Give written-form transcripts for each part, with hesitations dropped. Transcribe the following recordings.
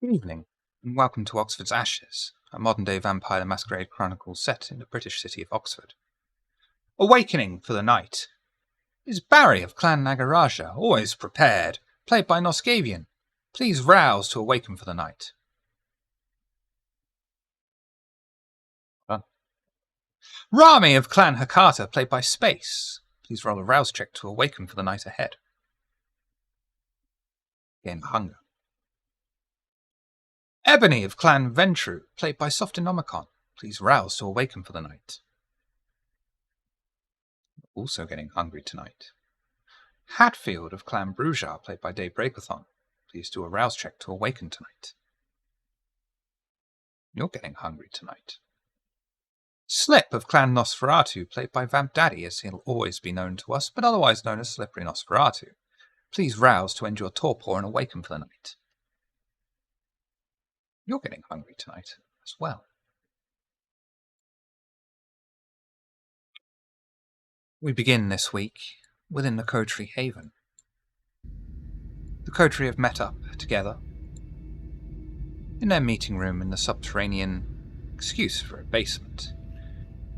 Good evening, and welcome to Oxford's Ashes, a modern-day Vampire the Masquerade chronicle set in the British city of Oxford. Awakening for the night. Is Barry of Clan Nagaraja always prepared, played by Nosgavian? Please rouse to awaken for the night. Rami of Clan Hakata, played by Space. Please roll a rouse check to awaken for the night ahead. Gain hunger. Ebony of Clan Ventru, played by Softinomicon. Please rouse to awaken for the night. Also getting hungry tonight. Hatfield of Clan Brujar, played by Dave Breakathon. Please do a rouse check to awaken tonight. You're getting hungry tonight. Slip of Clan Nosferatu, played by Vamp Daddy, as he'll always be known to us, but otherwise known as Slippery Nosferatu. Please rouse to end your torpor and awaken for the night. You're getting hungry tonight as well. We begin this week within the Coterie Haven. The Coterie have met up together in their meeting room in the subterranean excuse for a basement.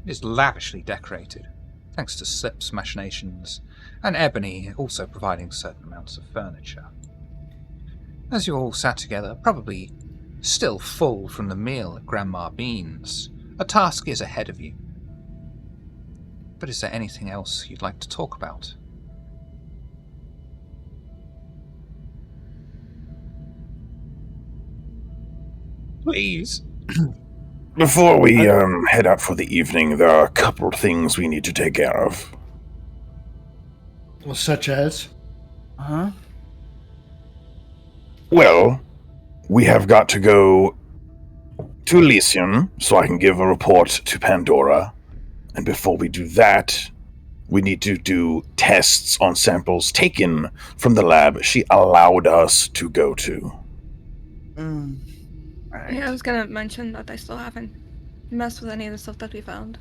It is lavishly decorated, thanks to Slip's machinations, and Ebony also providing certain amounts of furniture. As you all sat together, probably still full from the meal at Grandma Bean's, a task is ahead of you. But is there anything else you'd like to talk about? Please. Before we head out for the evening, there are a couple of things we need to take care of. Well, such as? Well, we have got to go to Elysium so I can give a report to Pandora. And before we do that, we need to do tests on samples taken from the lab she allowed us to go to. Right. Yeah, I was gonna mention that I still haven't messed with any of the stuff that we found.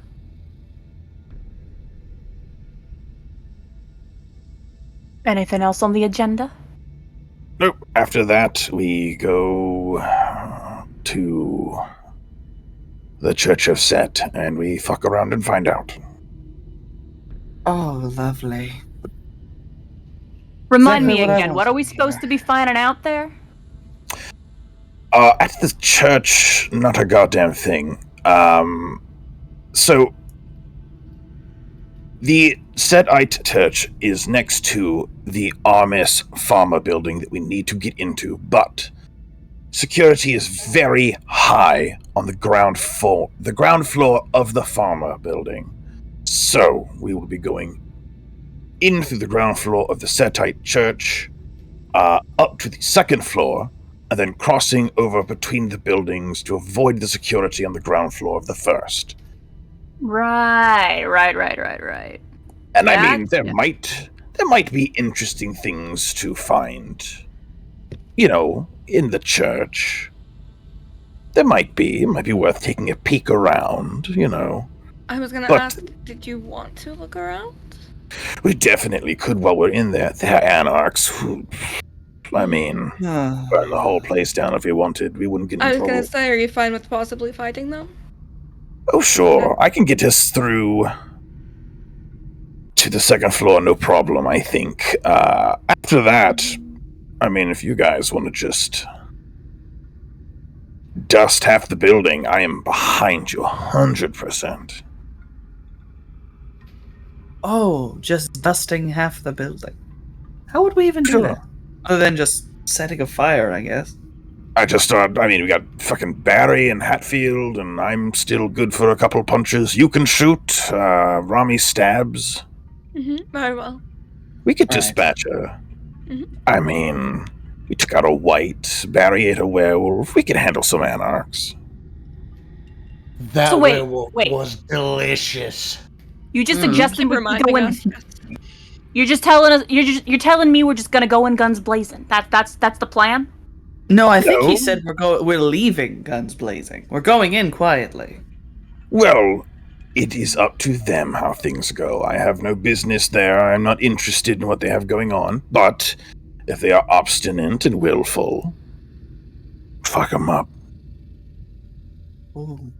Anything else on the agenda? Nope. After that, we go to the Church of Set, and we fuck around and find out. Oh, lovely. Remind me again, what are we supposed to be finding out there? At the church, not a goddamn thing. So, the Setite Church is next to the Armis Pharma building that we need to get into, but security is very high on the ground floor of the Pharma building. So, we will be going in through the ground floor of the Setite Church, up to the second floor, and then crossing over between the buildings to avoid the security on the ground floor of the first. Right. And I mean, there might be interesting things to find, in the church. It might be worth taking a peek around, I was gonna ask, did you want to look around? We definitely could while we're in there. They're anarchs who, burn the whole place down if we wanted. We wouldn't get in trouble. I was gonna say, are you fine with possibly fighting them? Oh, sure. I can get us through to the second floor, no problem, I think. After that, if you guys want to just dust half the building, I am behind you 100%. Oh, just dusting half the building. How would we even do that? Other than just setting a fire, I guess. I just thought, we got fucking Barry and Hatfield, and I'm still good for a couple punches. You can shoot, Rami stabs. Very well. We could dispatch her. We took out a white, Barry ate a werewolf. We could handle some anarchs. That werewolf was delicious. You just suggested we're going. You're just telling us. You're telling me we're just gonna go in guns blazing. That's the plan. No, I think he said we're leaving guns blazing. We're going in quietly. Well, it is up to them how things go. I have no business there. I'm not interested in what they have going on. But if they are obstinate and willful, fuck them up. Ooh.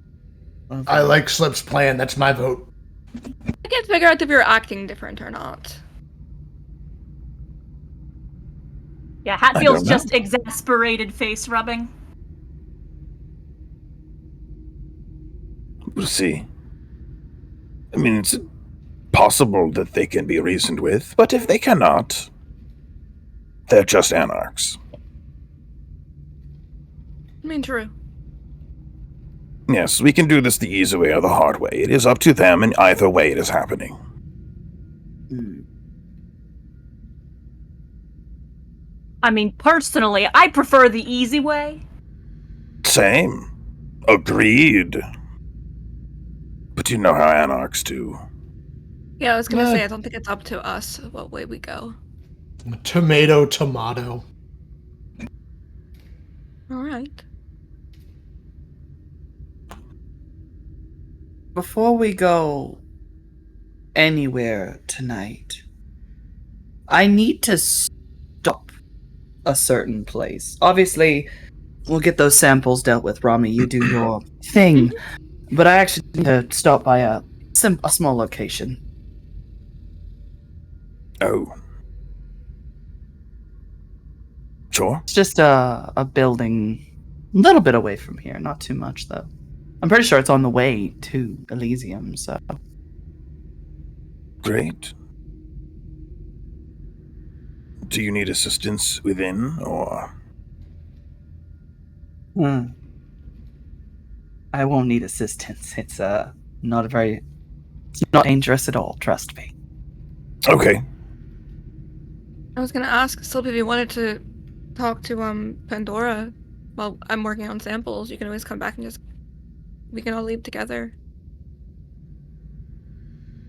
I like Slip's plan. That's my vote. I can't figure out if you're acting different or not. Yeah, I Hatfield's don't know. just exasperated face rubbing. We'll see. I mean, it's possible that they can be reasoned with, but if they cannot, they're just anarchs. I mean, true. Yes, we can do this the easy way or the hard way. It is up to them, and either way it is happening. Hmm. I mean, personally, I prefer the easy way. Same. Agreed. But you know how anarchs do. Yeah, I was gonna say, I don't think it's up to us what way we go. Tomato, tomato. Alright. Before we go anywhere tonight, I need to stop a certain place. Obviously, we'll get those samples dealt with, Rami. You do your thing. But I actually need to stop by a small location. Oh. Sure. It's just a building a little bit away from here. Not too much, though. I'm pretty sure it's on the way to Elysium, so... Great. Do you need assistance within, or...? I won't need assistance. It's not dangerous at all, trust me. Okay. I was gonna ask Slip if you wanted to talk to Pandora while I'm working on samples. You can always come back and we can all leave together.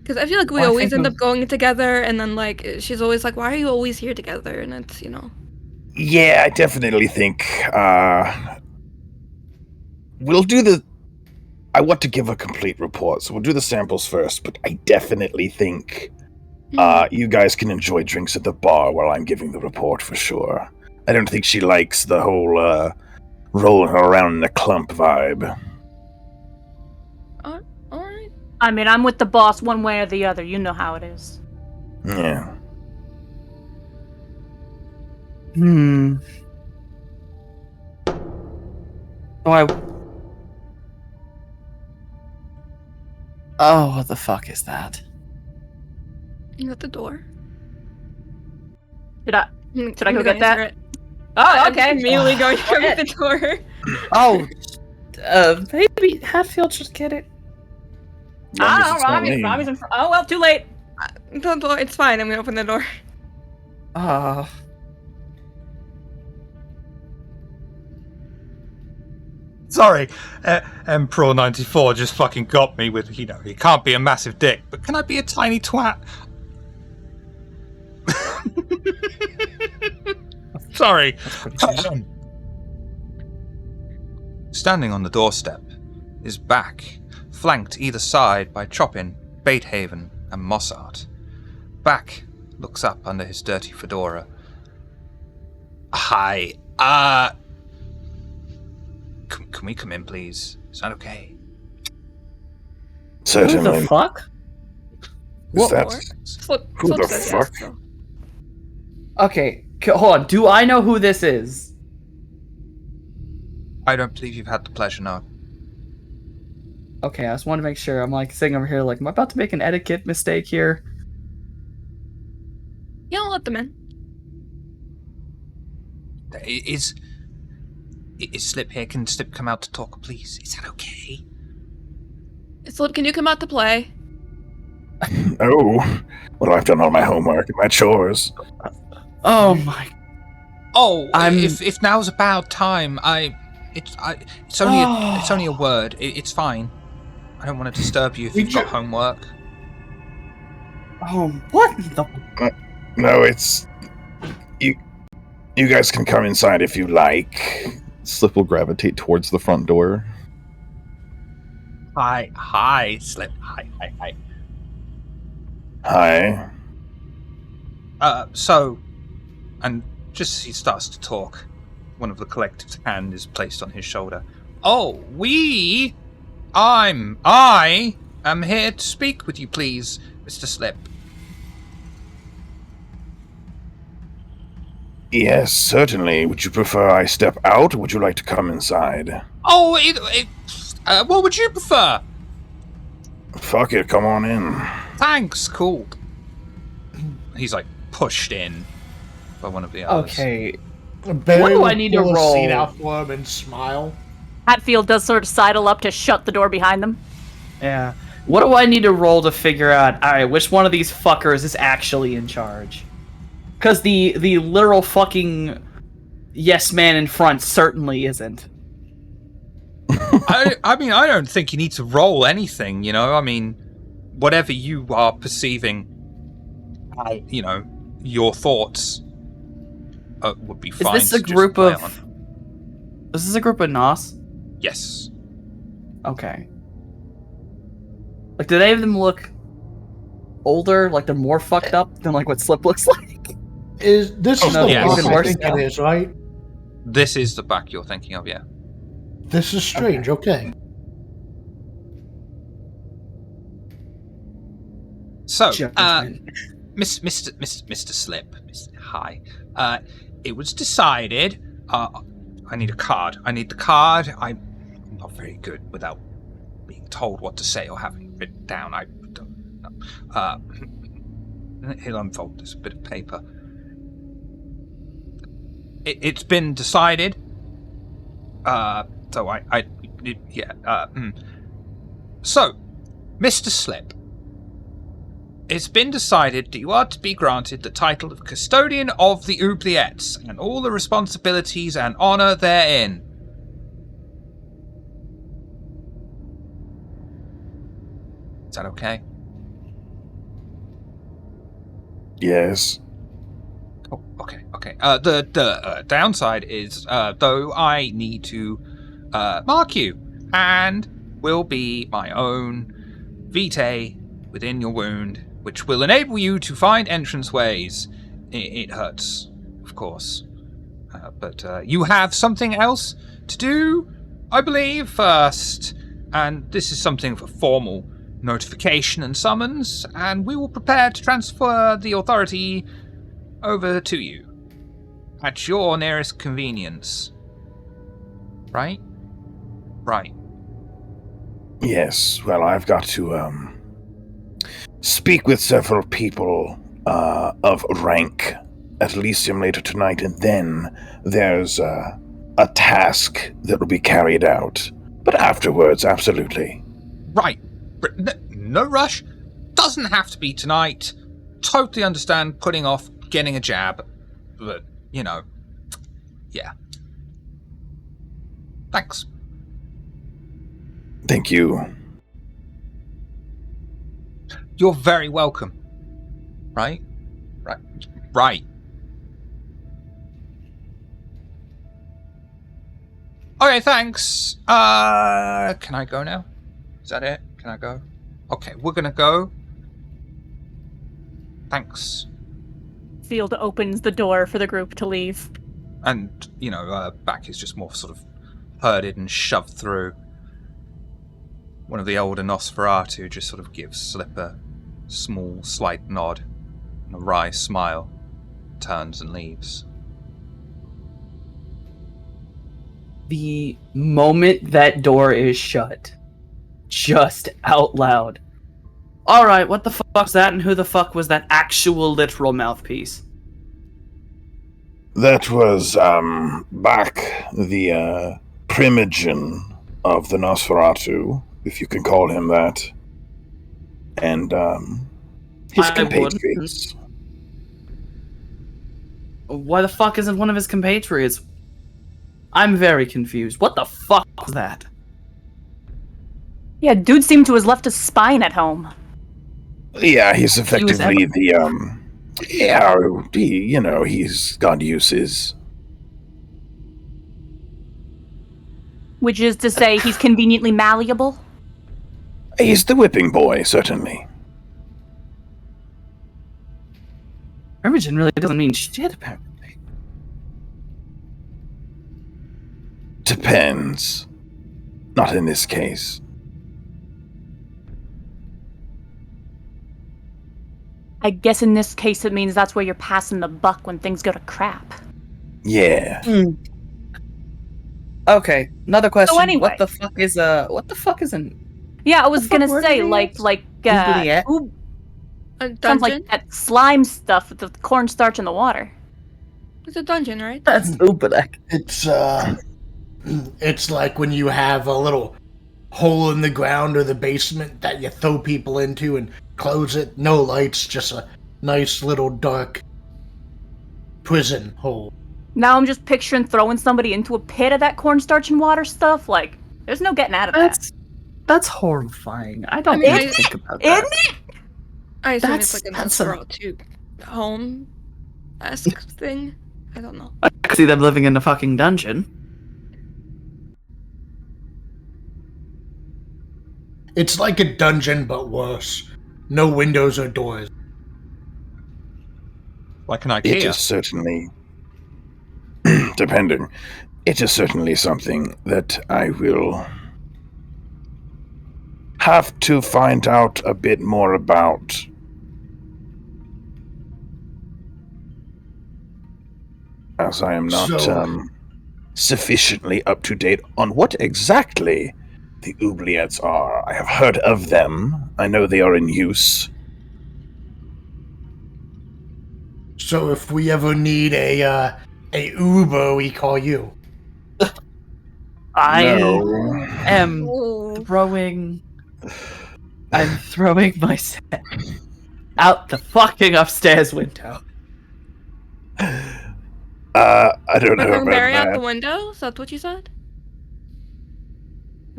Because I feel like we always end up going together, and then like she's always like, "Why are you always here together?" And it's Yeah, I definitely think we'll do the... I want to give a complete report, so we'll do the samples first, but I definitely think you guys can enjoy drinks at the bar while I'm giving the report for sure. I don't think she likes the whole rolling around in a clump vibe. Alright. I mean, I'm with the boss one way or the other. You know how it is. Yeah. Oh, what the fuck is that? You at the door? Should I go get that? It. Oh, okay. I'm immediately going to go at the door. Oh, maybe Hatfield should get it. Robbie's in front. Oh, well, too late. It's fine. I'm gonna open the door. Sorry, Emperor 94 just fucking got me with, he can't be a massive dick, but can I be a tiny twat? Sorry. Standing on the doorstep is Back, flanked either side by Chopin, Baithaven, and Mossart. Back looks up under his dirty fedora. Hi, Can we come in, please? Is that okay? Certainly. Who the fuck? Is that... Who the says fuck? yes, so. Okay, hold on. Do I know who this is? I don't believe you've had the pleasure, no. Okay, I just want to make sure. I'm like sitting over here like, am I about to make an etiquette mistake here? Yeah, I'll let them in. Is Slip here? Can Slip come out to talk, please? Is that okay? Slip, can you come out to play? Oh, well, I've done all my homework and my chores. Oh my... Oh, if now's a bad time, it's only a word. It's fine. I don't want to disturb you if you've got homework. Oh, what the... No, it's... You guys can come inside if you like. Slip will gravitate towards the front door. Hi, Slip. Hi. Hi. So, and just as he starts to talk, one of the collective's hand is placed on his shoulder. Oh, I am here to speak with you, please, Mr. Slip. Yes, certainly. Would you prefer I step out, or would you like to come inside? Oh, what would you prefer? Fuck it, come on in. Thanks, cool. He's like pushed in by one of the others. Okay. Barry What do will I need to pull a roll? seat out for him and smile. Hatfield does sort of sidle up to shut the door behind them. Yeah. What do I need to roll to figure out, alright, which one of these fuckers is actually in charge? Because the literal fucking yes man in front certainly isn't. I mean, I don't think you need to roll anything, you know? I mean, whatever you are perceiving, you know, your thoughts would be fine. Is this a group of... Is this a group of Nos? Yes. Okay. Like, do any of them look older? Like, they're more fucked up than, like, what Slip looks like? Is this is no, the yeah, boss even I worse think now. it is, right? This is the back you're thinking of, yeah. This is strange. Okay. So, Judgment. Mr. Slip, hi. It was decided. I need a card. I need the card. I'm not very good without being told what to say or having it written down. I don't know. He'll unfold this bit of paper. It's been decided. So So, Mr. Slip, it's been decided that you are to be granted the title of Custodian of the Oubliettes and all the responsibilities and honor therein. Is that okay? Yes. Oh, okay. The downside is, though, I need to mark you, and will be my own vitae within your wound, which will enable you to find entranceways. It hurts, of course, but you have something else to do, I believe, first, and this is something for formal notification and summons, and we will prepare to transfer the authority over to you at your nearest convenience. Right? Right. Yes, well, I've got to, speak with several people, of rank at Elysium later tonight, and then there's, a task that will be carried out. But afterwards, absolutely. Right. No rush. Doesn't have to be tonight. Totally understand putting off getting a jab. But, you know, yeah. Thanks. Thank you. You're very welcome. Right? Right. Okay, thanks. Can I go now? Is that it? Can I go? Okay, we're gonna go. Thanks. Field opens the door for the group to leave. And, you know, back is just more sort of herded and shoved through. One of the older Nosferatu just sort of gives Slip a small, slight nod and a wry smile, turns and leaves. The moment that door is shut, just out loud. Alright, what the fuck's that, and who the fuck was that actual literal mouthpiece? That was, back the, primogen of the Nosferatu, if you can call him that. And, his I compatriots. Why the fuck isn't one of his compatriots? I'm very confused. What the fuck was that? Yeah, dude seemed to have left his spine at home. Yeah, he's effectively ever- he's got uses. Which is to say, he's conveniently malleable. He's the whipping boy, certainly. Primogen really doesn't mean shit, apparently. Depends. Not in this case. I guess in this case it means that's where you're passing the buck when things go to crap. Yeah. Okay, another question. So anyway. What the fuck is an Yeah, I was fuck gonna were say, they? like, Oubliette? A sounds dungeon? like that slime stuff with the cornstarch in the water. It's a dungeon, right? That's Ubelek. It's like when you have a little hole in the ground or the basement that you throw people into and close it. No lights, just a nice little dark prison hole. Now I'm just picturing throwing somebody into a pit of that cornstarch and water stuff. Like, there's no getting out of that. That's horrifying. I don't I mean, need to think about that. Isn't it? I assume That's- it's like a that's a- Nosferatu home-esque thing. I don't know. I could see them living in a fucking dungeon. It's like a dungeon, but worse. No windows or doors. Like an It IKEA. is certainly, depending, it is certainly something that I will have to find out a bit more about. As I am not So- sufficiently up to date on what exactly the oubliettes are. I have heard of them. I know they are in use. So if we ever need a Uber, we call you. I No. am Oh, throwing. I'm throwing myself out the fucking upstairs window. I don't know throwing about Barry out the that. window? Is that what you said?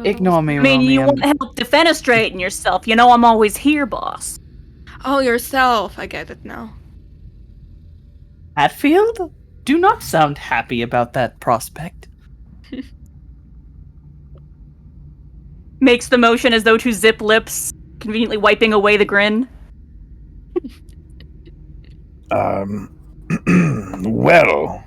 Ignore me, I mean, Romy. you I'm- want help defenestrating yourself. You know I'm always here, boss. Oh, yourself. I get it now. Hatfield? Do not sound happy about that prospect. Makes the motion as though to zip lips, conveniently wiping away the grin. Well,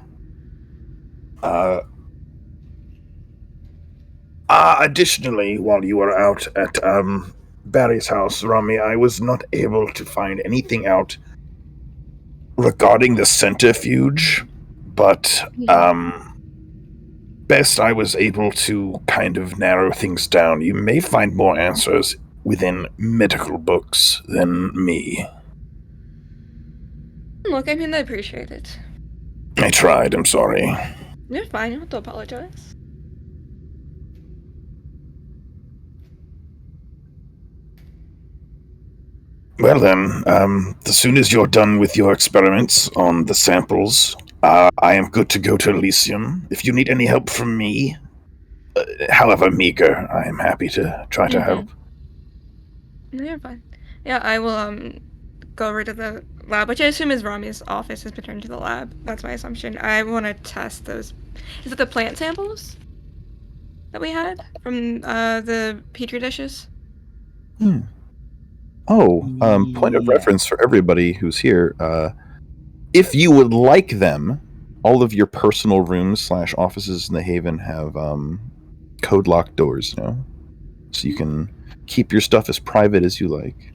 additionally, while you were out at Barry's house, Rami, I was not able to find anything out regarding the centrifuge, but best I was able to kind of narrow things down. You may find more answers within medical books than me. Look, I mean, I appreciate it. I tried, I'm sorry. You're fine. You don't have to apologize. Well then, as soon as you're done with your experiments on the samples, I am good to go to Elysium. If you need any help from me, however meager, I am happy to try to help. No, you're fine. Yeah, I will go over to the lab, which I assume is Rami's office has been turned to the lab. That's my assumption. I want to test those. Is it the plant samples that we had from the petri dishes? Oh, point of Yeah. reference for everybody who's here. If you would like them, all of your personal rooms / offices in the Haven have code lock doors, you know? So you can keep your stuff as private as you like.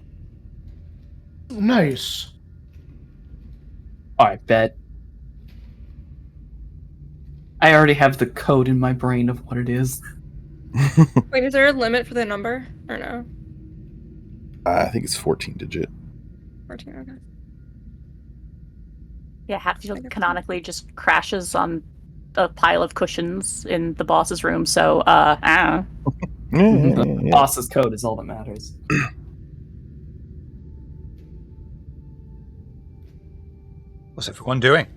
Nice. Alright, bet. I already have the code in my brain of what it is. Wait, is there a limit for the number or no? I think it's 14 digit. 14. Okay. Yeah, Hatfield canonically just crashes on a pile of cushions in the boss's room, so, The boss's code is all that matters. What's everyone doing?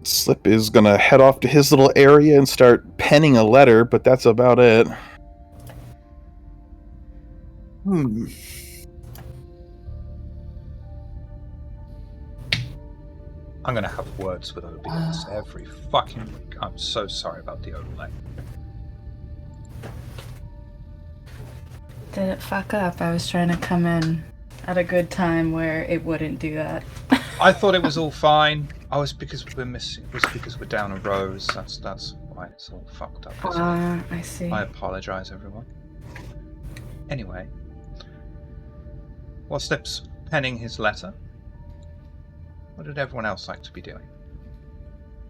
Slip is gonna head off to his little area and start penning a letter, but that's about it. I'm gonna have words with Obi on this every fucking week. I'm so sorry about the overlay. Did it fuck up? I was trying to come in at a good time where it wouldn't do that. I thought it was all fine. Oh, it's because we're missing. It's because we're down a rose. That's why it's all fucked up. Isn't it? I see. I apologise, everyone. Anyway, while Slip's penning his letter, what did everyone else like to be doing?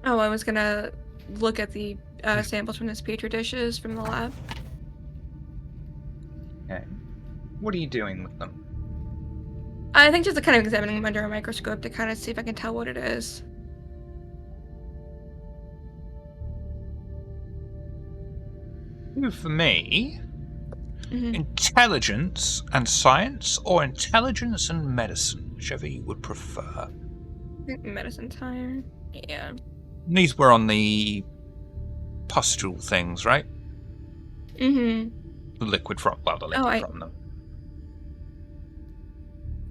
Oh, I was gonna look at the samples from the petri dishes from the lab. Okay. What are you doing with them? I think just kind of examining them under a microscope to kind of see if I can tell what it is. For me, Mm-hmm. intelligence and science, or intelligence and medicine, whichever you would prefer. I think medicine's higher. Yeah. These were on the pustule things, right? Mm-hmm. The liquid from them.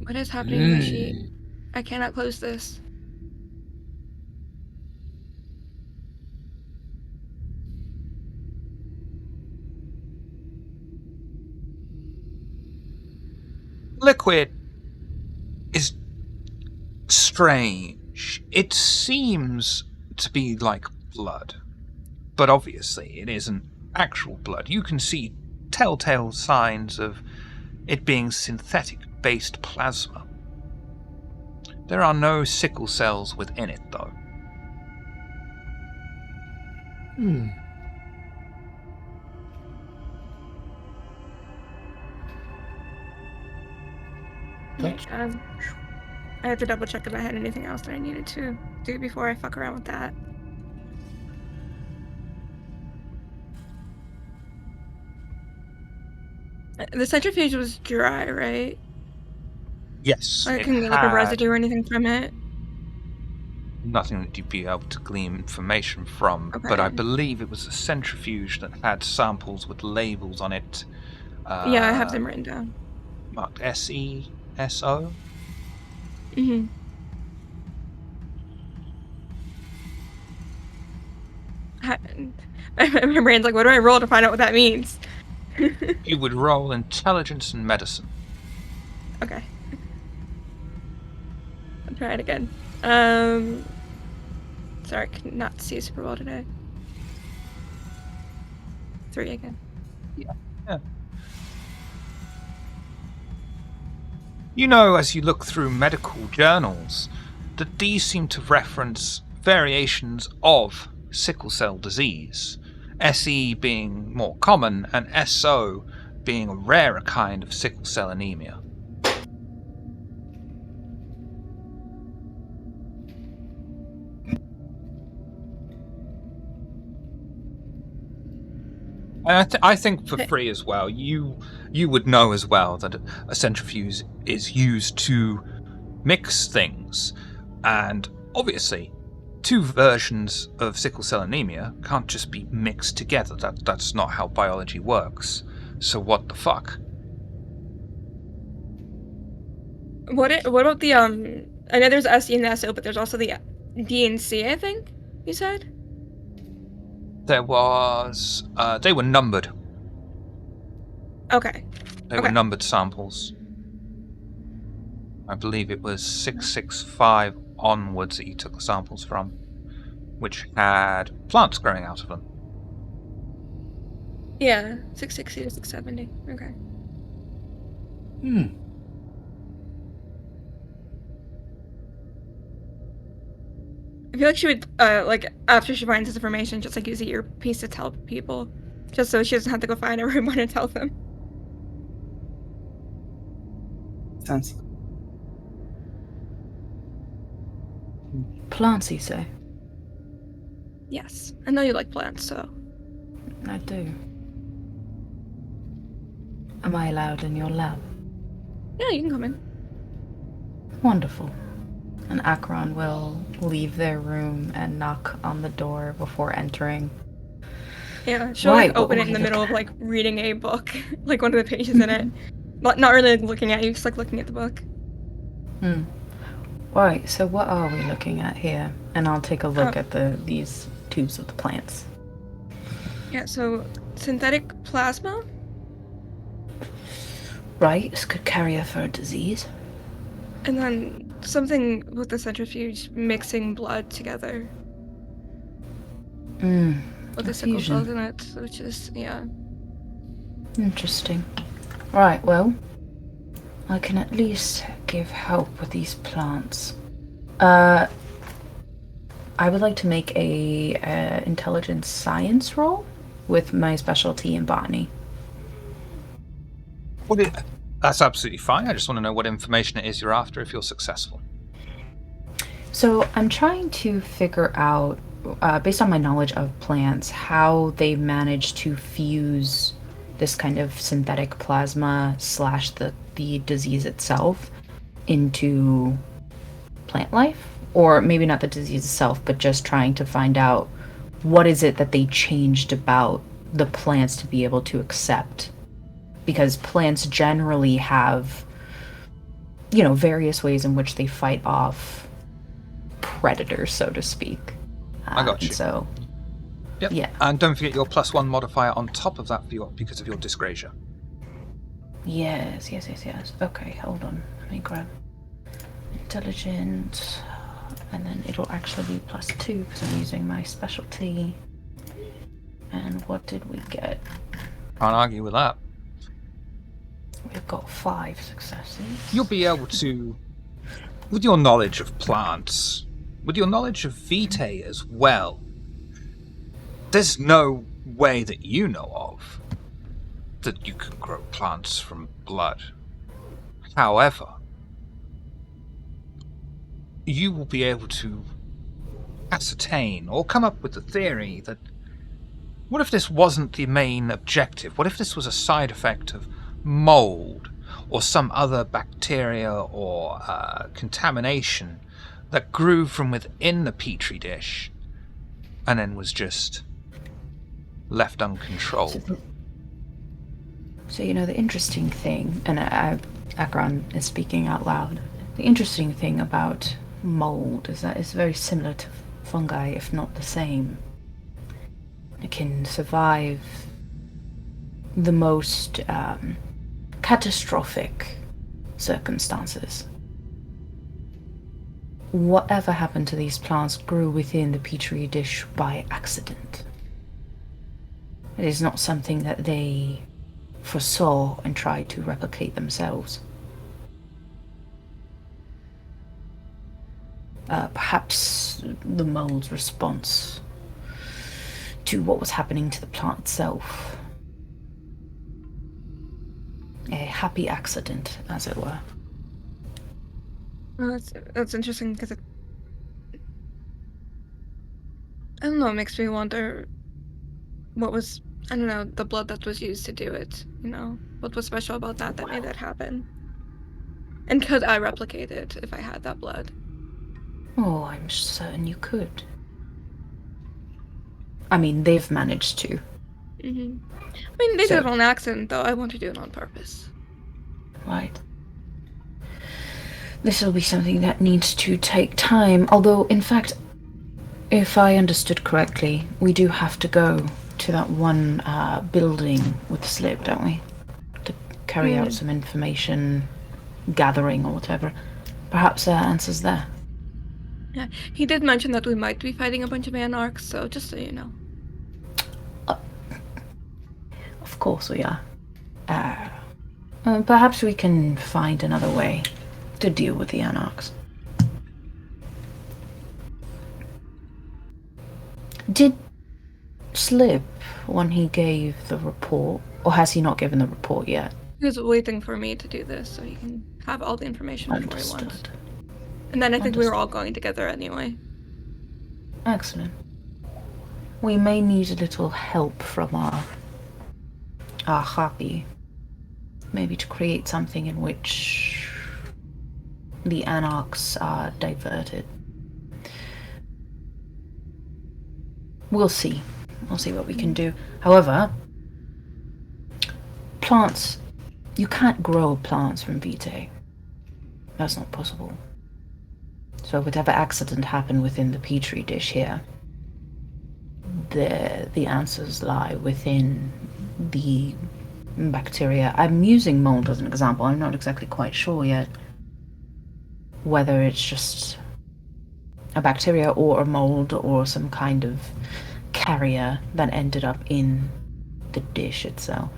What is happening in the sheet? I cannot close this. Liquid is strange. It seems to be like blood, but obviously it isn't actual blood. You can see telltale signs of it being synthetic-based plasma. There are no sickle cells within it, though. That's I have to double check if I had anything else that I needed to do before I fuck around with that. The centrifuge was dry, right? Yes, I it couldn't get like a had residue or anything from it. nothing that you'd be able to glean information from, but I Okay. believe it was a centrifuge that had samples with labels on it. Yeah, I have them written down. Marked SE, SO. Mm-hmm. My brain's like, what do I roll to find out what that means? You would roll intelligence and medicine. Okay. I'll try it again. Sorry, I could not see super well today. 3 again. Yeah. You know, as you look through medical journals, that these seem to reference variations of sickle cell disease, SE being more common and SO being a rarer kind of sickle cell anemia. And I think for free as well, you would know as well that a centrifuge is used to mix things, and obviously, two versions of sickle cell anemia can't just be mixed together. That's not how biology works. So what the fuck? What about the I know there's SE and the SO, but there's also the D and C, I think you said? There was they were numbered. Okay. They were numbered samples. I believe it was 665 onwards that you took the samples from, which had plants growing out of them. Yeah, 660 to 670. Okay. I feel like she would, like, after she finds this information, just, like, use the earpiece to tell people. Just so she doesn't have to go find everyone to tell them. Sounds. Plants, you say? Yes. I know you like plants, so. I do. Am I allowed in your lab? Yeah, you can come in. Wonderful. And Akron will leave their room and knock on the door before entering. Yeah, she'll Right, like, open what it in the were you middle of looking like reading a book, like one of the pages in it. Not really like, looking at you, just like looking at the book. Right, so what are we looking at here? And I'll take a look at these tubes of the plants. Yeah, so synthetic plasma? Right, this could carry her for a disease. And then something with the centrifuge mixing blood together Mm, with the a sickle fusion. cells in it, which is, yeah. Interesting. Right, well, I can at least give help with these plants. I would like to make a intelligence science roll with my specialty in botany. That's absolutely fine. I just want to know what information it is you're after if you're successful. So I'm trying to figure out, based on my knowledge of plants, how they manage to fuse this kind of synthetic plasma slash the disease itself into plant life. Or maybe not the disease itself, but just trying to find out what is it that they changed about the plants to be able to accept. Because plants generally have, various ways in which they fight off predators, so to speak. I got you. So, yep. Yeah. And don't forget your +1 modifier on top of that because of your dysgracia. Yes. Okay, hold on. Let me grab intelligence, and then it'll actually be +2 because I'm using my specialty. And what did we get? Can't argue with that. We've got 5 successes. You'll be able to, with your knowledge of plants, with your knowledge of vitae as well, there's no way that you know of that you can grow plants from blood. However, you will be able to ascertain or come up with the theory that what if this wasn't the main objective? What if this was a side effect of mold or some other bacteria or contamination that grew from within the petri dish and then was just left uncontrolled? So the interesting thing, and Akron is speaking out loud, the interesting thing about mold is that it's very similar to fungi, if not the same. It can survive the most catastrophic circumstances. Whatever happened to these plants grew within the petri dish by accident. It is not something that they foresaw and tried to replicate themselves. Perhaps the mold's response to what was happening to the plant itself. A happy accident, as it were. Well, that's interesting because I don't know, it makes me wonder what was, I don't know, the blood that was used to do it, what was special about that made that happen? And could I replicate it if I had that blood? Oh, I'm certain you could. I mean, they've managed to. Mm-hmm. I mean, they did it on accident, though. I want to do it on purpose. Right. This will be something that needs to take time, although, in fact, if I understood correctly, we do have to go to that one building with the slip, don't we? To carry out some information gathering or whatever. Perhaps there are answers there. Yeah, he did mention that we might be fighting a bunch of anarchs, so just so you know. Of course we are. Perhaps we can find another way to deal with the anarchs. Did Slip, when he gave the report, or has he not given the report yet? He was waiting for me to do this so he can have all the information before he wants. And then I think we were all going together anyway. Excellent. We may need a little help from our happy. Maybe to create something in which the anarchs are diverted. We'll see. We'll see what we can do. However, plants, you can't grow plants from vitae. That's not possible. So whatever accident happened within the petri dish here, the answers lie within the bacteria. I'm using mold as an example. I'm not exactly quite sure yet. whether it's just a bacteria or a mold or some kind of carrier that ended up in the dish itself.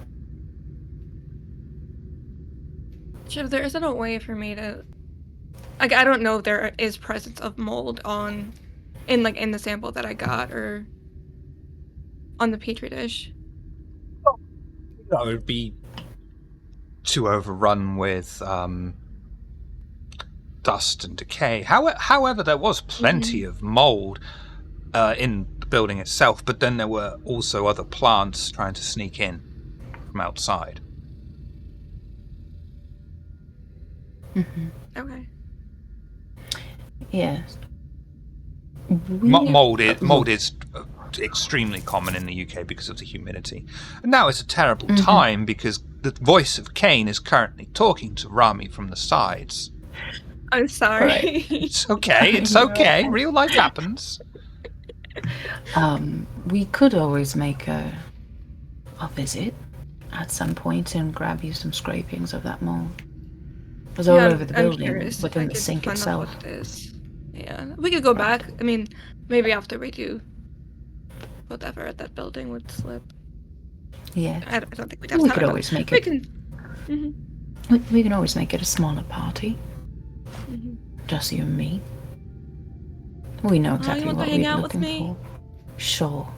Shiv, there isn't a way for me to... Like, I don't know if there is presence of mold in the sample that I got, or on the petri dish. That would be too overrun with dust and decay. However, there was plenty of mold in the building itself, but then there were also other plants trying to sneak in from outside. Okay. Yes. Mold is extremely common in the UK because of the humidity. And now is a terrible time because the voice of Cain is currently talking to Rami from the sides. I'm sorry. Right. It's okay, it's okay. Real life happens. We could always make a visit at some point and grab you some scrapings of that mold. It was all over the building, within the sink itself. What it is. Yeah, we could go back. I mean, maybe after we do whatever at that building would slip. Yeah. I don't think we'd have We time. could always make We it. can. We can always make it a smaller party. Just you and me. We know exactly you want what to hang we're out with looking me? for. Sure.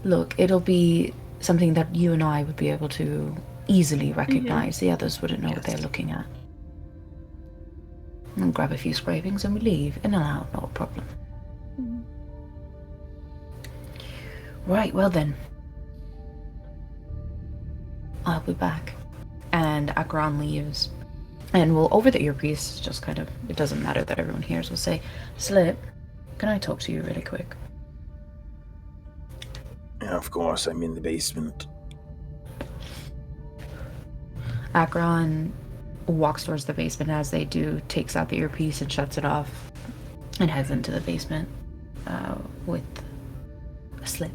Look, it'll be something that you and I would be able to easily recognize. The others wouldn't know what they're looking at. And grab a few scrapings and we leave. In and out, not a problem. Right, well then. I'll be back. And Akron leaves. And we'll, over the earpiece, just kind of, it doesn't matter that everyone hears, we'll say, Slip, can I talk to you really quick? Yeah, of course, I'm in the basement. Akron walks towards the basement. As they do, takes out the earpiece and shuts it off and heads into the basement with a Slip.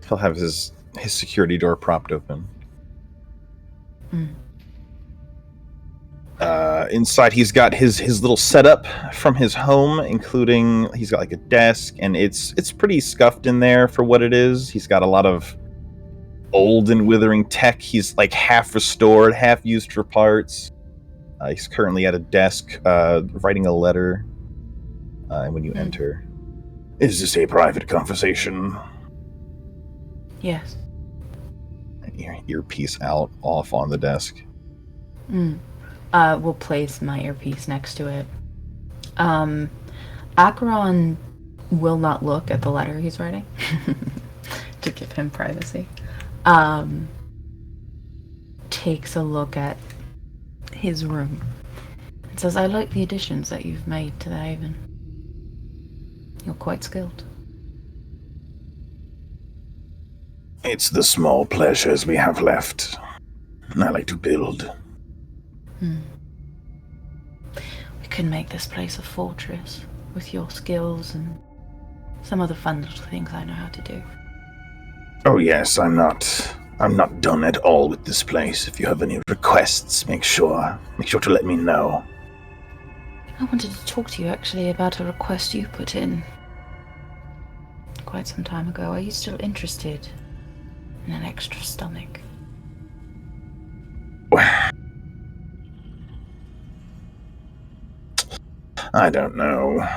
He'll have his security door propped open. Inside, he's got his little setup from his home, including he's got like a desk, and it's pretty scuffed in there for what it is. He's got a lot of old and withering tech. He's like half restored, half used for parts. He's currently at a desk writing a letter. And when you enter, Is this a private conversation? Yes. Earpiece out, off on the desk. We'll place my earpiece next to it. Akron will not look at the letter he's writing to give him privacy. Takes a look at his room and says, I like the additions that you've made to the Haven. You're quite skilled. It's the small pleasures we have left. I like to build. We could make this place a fortress with your skills and some other fun little things I know how to do. Oh yes, I'm not done at all with this place. If you have any requests, make sure to let me know. I wanted to talk to you actually about a request you put in quite some time ago. Are you still interested in an extra stomach? I don't know.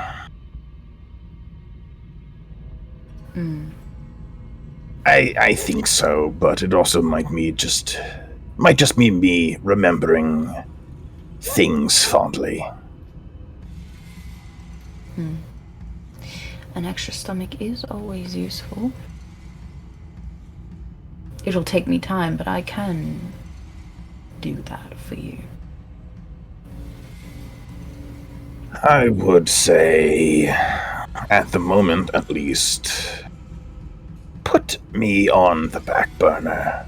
I think so, but it also might just be me remembering things fondly. An extra stomach is always useful. It'll take me time, but I can do that for you. I would say, at the moment at least, put me on the back burner.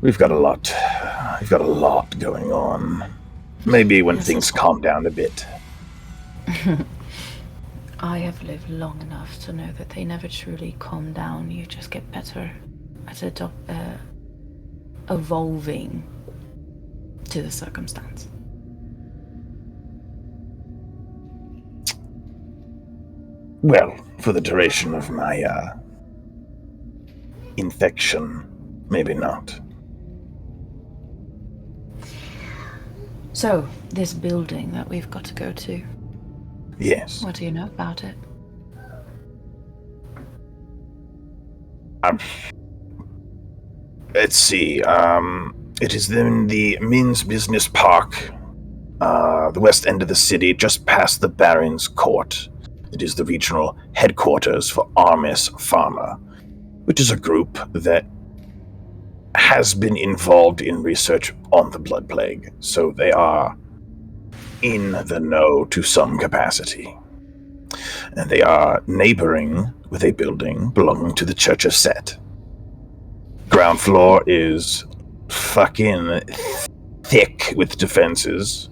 We've got a lot going on. Maybe when things calm down a bit. I have lived long enough to know that they never truly calm down. You just get better at evolving to the circumstance. Well, for the duration of my infection, maybe not. So, this building that we've got to go to, Yes. what do you know about it? Let's see. It is in the Min's Business Park, the west end of the city, just past the Baron's Court. It is the regional headquarters for Armis Pharma, which is a group that has been involved in research on the Blood Plague, so they are in the know to some capacity. And they are neighboring with a building belonging to the Church of Set. Ground floor is fucking thick with defenses,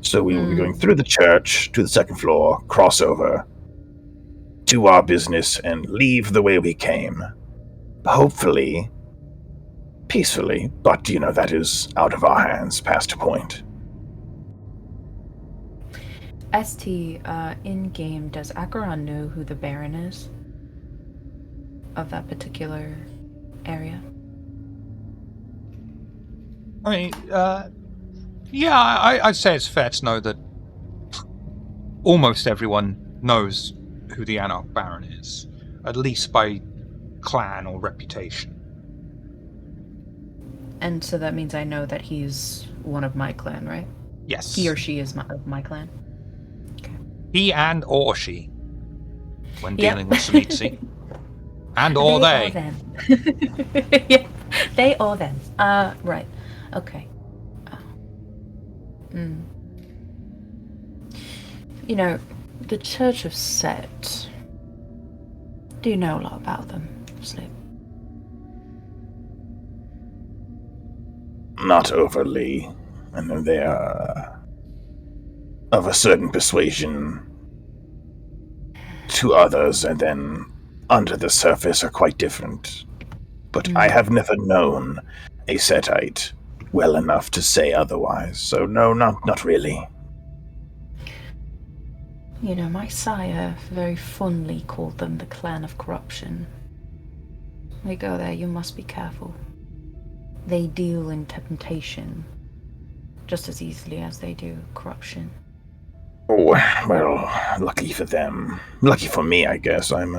so we will be going through the church to the second floor, cross over, do our business, and leave the way we came. Hopefully, peacefully, but that is out of our hands past a point. ST, in-game, does Acheron know who the Baron is? Of that particular area? I mean, yeah, I'd say it's fair to know that almost everyone knows who the Anarch Baron is, at least by clan or reputation. And so that means I know that he's one of my clan, right? Yes. He or she is of my clan. He and or she, when dealing with Samitsi. And or they. Or them. Yeah, they or them. Right. Okay. The Church of Set. Do you know a lot about them, Slip? Not overly. I know they are of a certain persuasion to others, and then under the surface are quite different. But I have never known a Setite well enough to say otherwise, so no, not really. My sire very fondly called them the Clan of Corruption. We go there, you must be careful. They deal in temptation just as easily as they do corruption. Oh, well, lucky for them. Lucky for me, I guess. I'm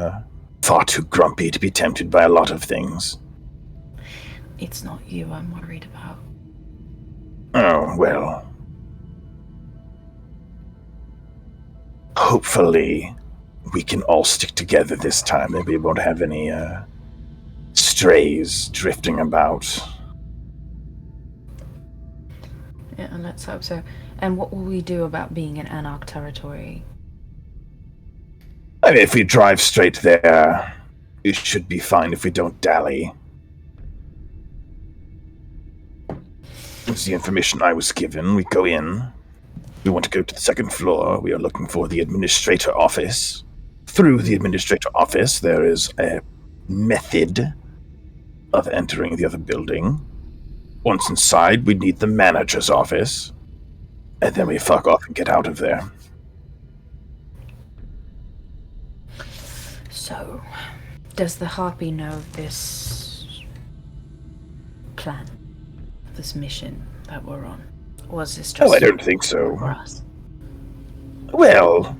far too grumpy to be tempted by a lot of things. It's not you I'm worried about. Oh, well. Hopefully, we can all stick together this time. Maybe we won't have any strays drifting about. Yeah, let's hope so. And what will we do about being in Anarch territory? I mean, if we drive straight there, it should be fine if we don't dally. This is the information I was given. We go in. We want to go to the second floor. We are looking for the administrator office. Through the administrator office, there is a method of entering the other building. Once inside, we need the manager's office. And then we fuck off and get out of there. So, does the Harpy know of this plan? This mission that we're on? Or is this just I don't think so. for us? Well,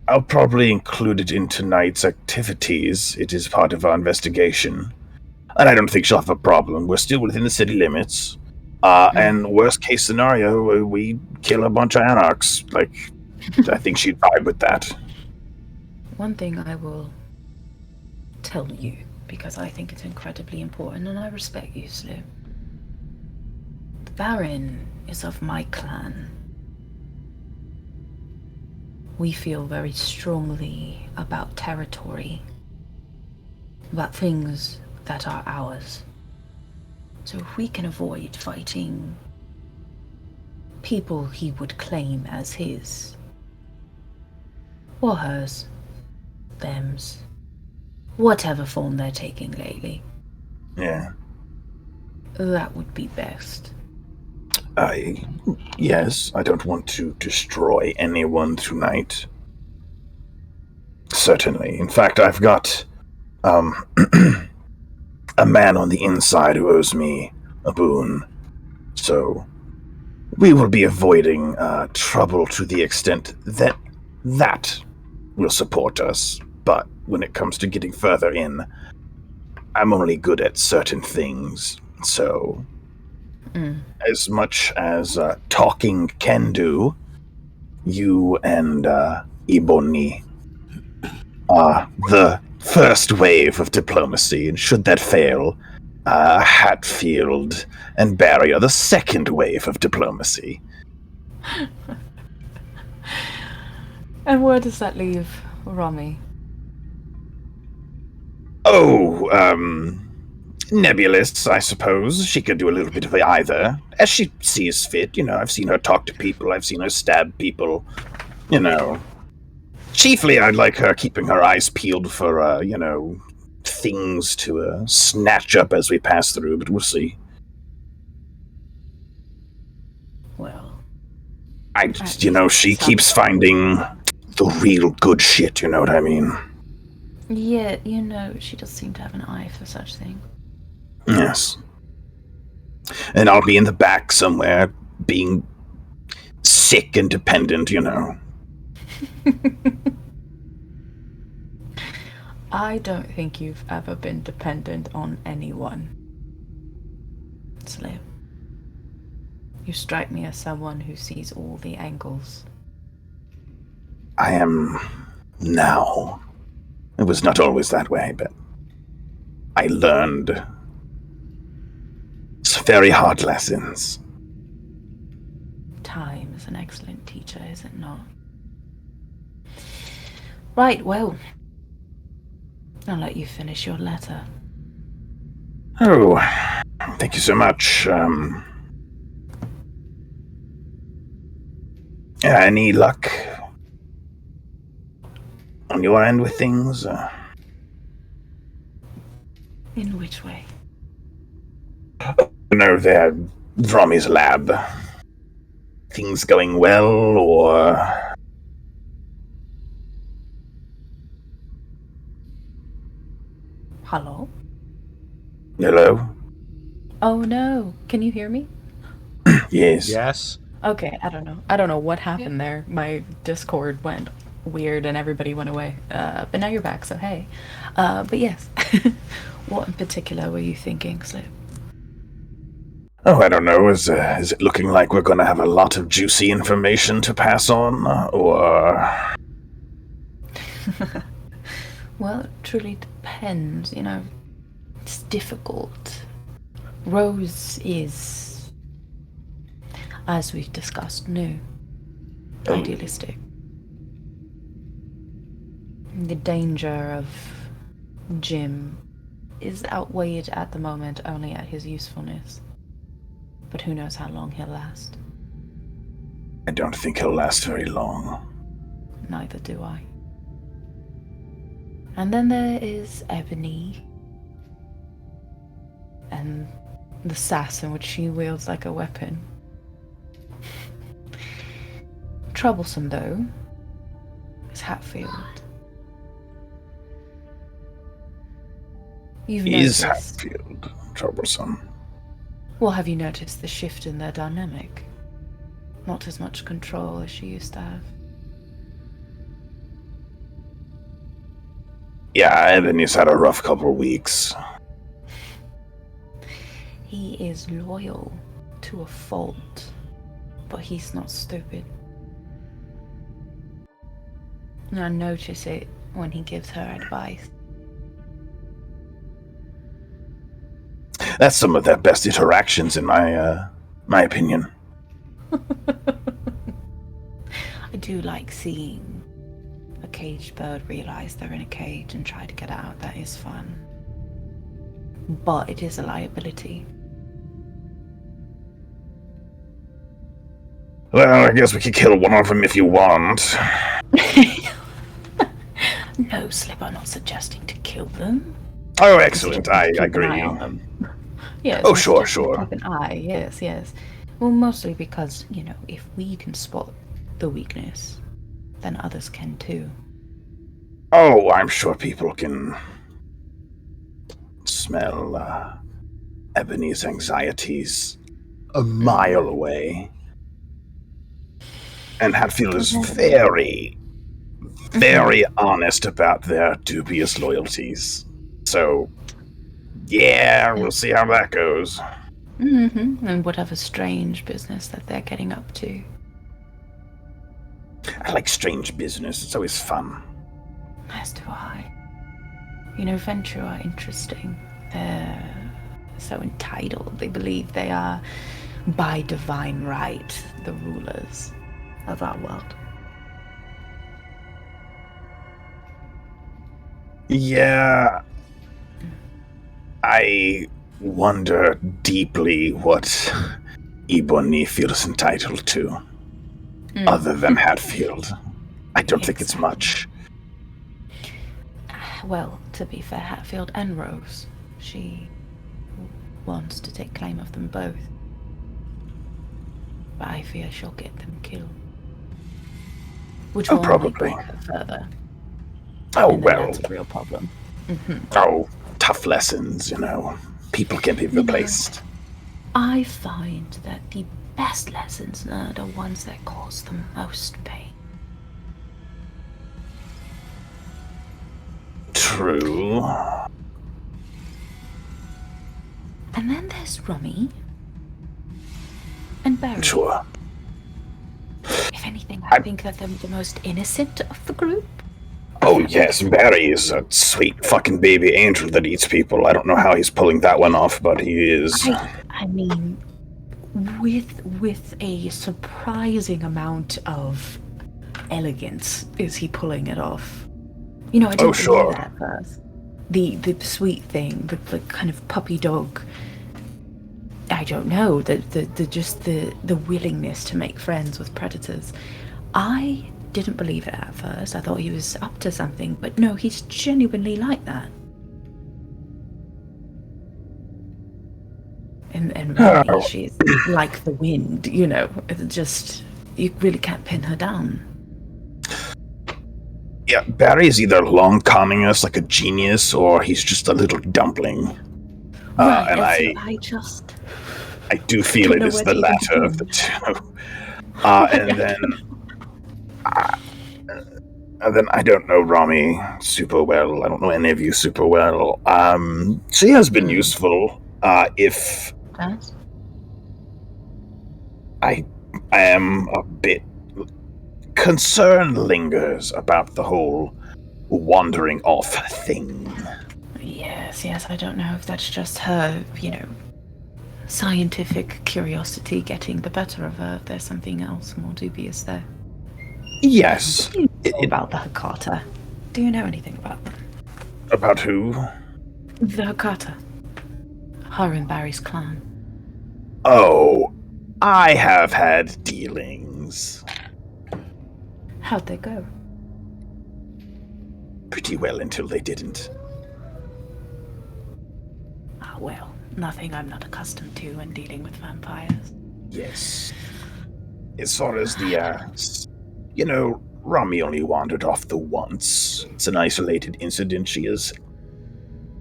I'll probably include it in tonight's activities. It is part of our investigation. And I don't think she'll have a problem. We're still within the city limits. And worst case scenario, we kill a bunch of anarchs. I think she'd vibe with that. One thing I will tell you, because I think it's incredibly important, and I respect you, Slu. The Baron is of my clan. We feel very strongly about territory, about things that are ours. So if we can avoid fighting people he would claim as his, or hers, thems, whatever form they're taking lately. Yeah. That would be best. Yes, I don't want to destroy anyone tonight. Certainly. In fact, I've got, a man on the inside who owes me a boon. So, we will be avoiding, trouble to the extent that will support us. But when it comes to getting further in, I'm only good at certain things. So, as much as talking can do, you and Ebony are the first wave of diplomacy, and should that fail, Hatfield and Barry are the second wave of diplomacy. And where does that leave Rami? Oh, nebulous, I suppose. She could do a little bit of either, as she sees fit. I've seen her talk to people, I've seen her stab people. Chiefly, I'd like her keeping her eyes peeled for, things to snatch up as we pass through, but we'll see. Well, she keeps finding the real good shit, you know what I mean? yeah, she does seem to have an eye for such things. Yes. And I'll be in the back somewhere, being sick and dependent, I don't think you've ever been dependent on anyone. Slip. You strike me as someone who sees all the angles. I am now. It was not always that way, but I learned some very hard lessons. Time is an excellent teacher, is it not? Right, well, I'll let you finish your letter. Oh, thank you so much. Any luck on your end with things? In which way? No, they're Rommy's lab. Things going well, or... Hello? Hello? Oh no, can you hear me? Yes. Yes. Okay, I don't know what happened there. My Discord went weird and everybody went away. But now you're back, so hey. But yes. What in particular were you thinking, Slip? Oh, I don't know. Is it looking like we're going to have a lot of juicy information to pass on, or... Well, it truly depends, It's difficult. Rose is, as we've discussed, new. Idealistic. The danger of Jim is outweighed at the moment only at his usefulness. But who knows how long he'll last. I don't think he'll last very long. Neither do I. And then there is Ebony. And the sass in which she wields like a weapon. Troublesome, though, is Hatfield. Is Hatfield troublesome? Well, have you noticed the shift in their dynamic? Not as much control as she used to have. Yeah, Ebony's had a rough couple of weeks. He is loyal to a fault, but he's not stupid. And I notice it when he gives her advice. That's some of their best interactions, in my opinion. I do like seeing a caged bird realize they're in a cage and try to get out. That is fun. But it is a liability. Well, I guess we could kill one of them if you want. No, Slip, I'm not suggesting to kill them. Oh, excellent. I Keep an agree. eye on them. Yes. Oh, we sure, just sure. keep an eye. Yes, yes. Well, mostly because, if we can spot the weakness, then others can too. Oh, I'm sure people can smell Ebony's anxieties a mile away. And Hatfield is very, very honest about their dubious loyalties. So, yeah, we'll see how that goes. And whatever strange business that they're getting up to. I like strange business. It's always fun. As do I. Venture are interesting. They're so entitled. They believe they are, by divine right, the rulers of our world. Yeah. I wonder deeply what Ebony feels entitled to, other than Hatfield. I don't think it's much. Well, to be fair, Hatfield and Rose, she wants to take claim of them both. But I fear she'll get them killed. Which will only probably. break her further. Oh, And then well. that's a real problem. Oh, tough lessons, People can be replaced. I find that the best lessons learned are ones that cause the most pain. True. And then there's Rummy and Barry. Sure. If anything, I think that they're the most innocent of the group. Oh, yes, Barry is a sweet fucking baby angel that eats people. I don't know how he's pulling that one off, but he is. I mean, with a surprising amount of elegance is he pulling it off. I didn't believe it at first. The sweet thing, the kind of puppy dog. I don't know, the willingness to make friends with predators. I didn't believe it at first. I thought he was up to something, but no, he's genuinely like that. And really, she's like the wind, It's just, you really can't pin her down. Yeah, Barry is either long conning us like a genius, or he's just a little dumpling. Right, and I do feel it is the latter of the two. And then I don't know Rami super well. I don't know any of you super well. She has been useful. If I am a bit concern lingers about the whole wandering off thing. Yes, I don't know if that's just her, scientific curiosity getting the better of her, if there's something else more dubious there. Yes. Do you know about the Hakata? Do you know anything about them? About who? The Hakata. Her and Barry's clan. Oh, I have had dealings. How'd they go? Pretty well until they didn't. Ah, well, nothing I'm not accustomed to when dealing with vampires. Yes. As far as the, Rami only wandered off the once. It's an isolated incident. She is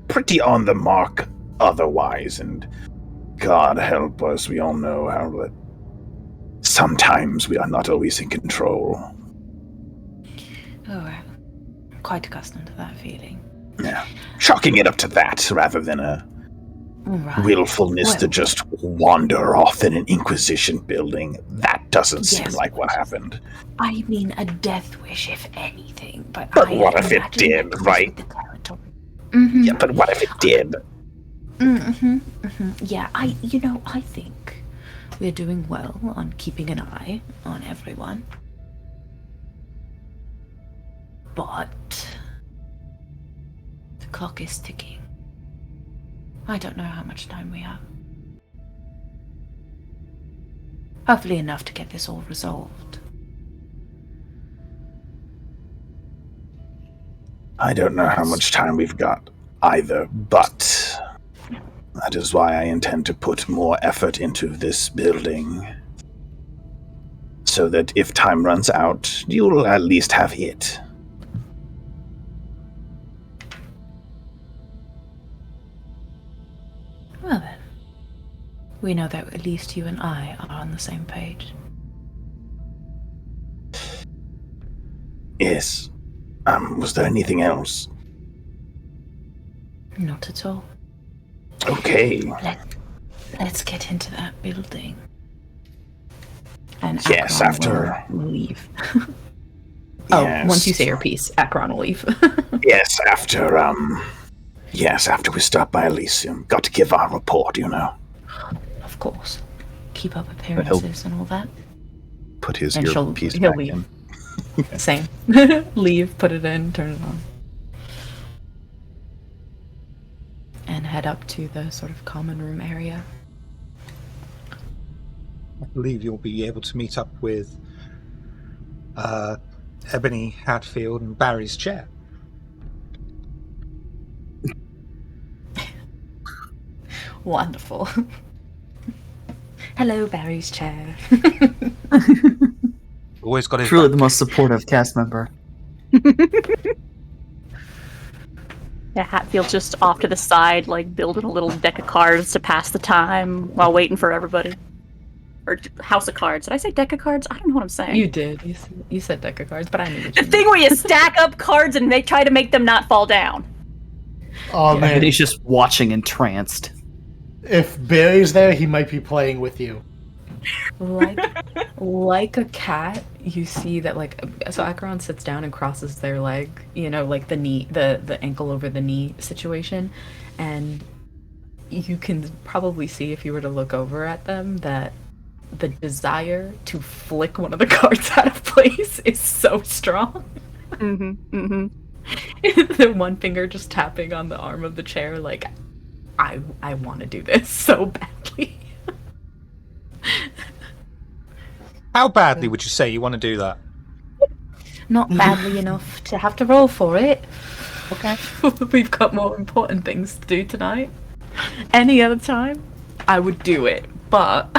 pretty on the mark otherwise, and God help us, we all know how that sometimes we are not always in control. Oh, well, I'm quite accustomed to that feeling. Yeah. Chalking it up to that rather than a willfulness to just wander off in an Inquisition building. That doesn't seem like what happened. I mean, a death wish, if anything. But what if it did, right? Yeah, but what if it did? Yeah, I think we're doing well on keeping an eye on everyone. But the clock is ticking. I don't know how much time we have. Hopefully enough to get this all resolved. I don't know how much time we've got either, but That is why I intend to put more effort into this building. So that if time runs out, you'll at least have it. Well then, we know that at least you and I are on the same page. Yes. Was there anything else? Not at all. Okay. Let's get into that building. And Yes, Akron after... will leave. Yes. Once you say your piece, Akron will leave. Yes, after we stop by Elysium. Got to give our report, you know. Of course. Keep up appearances and all that. Put his And earpiece he'll back leave. in. Same. Leave, put it in, turn it on. And head up to the sort of common room area. I believe you'll be able to meet up with Ebony Hatfield and Barry's chair. Wonderful. Hello, Barry's chair. Always got his Truly back. the most supportive cast member. Yeah, Hatfield's just off to the side, like building a little deck of cards to pass the time while waiting for everybody. Or house of cards. Did I say deck of cards? I don't know what I'm saying. You did. You said deck of cards, but I knew what you the meant. thing where you stack up cards and they try to make them not fall down. Oh man, And he's just watching entranced. if Barry's there, he might be playing with you. Like a cat, you see that so Acheron sits down and crosses their leg, like the knee, the ankle over the knee situation, and you can probably see if you were to look over at them that the desire to flick one of the cards out of place is so strong. The one finger just tapping on the arm of the chair, like, I want to do this so badly. How badly would you say you want to do that? Not badly enough to have to roll for it. Okay. We've got more important things to do tonight. Any other time, I would do it, but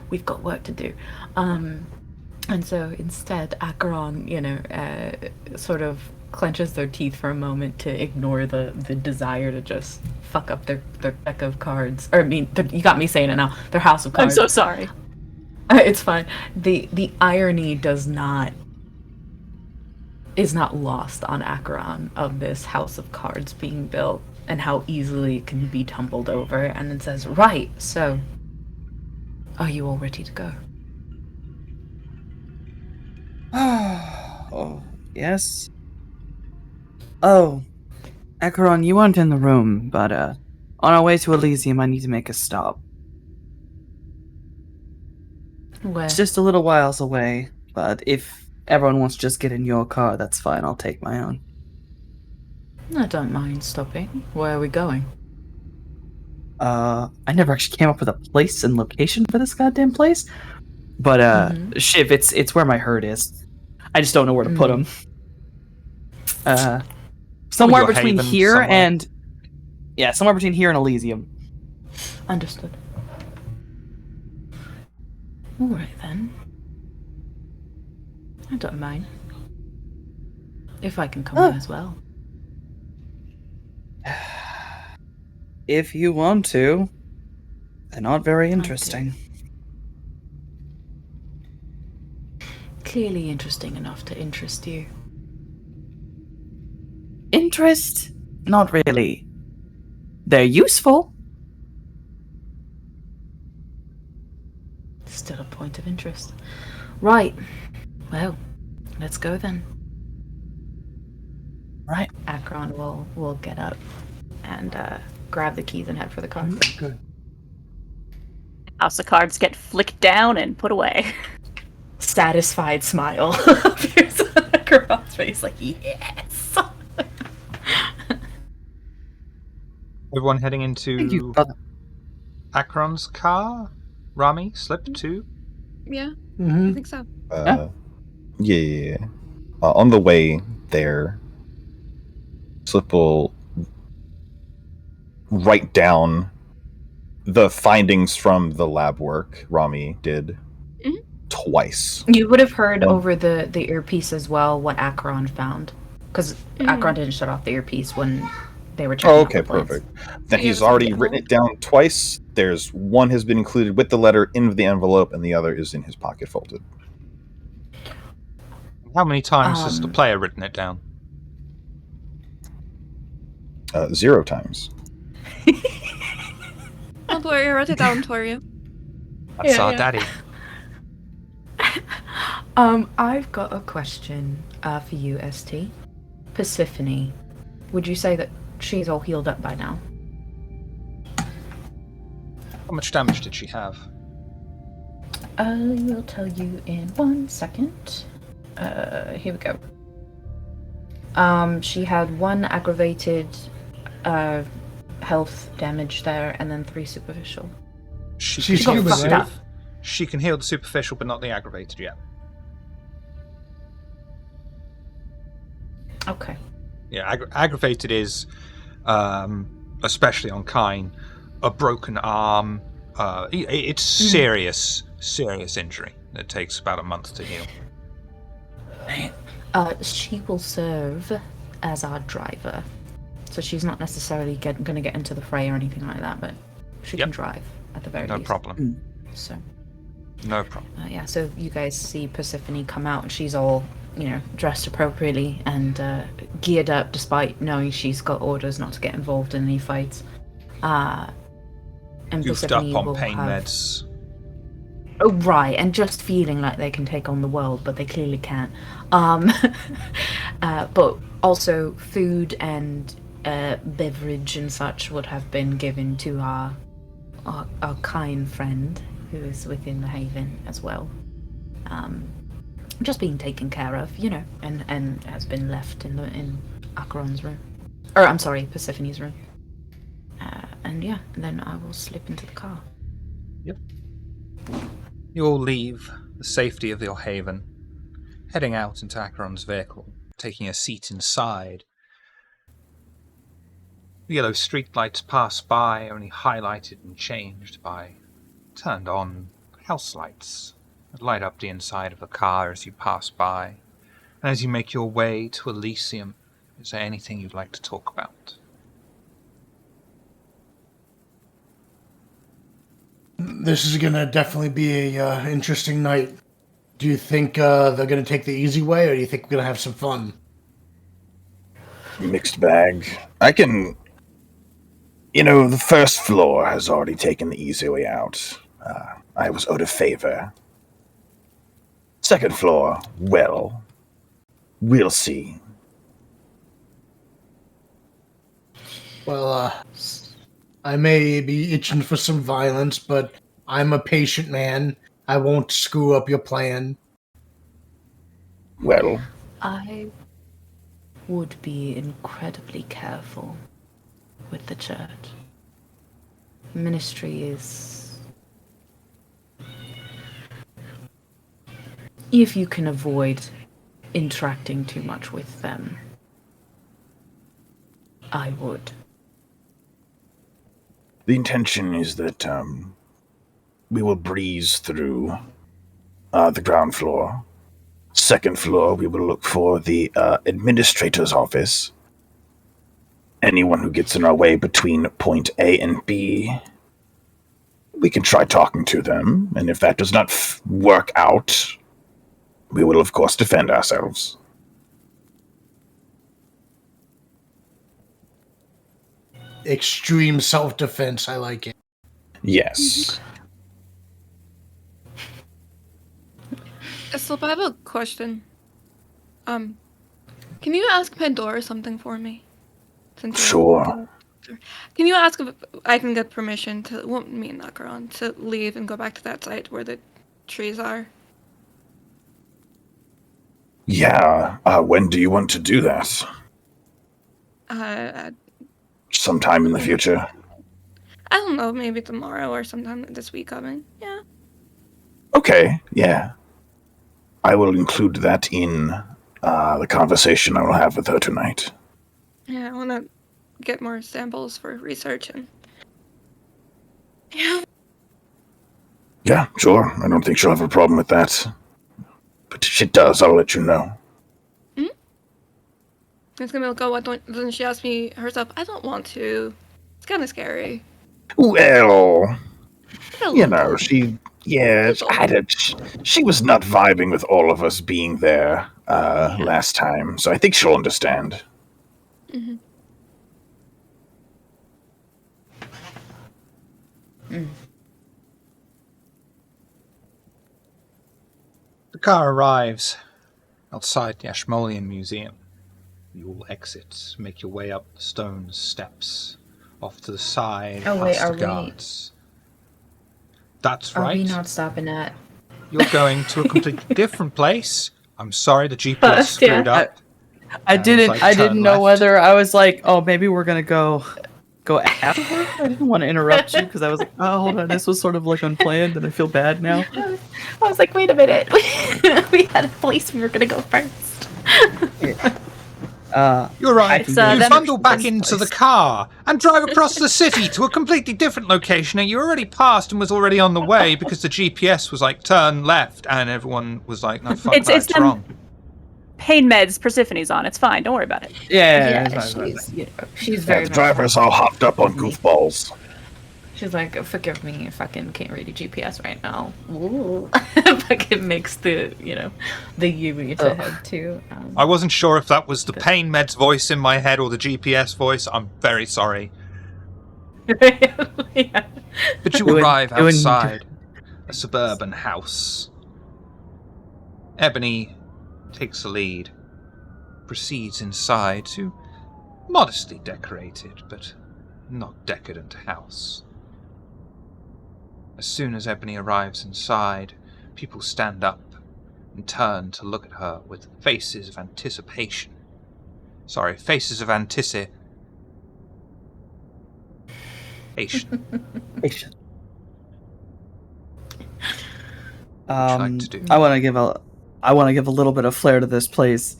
we've got work to do. And so instead, Acheron, sort of clenches their teeth for a moment to ignore the desire to just fuck up their deck of cards. Or, you got me saying it now. Their house of I'm cards. so sorry. It's fine. The irony is not lost on Acheron of this house of cards being built and how easily it can be tumbled over. And it says, right, so are you all ready to go? Oh, yes. Oh, Acheron, you weren't in the room, but on our way to Elysium, I need to make a stop. Where? It's just a little whiles away, but if everyone wants to just get in your car, that's fine. I'll take my own. I don't mind stopping. Where are we going? I never actually came up with a place and location for this goddamn place. But Shiv, it's where my herd is. I just don't know where to put them. Somewhere your between haven here somewhere. and somewhere between here and Elysium. Understood. All right then. I don't mind. If I can come in as well. If you want to. They're not very interesting. Clearly interesting enough to interest you. Interest? Not really. They're useful. Still a point of interest. Right. Well, let's go then. Right. Acheron will get up and grab the keys and head for the car. Good. House of cards get flicked down and put away. Satisfied smile appears on Acheron's face, like, yes! Everyone heading Thank you, into brother. Akron's car? Rami, slip too? Yeah, I Mm-hmm. think so. Yeah. On the way there, Slip will write down the findings from the lab work Rami did twice. You would have heard One- over the earpiece as well what Acheron found, because Acheron didn't shut off the earpiece when they were checking. Oh, out okay, the plans. perfect. Then Yeah, he's it's on already the written envelope. it down twice. There's one has been included with the letter in the envelope, and the other is in his pocket folded. How many times has the Um, player written it down? 0 times. Don't worry, I wrote it down for you. That's Yeah, our yeah. daddy. I've got a question for you, ST. Persephone, would you say that she's all healed up by now? How much damage did she have? I will tell you in 1 second. Here we go. She had 1 aggravated health damage there, and then 3 superficial. She's can heal human, the right? She can heal the superficial, but not the aggravated yet. Okay. Yeah, aggravated is, especially on Kine, a broken arm. It's serious injury that takes about a month to heal. She will serve as our driver. So she's not necessarily going to get into the fray or anything like that, but she can drive at the very No least. problem. So, No problem. yeah, so you guys see Persephone come out, and she's all, dressed appropriately and geared up, despite knowing she's got orders not to get involved in any fights. And Goofed Persephone up on will pain have... meds. Oh, right, and just feeling like they can take on the world, but they clearly can't. But also food and beverage and such would have been given to our kind friend who is within the haven as well. Just being taken care of, and has been left in Acheron's room. Or, I'm sorry, Persephone's room. And yeah, then I will slip into the car. Yep. You all leave the safety of your haven, heading out into Acheron's vehicle, taking a seat inside. The yellow streetlights pass by, only highlighted and changed by turned on house lights that light up the inside of the car as you pass by. And as you make your way to Elysium, is there anything you'd like to talk about? This is gonna definitely be a interesting night. Do you think they're gonna take the easy way, or do you think we're gonna have some fun? Mixed bag. I can. The first floor has already taken the easy way out. I was out of favor. Second floor, well, we'll see. Well, I may be itching for some violence, but I'm a patient man. I won't screw up your plan. Well, I would be incredibly careful with the church. Ministry is... If you can avoid interacting too much with them, I would. the intention is that we will breeze through the ground floor. Second floor, we will look for the administrator's office. Anyone who gets in our way between point A and B, we can try talking to them, and if that does not work out, we will, of course, defend ourselves. Extreme self-defense, I like it. Yes. Slip, I have a question. Can you ask Pandora something for me? Since you're- Sure. Can you ask if I can get permission to, well, me and Acheron, to leave and go back to that site where the trees are? Yeah. When do you want to do that? Sometime in the future. I don't know, maybe tomorrow or sometime this week coming. Yeah. Okay, yeah. I will include that in the conversation I will have with her tonight. Yeah, I wanna get more samples for research and. Yeah. Yeah, sure. I don't think she'll have a problem with that. But if she does, I'll let you know. It's gonna go. Then she asked me herself. I don't want to. It's kind of scary. Well, A you little. know, she was not vibing with all of us being there last time, so I think she'll understand. Mm-hmm. The car arrives outside the Ashmolean Museum. You all exit, make your way up the stone steps, off to the side, Oh, wait, past the are we- guards. That's Are right. we not stopping at? You're going to a completely different place. I'm sorry, the GPS screwed up. I And it's didn't. like, I turn didn't know left. whether I was like, oh, maybe we're gonna go afterward. I didn't want to interrupt you because I was like, oh, hold on, this was sort of like unplanned, and I feel bad now. I was like, wait a minute. We had a place we were gonna go first. You're right. It's, You them- bundle back into the car and drive across the city to a completely different location that you already passed and was already on the way because the GPS was like, turn left, and everyone was like, no, fuck that, it's them- wrong. Pain meds Persephone's on. It's fine. Don't worry about it. Yeah, She's very. The drivers all hopped up on goofballs. She's like, forgive me, I fucking can't read a GPS right now. Ooh. Fucking makes the Yui to head too. I wasn't sure if that was the pain meds voice in my head or the GPS voice. I'm very sorry. Yeah. But you Doing- arrive doing- outside a suburban house. Ebony takes the lead, proceeds inside to modestly decorated but not decadent house. As soon as Ebony arrives inside, people stand up and turn to look at her with faces of anticipation. Sorry, faces of anticipation. Patient. What would you like to do? I want to give a little bit of flair to this place.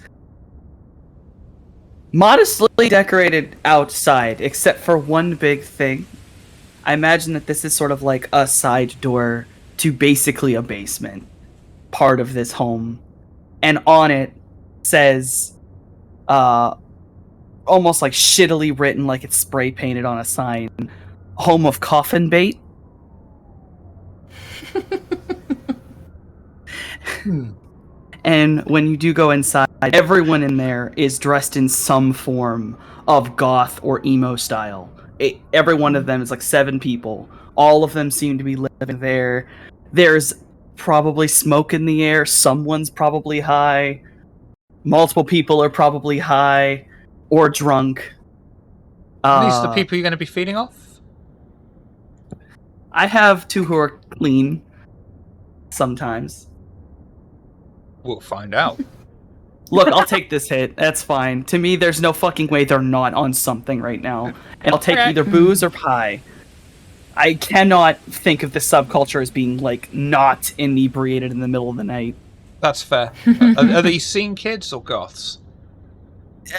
Modestly decorated outside, except for one big thing. I imagine that this is sort of like a side door to basically a basement part of this home, and on it says, almost like shittily written, like it's spray painted on a sign, "Home of Coffin Bait." And when you do go inside, everyone in there is dressed in some form of goth or emo style. Every one of them is like 7 people. All of them seem to be living there. There's probably smoke in the air. Someone's probably high. Multiple people are probably high or drunk. Are these the people you're going to be feeding off? I have 2 who are clean. Sometimes. We'll find out. Look, I'll take this hit. That's fine. To me, there's no fucking way they're not on something right now. And I'll take Okay. either booze or pie. I cannot think of the subculture as being, like, not inebriated in the middle of the night. That's fair. Are these scene kids or goths?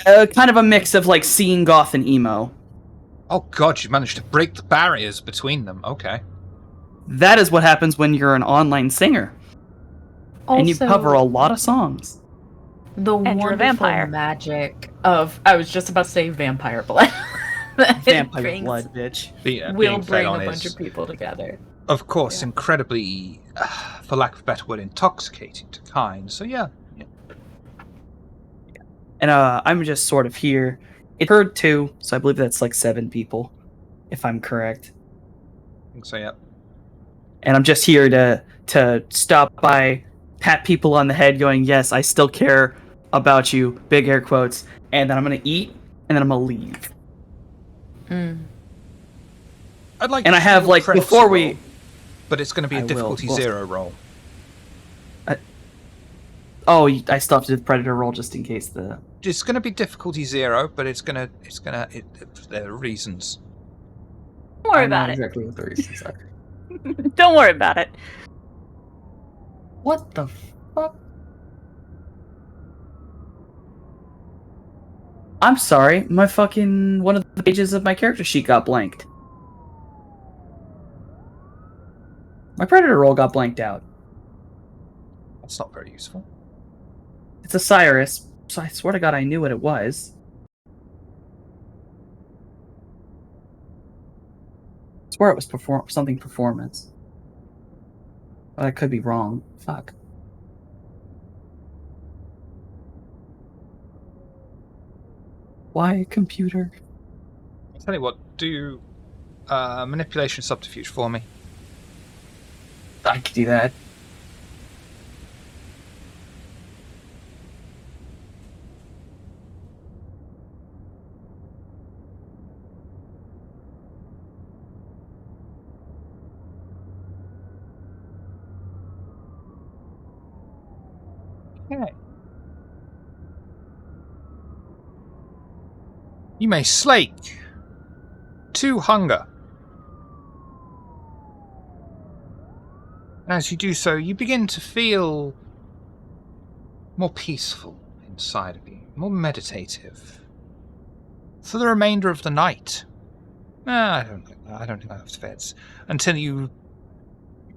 Kind of a mix of, like, scene goth and emo. Oh god, you managed to break the barriers between them. Okay. That is what happens when you're an online singer. And you cover a lot of songs. The And you're a wonderful vampire. magic of, I was just about to say vampire blood. That Vampire brings- blood, bitch. Will will bring a bunch of people together. of course, incredibly, for lack of a better word, intoxicating to kind. So yeah. And I'm just sort of here. It heard 2, so I believe that's like 7 people, if I'm correct. I think so, yeah. And I'm just here to stop by, pat people on the head, going, "Yes, I still care about you," big air quotes, and then I'm gonna eat, and then I'm gonna leave. I'd like And to I have, do a like, pretzel before we- roll, but it's going to be a I will. difficulty Well- 0 roll. Oh, I still have to do the predator roll just in case the. It's going to be difficulty 0, but there are reasons. Don't worry I know about it. exactly what the reasons are. Don't worry about it. What the fuck? I'm sorry, my fucking one of the pages of my character sheet got blanked. My predator roll got blanked out. That's not very useful. It's a Cyrus, so I swear to God I knew what it was. I swear it was something performance. But I could be wrong. Fuck. Why, computer? I'll tell you what, do manipulation subterfuge for me. I could do that. Okay. You may slake 2 hunger. And as you do so, you begin to feel more peaceful inside of you, more meditative. For the remainder of the night. I don't think that's fits. Until you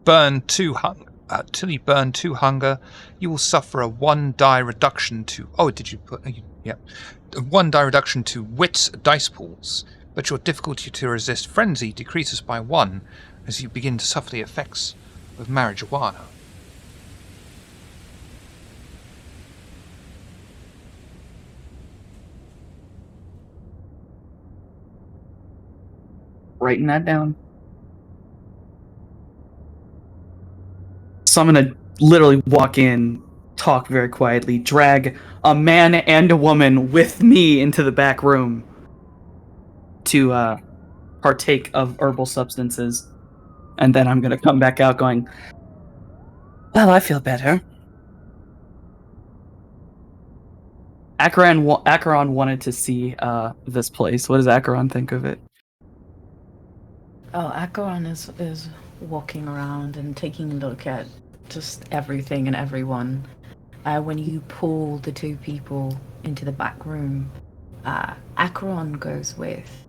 burn 2 hunger. Till you burn 2 hunger, you will suffer a 1 die reduction to... Oh, did you put... Yep. A 1 die reduction to wits dice pools, but your difficulty to resist frenzy decreases by 1 as you begin to suffer the effects of marijuana. Writing that down. So I'm gonna literally walk in, talk very quietly, drag a man and a woman with me into the back room to partake of herbal substances, and then I'm gonna come back out going, well, I feel better. Acheron wanted to see this place. What does Acheron think of it? Oh, Acheron is walking around and taking a look at just everything and everyone. When you pull the 2 people into the back room, Acheron goes with,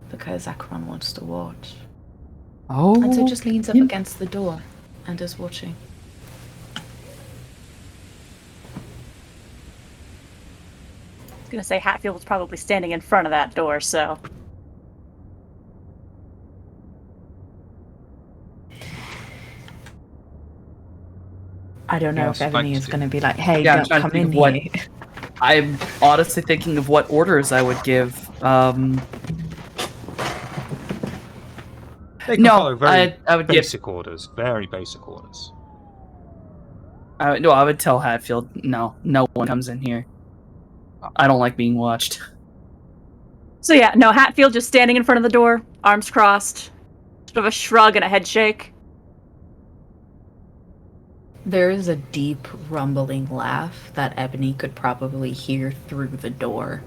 because Acheron wants to watch. Oh, And so just leans up against the door and is watching. I was gonna say Hatfield was probably standing in front of that door, so. I don't know if Ebony is going to be like, hey, Yeah, I'm don't trying to come think in of what- here. I'm honestly thinking of what orders I would give. They can No, follow very I would give. basic orders. Very basic orders. No, I would tell Hatfield, no one comes in here. I don't like being watched. So yeah, no, Hatfield just standing in front of the door, arms crossed, sort of a shrug and a head shake. There is a deep rumbling laugh that Ebony could probably hear through the door.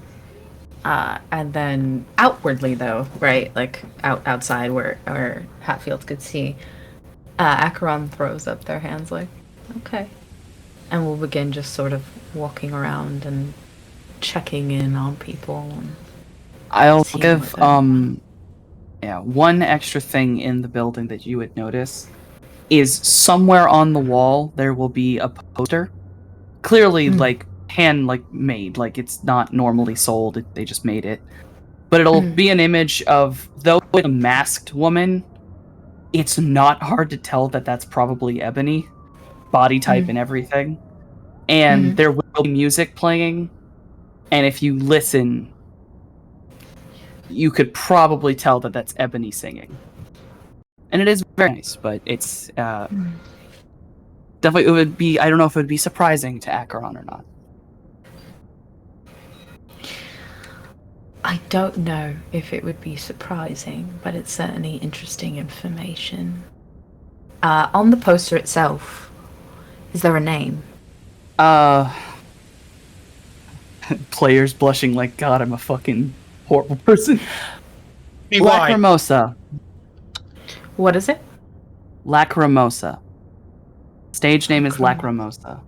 And then outwardly though, right, like outside where Hatfield could see, Acheron throws up their hands like, okay. And we'll begin just sort of walking around and checking in on people. And I'll seeing give what one extra thing in the building that you would notice is somewhere on the wall there will be a poster. Clearly hand made, like it's not normally sold, they just made it. But it'll be an image of, though it's a masked woman, it's not hard to tell that that's probably Ebony, body type and everything. And there will be music playing, and if you listen, you could probably tell that that's Ebony singing. And it is very nice, but it's definitely, it would be, I don't know if it would be surprising to Acheron or not. I don't know if it would be surprising, but it's certainly interesting information. On the poster itself, is there a name? Players blushing like, God, I'm a fucking horrible person. Be wide. Lacrimosa. What is it? Lacrimosa. Stage name is Lacrimosa.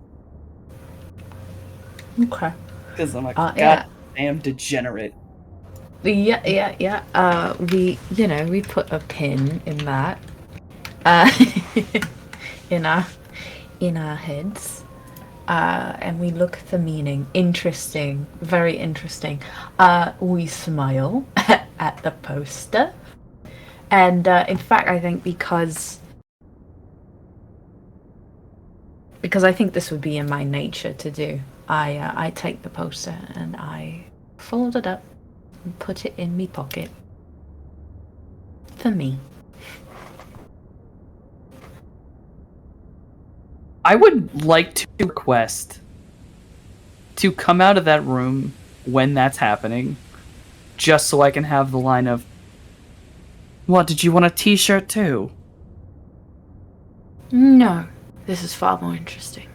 Okay. Because I'm like, Yeah. Damn degenerate. Yeah. We put a pin in that. In our heads. And we look for meaning. Interesting. Very interesting. We smile at the poster. And in fact, I think because I think this would be in my nature to do, I take the poster and I fold it up and put it in me pocket. For me. I would like to request to come out of that room when that's happening, just so I can have the line of, "What, did you want a t-shirt too?" No, this is far more interesting.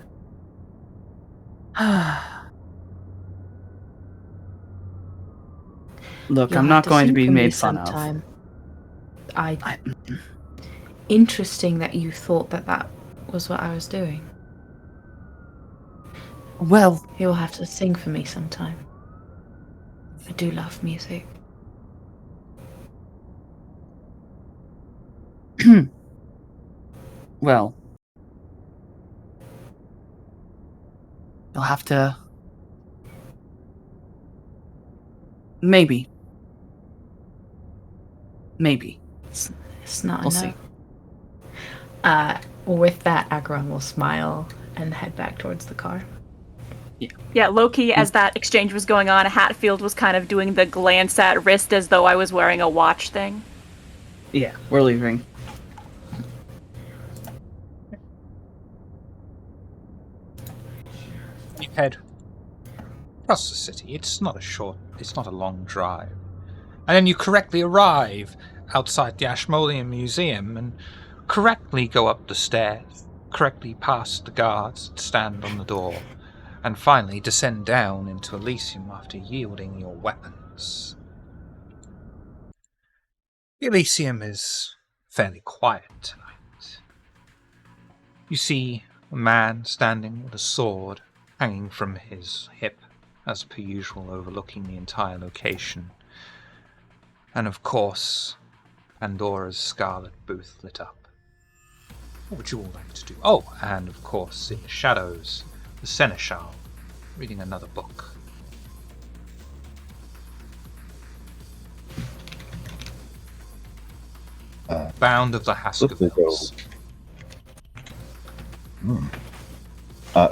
Look, You'll I'm have not going to sing be for me made fun of. sometime. Interesting that you thought that was what I was doing. Well, You'll have to sing for me sometime. I do love music. well, you'll have to... Maybe. It's not We'll enough. see. With that, Agron will smile and head back towards the car. Yeah, low-key, as that exchange was going on, Hatfield was kind of doing the glance at wrist as though I was wearing a watch thing. Yeah, we're leaving. You head across the city. It's not a long drive. And then you correctly arrive outside the Ashmolean Museum and correctly go up the stairs, correctly past the guards that stand on the door, and finally descend down into Elysium after yielding your weapons. The Elysium is fairly quiet tonight. You see a man standing with a sword hanging from his hip, as per usual, overlooking the entire location. And of course, Pandora's Scarlet booth lit up. What would you all like to do? Oh, and of course, in the shadows, the Seneschal, reading another book. Bound of the Hascovels.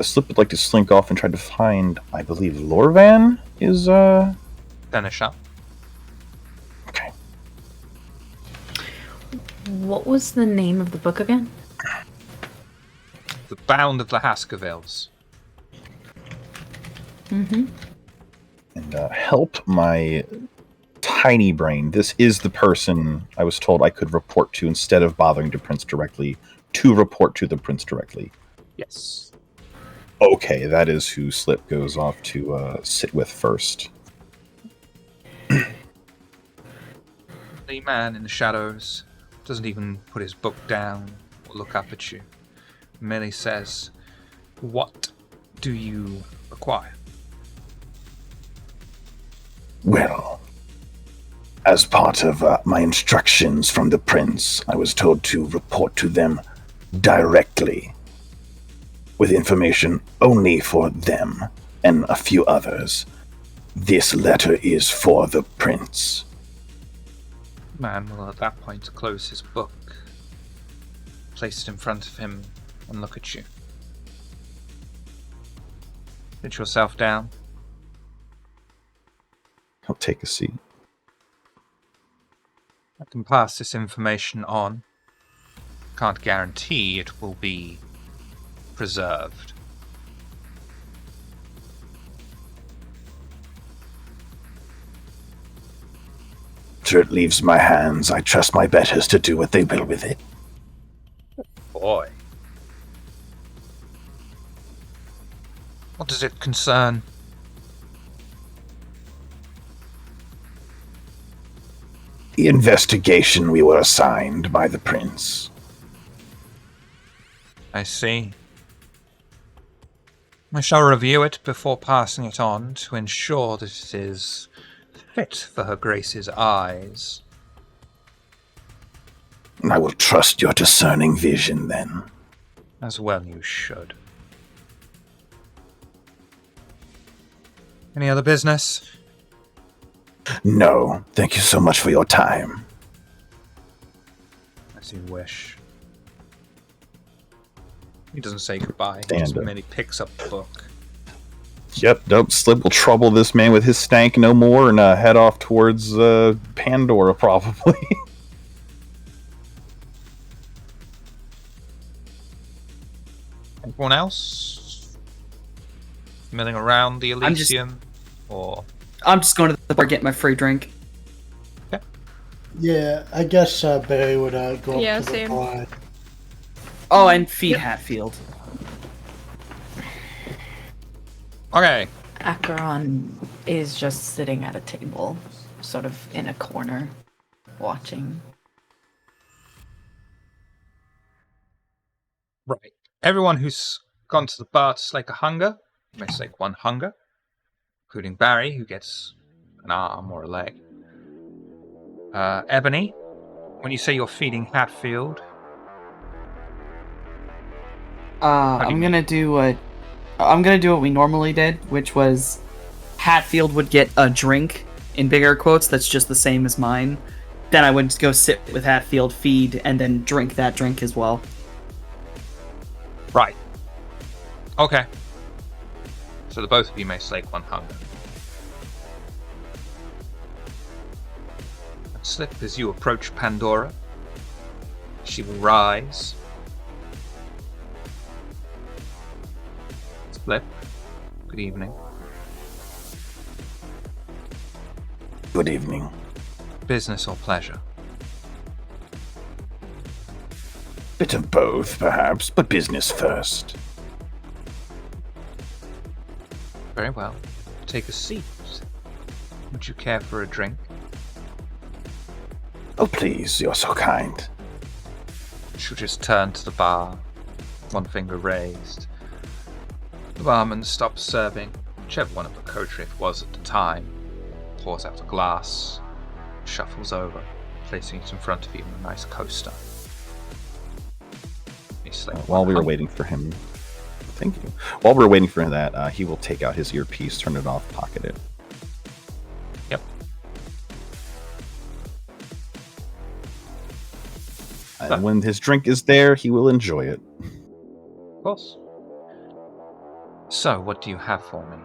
Slip would like to slink off and try to find, I believe, Lorvan is, Seneschal. Okay. What was the name of the book again? The Bound of the Hascovels. Mm-hmm. And help my tiny brain. This is the person I was told I could report to instead of bothering the prince directly, to report to the prince directly. Yes. Okay, that is who Slip goes off to sit with first. The man in the shadows doesn't even put his book down or look up at you. Merely says, "What do you require?" Well, as part of my instructions from the prince, I was told to report to them directly, with information only for them and a few others. This letter is for the prince. The man will at that point close his book, place it in front of him, and look at you. Sit yourself down. I'll take a seat. I can pass this information on. Can't guarantee it will be preserved. After it leaves my hands, I trust my betters to do what they will with it. Boy. What does it concern? The investigation we were assigned by the prince. I see. I shall review it before passing it on to ensure that it is fit for her Grace's eyes. I will trust your discerning vision, then. As well you should. Any other business? No, thank you so much for your time. As you wish. He doesn't say goodbye, he Stand just up. merely picks up the book. Yep, nope. Slip will trouble this man with his stank no more and head off towards Pandora, probably. Everyone else? Milling around the I'm just- Elysium? Or... I'm just going to the bar, get my free drink. Yeah, I guess Barry would go Yeah, up to same. the bar. Oh, and feed Hatfield. Okay. Acheron is just sitting at a table, sort of in a corner, watching. Right. Everyone who's gone to the bar to slake a hunger may slake one hunger, including Barry, who gets an arm or a leg. Ebony, when you say you're feeding Hatfield, do you I'm gonna do what we normally did, which was Hatfield would get a drink in bigger quotes that's just the same as mine. Then I would go sit with Hatfield, feed, and then drink that drink as well. right. Okay. So the both of you may slake one hunger. Slip, as you approach Pandora, she will rise. Slip, good evening. Good evening. Business or pleasure? Bit of both, perhaps, but business first. Very well. Take a seat. Would you care for a drink? Oh, please, you're so kind. She'll just turn to the bar, one finger raised. The barman stops serving, whichever one of the coterie it was at the time, pours out a glass, shuffles over, placing it in front of you in a nice coaster. You slake While one we were hunger. waiting for him, thank you. While we were waiting for that, he will take out his earpiece, turn it off, pocket it. Yep. And when his drink is there, he will enjoy it. Of course. So, what do you have for me?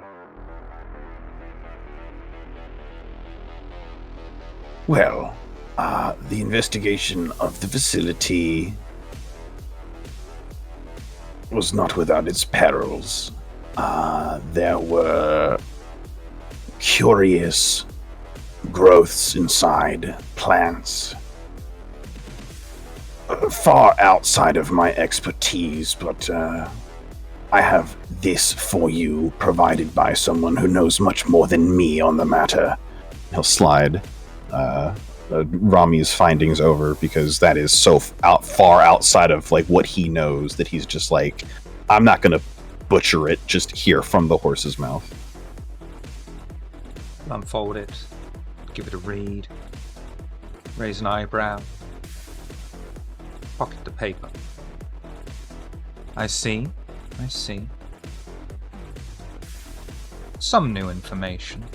Well, the investigation of the facility was not without its perils. There were curious growths inside, plants, far outside of my expertise, but I have this for you, provided by someone who knows much more than me on the matter. He'll slide Rami's findings over because that is so far outside of like what he knows that he's just like, I'm not gonna butcher it. Just hear from the horse's mouth. Unfold it, give it a read, raise an eyebrow, pocket the paper. I see. Some new information.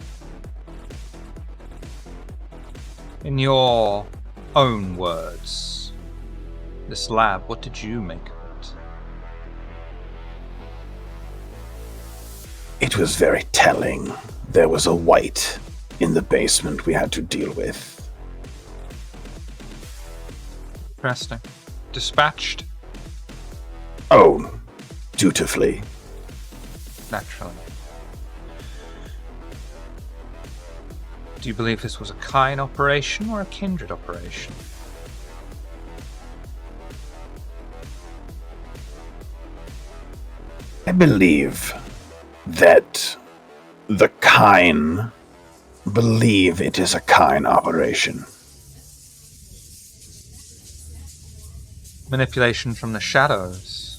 In your own words, this lab, what did you make of it? It was very telling. There was a white in the basement we had to deal with. Interesting. Dispatched? Oh, dutifully. Naturally. Do you believe this was a Kine operation or a Kindred operation? I believe that the Kine believe it is a Kine operation. Manipulation from the shadows.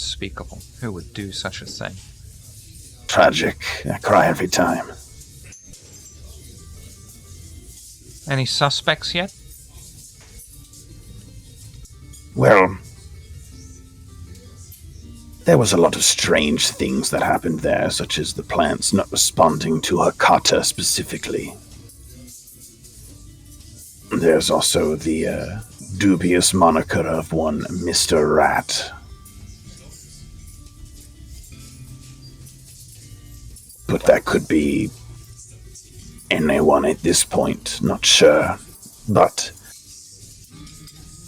unspeakable. Who would do such a thing? Tragic. I cry every time. Any suspects yet? Well, there was a lot of strange things that happened there, such as the plants not responding to her kata specifically. There's also the dubious moniker of one Mr. Rat. But that could be anyone at this point, not sure. But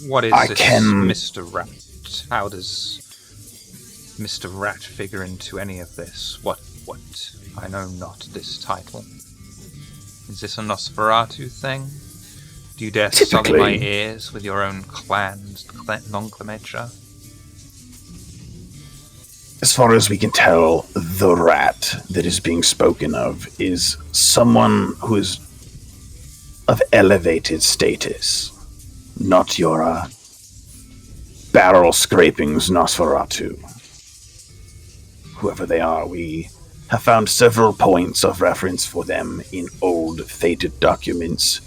What is I this can- Mr. Rat? How does Mr. Rat figure into any of this? What? I know not this title. Is this a Nosferatu thing? Do you dare sully my Typically- ears with your own clan's nomenclature? as far as we can tell, the rat that is being spoken of is someone who is of elevated status, not your barrel scrapings Nosferatu. Whoever they are, we have found several points of reference for them in old fated documents,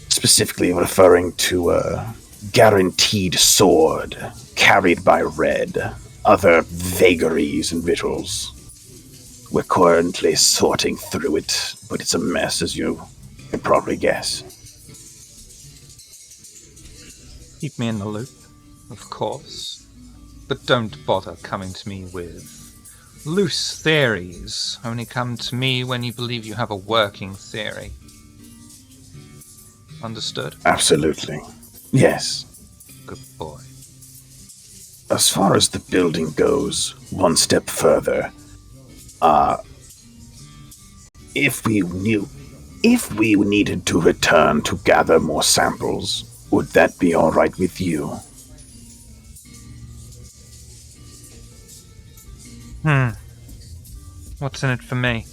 specifically referring to a guaranteed sword carried by Red, other vagaries and rituals. We're currently sorting through it, but it's a mess, as you can probably guess. Keep me in the loop, of course. But don't bother coming to me with loose theories. Only come to me when you believe you have a working theory. Understood? Absolutely. Yes. Good boy. As far as the building goes, one step further, if we needed to return to gather more samples, would that be all right with you? What's in it for me?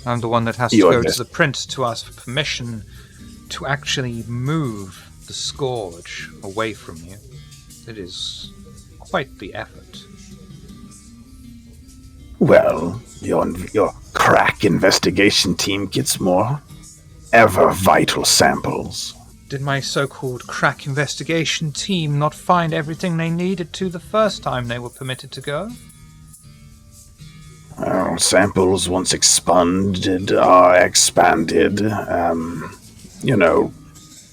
I'm the one that has to You're go the- to the prince to ask for permission to actually move the scourge away from you. It is quite the effort. Well, your crack investigation team gets more ever vital samples. Did my so-called crack investigation team not find everything they needed to the first time they were permitted to go? Well, samples once expunged are expanded.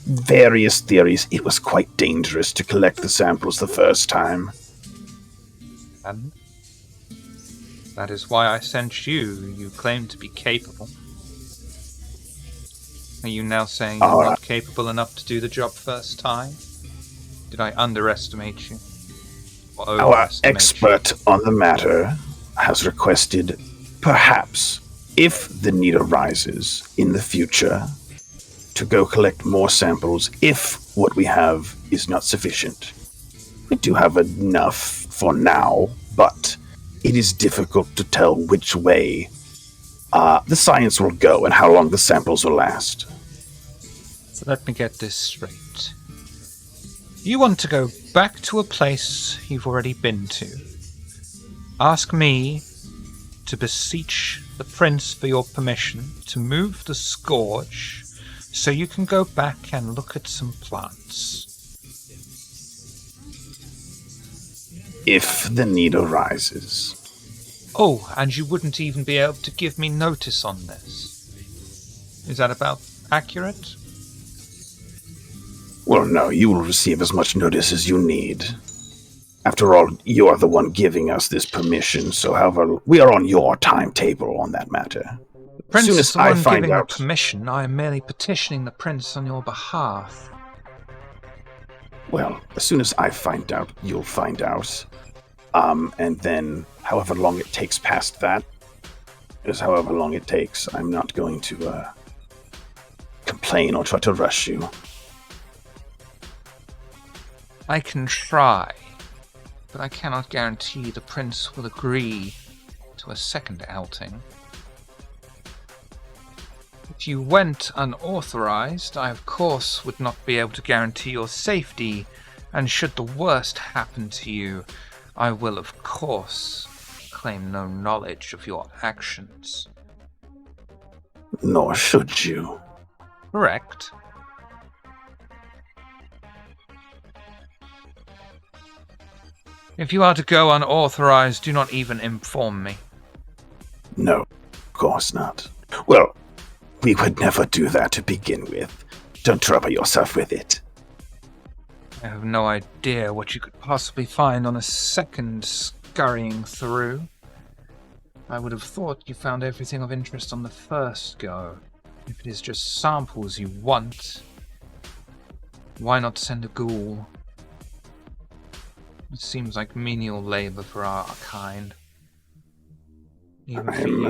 Various theories. It was quite dangerous to collect the samples the first time. And that is why I sent you. You claim to be capable. Are you now saying you're not capable enough to do the job first time? Did I underestimate you? Or Our overestimate expert on the matter has requested, perhaps, if the need arises in the future, to go collect more samples if what we have is not sufficient. We do have enough for now, but it is difficult to tell which way the science will go and how long the samples will last. So let me get this straight. You want to go back to a place you've already been to. Ask me to beseech the prince for your permission to move the scourge so you can go back and look at some plants. If the need arises. Oh, and you wouldn't even be able to give me notice on this. Is that about accurate? Well, no, you will receive as much notice as you need. After all, you are the one giving us this permission, so however, we are on your timetable on that matter. The prince soon is as the I one find giving out- the permission. I am merely petitioning the prince on your behalf. Well, as soon as I find out, you'll find out. And then, however long it takes past that, is however long it takes. I'm not going to, complain or try to rush you. I can try, but I cannot guarantee the prince will agree to a second outing. If you went unauthorized, I of course would not be able to guarantee your safety And should the worst happen to you, I will, of course, claim no knowledge of your actions. Nor should you. Correct. If you are to go unauthorized, do not even inform me. No, of course not. Well, we would never do that to begin with. Don't trouble yourself with it. I have no idea what you could possibly find on a second scurrying through. I would have thought you found everything of interest on the first go. If it is just samples you want, why not send a ghoul? It seems like menial labor for our kind. Even for you.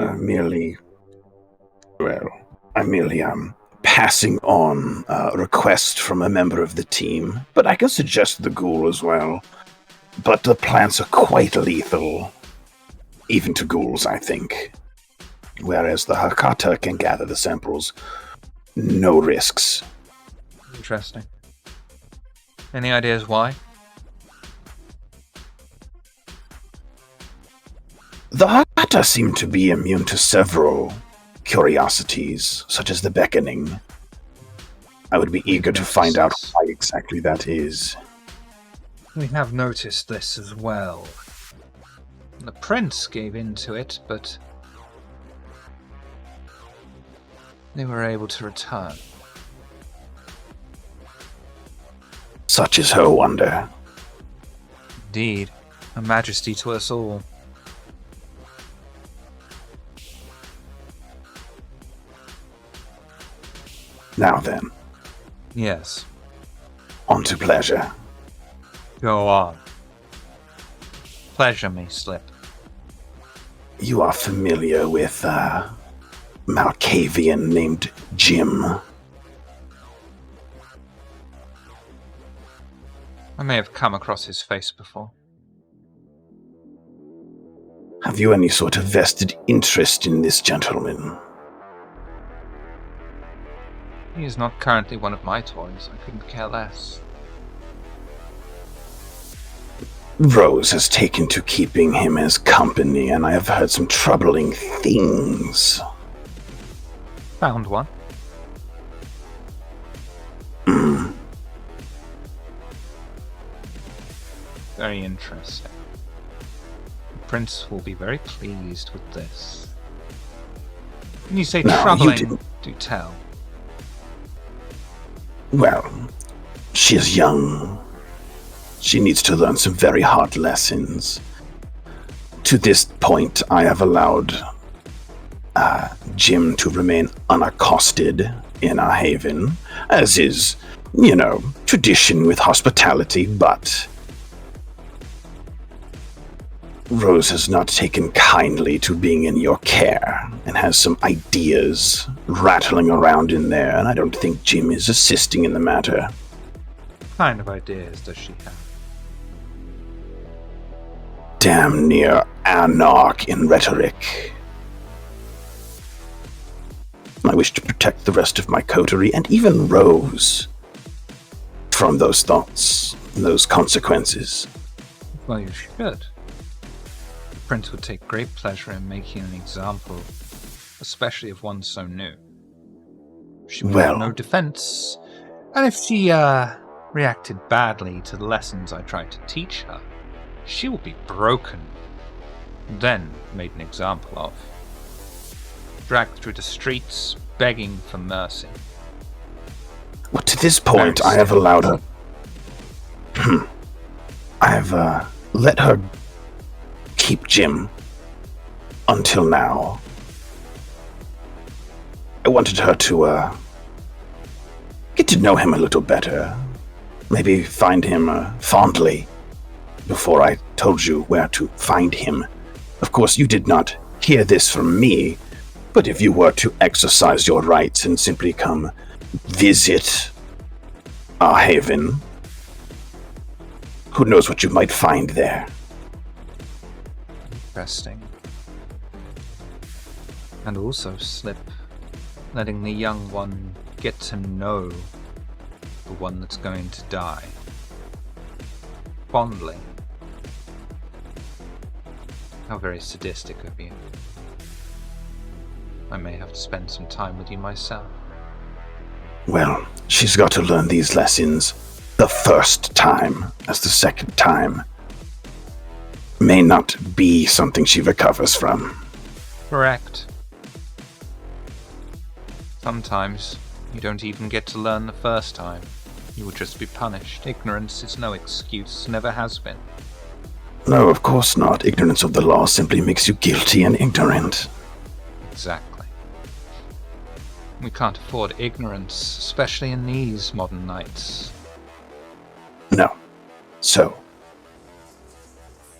I'm merely passing on a request from a member of the team, but I can suggest the ghoul as well. But the plants are quite lethal, even to ghouls, I think. Whereas the Hakata can gather the samples, no risks. Interesting. Any ideas why? The Hakata seem to be immune to several curiosities, such as the beckoning. I would be eager to find out why exactly that is. We have noticed this as well. The prince gave in to it, but they were able to return. Such is her wonder. Indeed, a majesty to us all. Now then, Yes, on to pleasure. go on. Pleasure me, Slip. You are familiar with a Malkavian named Jim. I may have come across his face before. Have you any sort of vested interest in this gentleman? He is not currently one of my toys. I couldn't care less. Rose has taken to keeping him as company, and I have heard some troubling things. Found one. Very interesting. The prince will be very pleased with this. When you say No, you troubling, didn't. do tell. Well, she is young. She needs to learn some very hard lessons. To this point, I have allowed Jim to remain unaccosted in our haven, as is, tradition with hospitality, but Rose has not taken kindly to being in your care and has some ideas rattling around in there, and I don't think Jim is assisting in the matter. What kind of ideas does she have? Damn near anarch in rhetoric. I wish to protect the rest of my coterie and even Rose from those thoughts, those consequences. Well, you should. The prince would take great pleasure in making an example, especially of one so new. She would have no defense, and if she reacted badly to the lessons I tried to teach her, she will be broken, then made an example of. Dragged through the streets, begging for mercy. Well, to this point, I have allowed her. I have let her keep Jim until now. I wanted her to get to know him a little better. Maybe find him fondly before I told you where to find him. Of course, you did not hear this from me, but if you were to exercise your rights and simply come visit our haven, who knows what you might find there. Interesting. And also, Slip, letting the young one get to know the one that's going to die. fondly. How very sadistic of you. I may have to spend some time with you myself. Well, she's got to learn these lessons the first time, as the second time may not be something she recovers from. Correct. Sometimes you don't even get to learn the first time. You will just be punished. Ignorance is no excuse, never has been. No, of course not. Ignorance of the law simply makes you guilty and ignorant. Exactly. We can't afford ignorance, especially in these modern nights. No. So,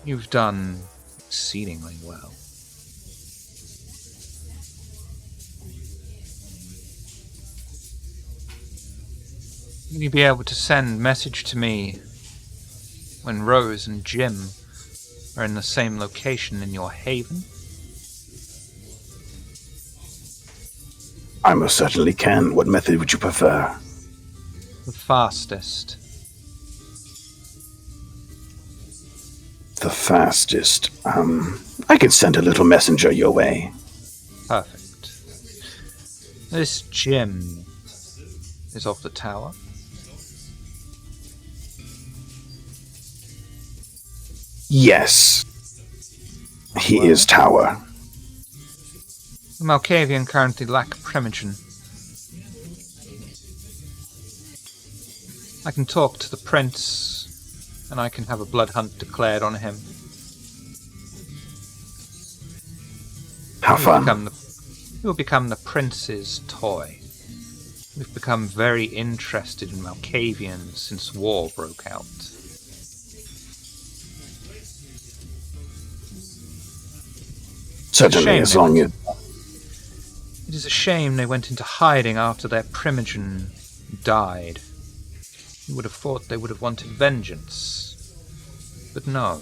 You've done exceedingly well. Will you be able to send message to me when Rose and Jim are in the same location in your haven? I most certainly can. What method would you prefer? The fastest. The fastest. I can send a little messenger your way. Perfect. This Jim is of the tower. Yes. He is Tower. The Malkavian currently lack Primogen. I can talk to the prince, and I can have a blood hunt declared on him. How fun. He will become the prince's toy. We've become very interested in Malkavians since war broke out. Certainly, as long as... It is a shame they went into hiding after their Primogen died. You would have thought they would have wanted vengeance. But no.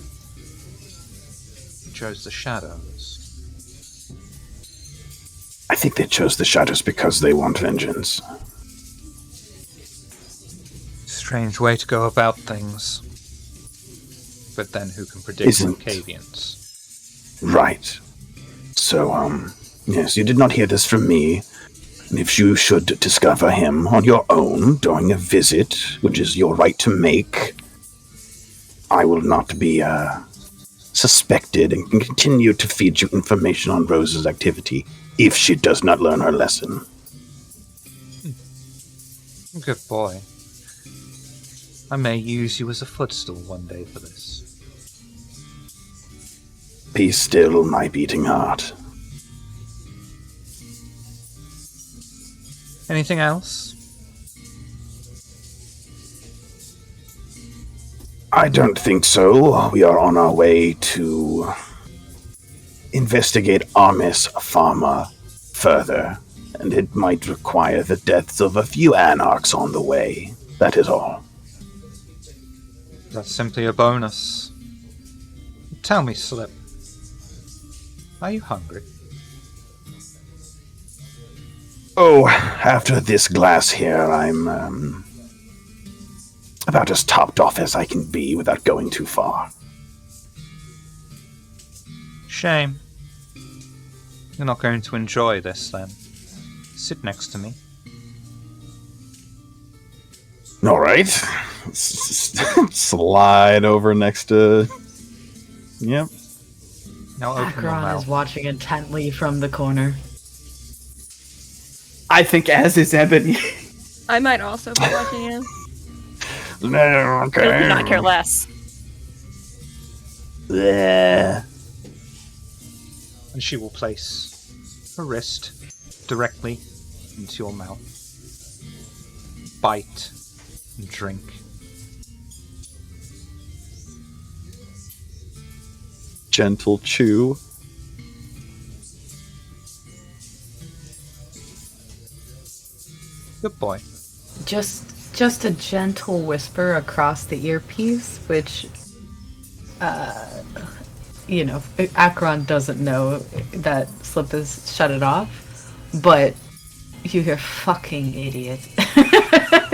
They chose the shadows. I think they chose the shadows because they want vengeance. Strange way to go about things. But then who can predict Malkavians? Right. So, yes, you did not hear this from me. And if you should discover him on your own during a visit, which is your right to make, I will not be, suspected and can continue to feed you information on Rose's activity if she does not learn her lesson. Good boy. I may use you as a footstool one day for this. Be still, my beating heart. Anything else? I don't think so. We are on our way to investigate Armis Pharma further, and it might require the deaths of a few anarchs on the way. That is all. That's simply a bonus. Tell me, Slip. Are you hungry? Oh, after this glass here, I'm, about as topped off as I can be without going too far. Shame. You're not going to enjoy this, then. Sit next to me. All right. Slide over next to... Yep. Now open your Akron mouth. is watching intently from the corner. I think as is Ebony. I might also be watching him. No, okay. Could not care less. Bleh. And she will place her wrist directly into your mouth. Bite and drink. Gentle chew. Good boy. Just a gentle whisper across the earpiece, which, Akron doesn't know that Slip has shut it off, but you hear "fucking idiot"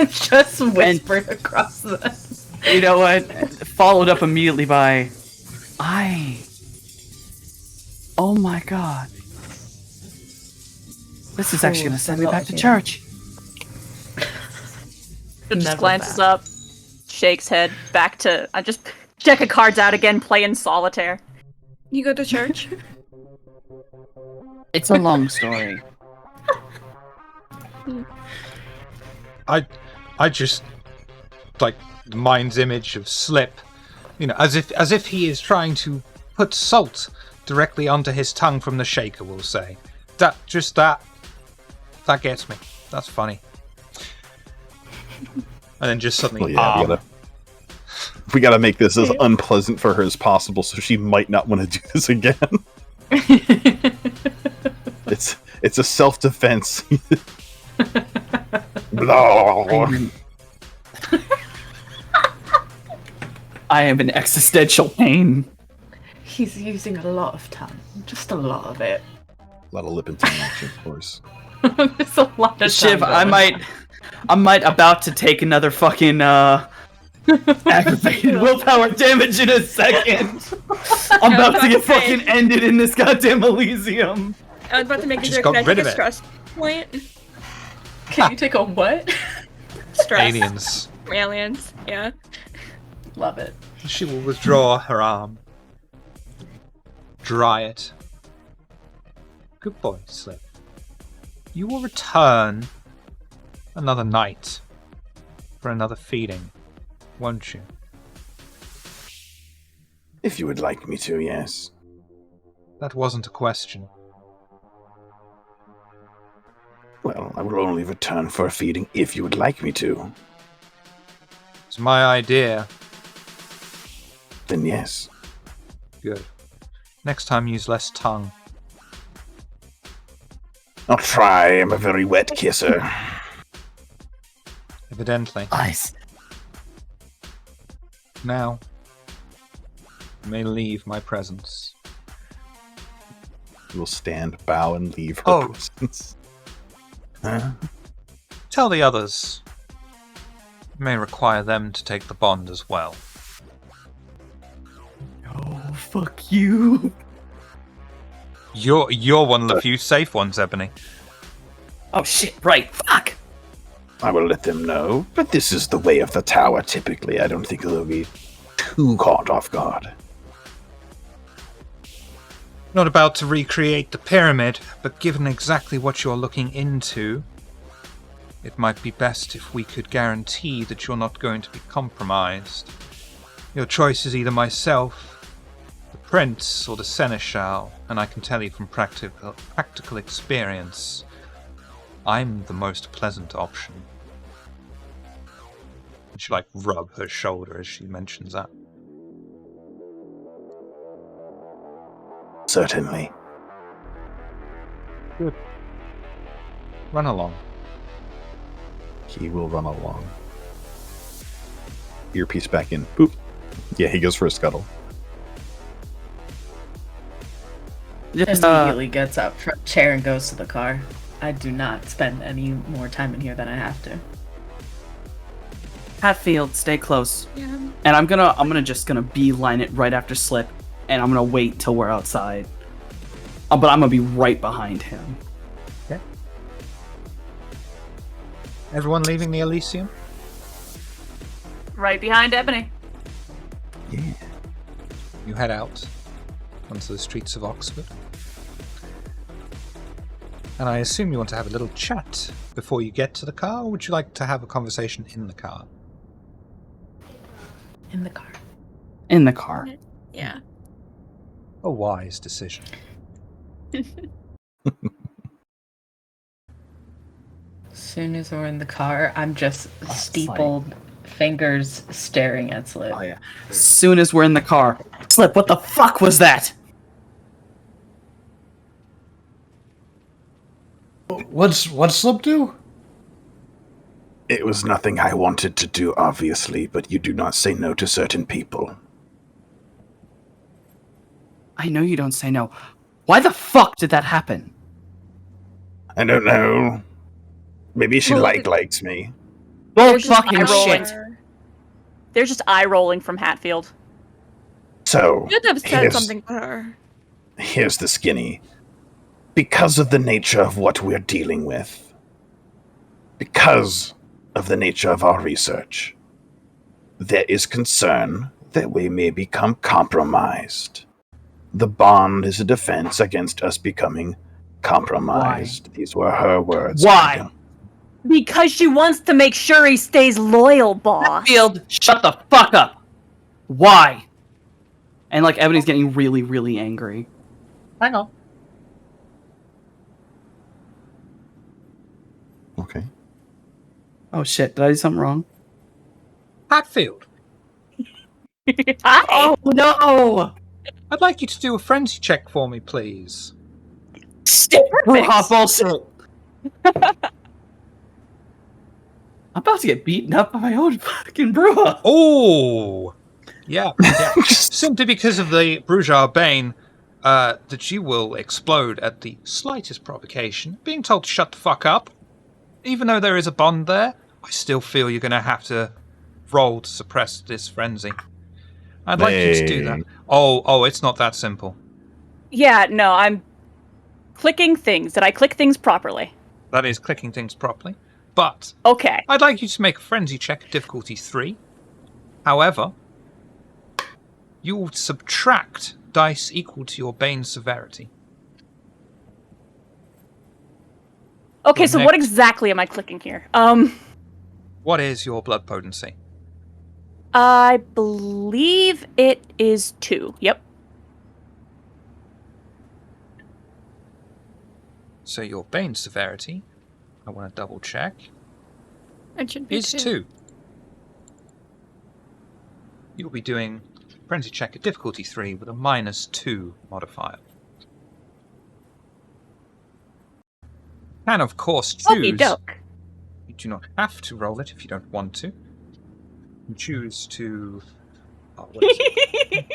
just whispered across the. You know what? followed up immediately by, oh my god. This is actually going to send me back to church. Just Never glances back. up, shakes head, back to. I just check a cards out again, playing solitaire. You go to church? It's a long story. I just like the mind's image of Slip, as if he is trying to put salt directly onto his tongue from the shaker. We'll say that gets me. That's funny. And then just suddenly, we gotta make this as unpleasant for her as possible, so she might not want to do this again. It's a self-defense. I am in existential pain. He's using a lot of tongue. Just a lot of it. A lot of lip and tongue action, of course. There's a lot of Shiv, tongue I going. might about to take another fucking aggravated willpower damage in a second. I'm about to get fucking ended in this goddamn Elysium. I was about to make a Just joke. got Can I rid take of a it. stress point? Can you take a what? Stress. aliens. Aliens, yeah. Love it. She will withdraw her arm, dry it. Good boy, Slip. You will return another night for another feeding, won't you? If you would like me to, yes. That wasn't a question. Well, I will only return for a feeding if you would like me to. It's my idea. Then yes. Good. Next time, use less tongue. I'll try. I'm a very wet kisser. Evidently. Nice. Now, you may leave my presence. We'll stand, bow, and leave her Oh. presence. Huh? Tell the others. It may require them to take the bond as well. Oh, fuck you. You're one of the few safe ones, Ebony. Oh shit, right, fuck. I will let them know, but this is the way of the tower typically. I don't think they'll be too caught off guard. Not about to recreate the pyramid, but given exactly what you're looking into, it might be best if we could guarantee that you're not going to be compromised. Your choice is either myself, the Prince, or the Seneschal, and I can tell you from practical experience, I'm the most pleasant option. And she rub her shoulder as she mentions that. Certainly. Good. Run along. He will run along. Earpiece back in. Boop. Yeah, he goes for a scuttle. Just Immediately gets up from the chair and goes to the car. I do not spend any more time in here than I have to. Hatfield, stay close. Yeah. And I'm gonna just beeline it right after Slip, and I'm gonna wait till we're outside. But I'm gonna be right behind him. Okay. Everyone leaving the Elysium? Right behind Ebony. Yeah. You head out onto the streets of Oxford. And I assume you want to have a little chat before you get to the car, or would you like to have a conversation in the car? In the car. In the car. Yeah. A wise decision. As soon as we're in the car, I'm just steepled fingers staring at Slip. Oh yeah. As soon as we're in the car, Slip, what the fuck was that? What's Slip do? It was nothing I wanted to do, obviously, but you do not say no to certain people. I know you don't say no. Why the fuck did that happen? I don't know. Maybe she Well, likes me. Well, You're just fucking eye rolling. shit. There's just eye rolling from Hatfield. So, You have said something to her. here's the skinny. Because of the nature of what we're dealing with, because of the nature of our research, there is concern that we may become compromised. The bond is a defense against us becoming compromised. These were her words. Why? Because she wants to make sure he stays loyal, boss. Field, shut the fuck up. Why? And like Ebony's getting really, really angry. Hang on. Okay. Oh shit, did I do something wrong? Hatfield, Hi. Oh no! I'd like you to do a frenzy check for me, please. Bruja bullshit! I'm about to get beaten up by my own fucking Bruja! Oh! Yeah. Simply because of the Brujar Bane, that you will explode at the slightest provocation. Being told to shut the fuck up, even though there is a bond there, I still feel you're going to have to roll to suppress this frenzy. I'd like you to do that. Oh, it's not that simple. Yeah, no, I'm clicking things. Did I click things properly? That is clicking things properly. But Okay. I'd like you to make a frenzy check, difficulty 3. However, you'll subtract dice equal to your Bane severity. Okay, so what next. exactly am I clicking here? What is your blood potency? I believe it is 2. Yep. So your Bane severity, I want to double check, It should be is 2. You'll be doing frenzy check at difficulty 3 with a -2 modifier. Can of course choose. Okey-doke. You do not have to roll it if you don't want to. You choose to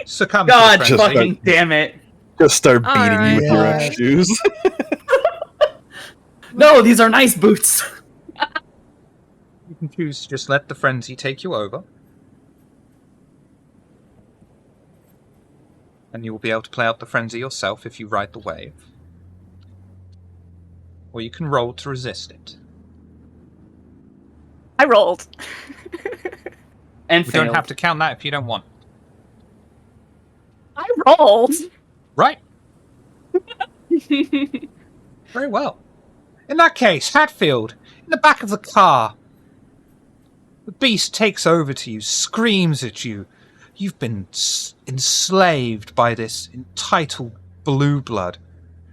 succumb God to the frenzy. fucking damn it! Just start beating Alright. you with your own Yeah. shoes. No, these are nice boots! You can choose to just let the frenzy take you over. And you will be able to play out the frenzy yourself if you ride the wave. Or you can roll to resist it. I rolled. And We failed. don't have to count that if you don't want. I rolled. Right. Very well. In that case, Hatfield, in the back of the car, the beast takes over to you, screams at you. You've been enslaved by this entitled blue blood,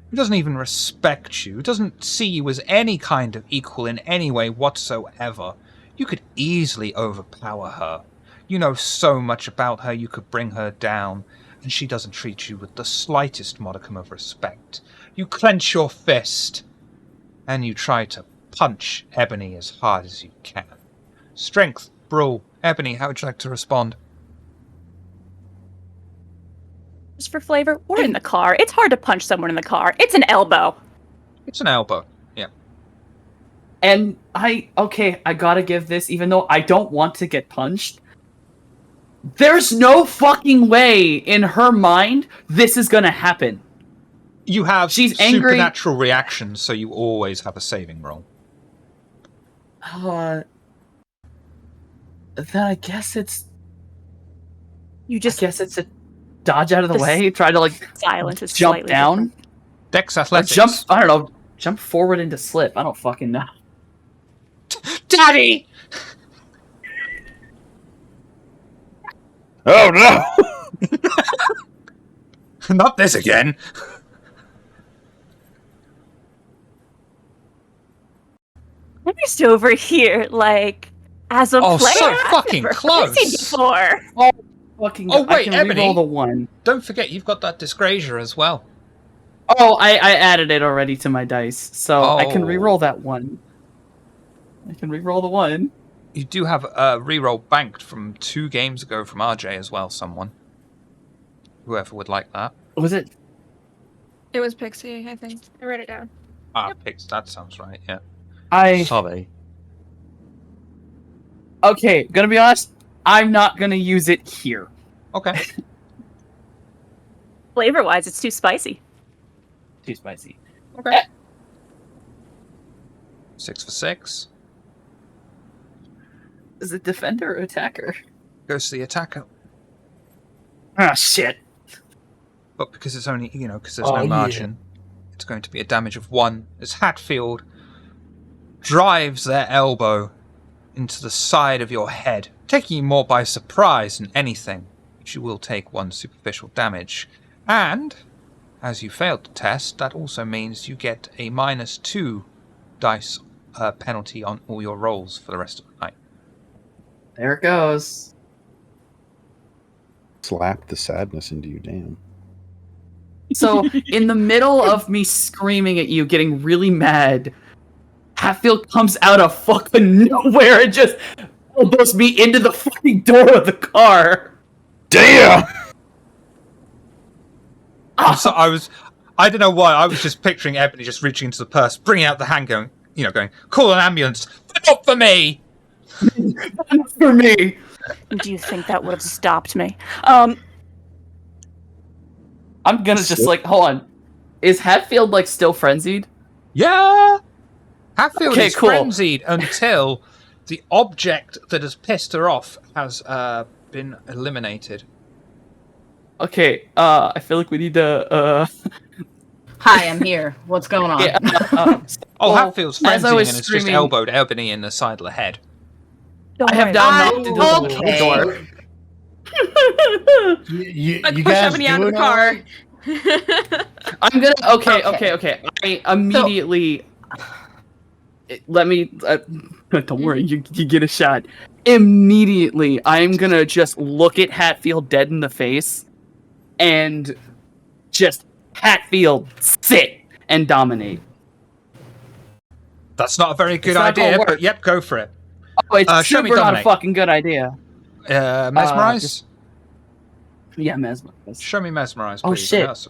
who doesn't even respect you, who doesn't see you as any kind of equal in any way whatsoever. You could easily overpower her. You know so much about her you could bring her down, and she doesn't treat you with the slightest modicum of respect. You clench your fist, and you try to punch Ebony as hard as you can. Strength, brawl. Ebony, how would you like to respond? Just for flavor, we're in the car. It's hard to punch someone in the car. It's an elbow. It's an elbow. Yeah. And I gotta give this, even though I don't want to get punched, there's no fucking way in her mind this is gonna happen. You have She's angry. supernatural reactions, so you always have a saving roll. Then I guess it's You a dodge out of the The way, try to like silence is jump slightly down, different. Dex or athletics. jump forward into slip. I don't fucking know. Daddy! Oh no! Not this again. I'm just over here, like, as a Oh, player. so I've fucking never close. played before. Fucking. Oh, I wait, can Ebony. reroll the 1. Don't forget, you've got that disgracia as well. Oh, I added it already to my dice, so I can Oh. reroll that 1. I can reroll the 1. You do have a reroll banked from 2 games ago from RJ as well, someone. Whoever would like that. Was it? It was Pixie, I think. I wrote it down. Picks, that sounds right, yeah. I Sorry. okay. Gonna be honest. I'm not gonna use it here. Okay. Flavor-wise, it's too spicy. Too spicy. Okay. 6 for 6. Is it defender or attacker? Goes to the attacker. Ah, shit. But because it's only, because there's no margin, it's going to be a damage of 1 as Hatfield drives their elbow into the side of your head, taking you more by surprise than anything. But you will take 1 superficial damage. And, as you failed the test, that also means you get a -2 dice penalty on all your rolls for the rest of the night. There it goes. Slap the sadness into you, damn. So, in the middle of me screaming at you, getting really mad, Hatfield comes out of fucking nowhere and just elbows me into the fucking door of the car. Damn! So I don't know why, I was just picturing Ebony just reaching into the purse, bringing out the hand going, call an ambulance, but not for me! Not for me! Do you think that would have stopped me? I'm gonna just hold on. Is Hatfield still frenzied? Yeah! Hatfield Okay, is cool. frenzied until the object that has pissed her off has been eliminated. Okay, I feel like we need to, Hi, I'm here. What's going on? Yeah, Hatfield's as I frenzied and was has just screaming- elbowed Ebony in the side of the head. Don't I have worry. now knocked into the okay. door. You Like, push guys Ebony out of doing the car. I'm gonna. Okay. Okay. I immediately. Let me. Don't worry. You get a shot. Immediately, I'm gonna just look at Hatfield dead in the face, and just Hatfield sit and dominate. That's not a very good It's not gonna idea, work. but yep, go for it. Oh, it's Show me super not a dominate. fucking good idea. Mesmerize? Yeah, mesmerize. Show me mesmerize, Oh, please. shit. Yes.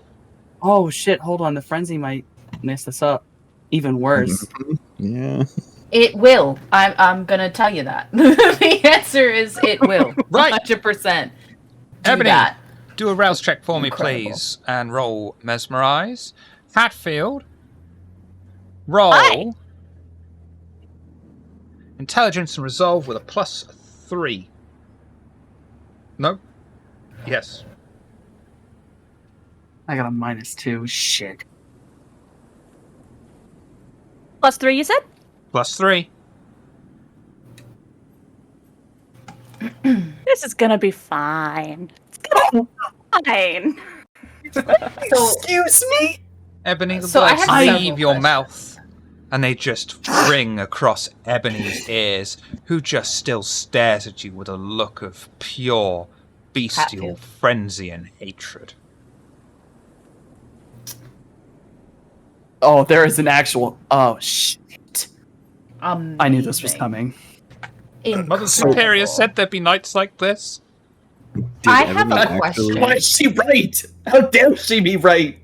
Oh shit! Hold on, the frenzy might mess this up. Even worse. Yeah. It will. I'm gonna tell you that. The answer is it will. Right. 100%. Do Ebony, that. do a rouse check for me, Incredible. please, and roll mesmerize. Hatfield, roll Aye. intelligence and resolve with a +3. No? Yes. I got a -2. Shit. +3, you said? +3. This is gonna be fine. It's gonna be fine. So, Excuse me. Ebony, the So I words have several leave your questions. mouth, and they just ring across Ebony's ears, who just still stares at you with a look of pure, bestial Hatfield. frenzy and hatred. Oh, there is an actual. Oh shit! I knew this was amazing. coming. Mother Incredible. Superior said there'd be nights like this. Did I have Ebony a question. Why is she right? How dare she be right?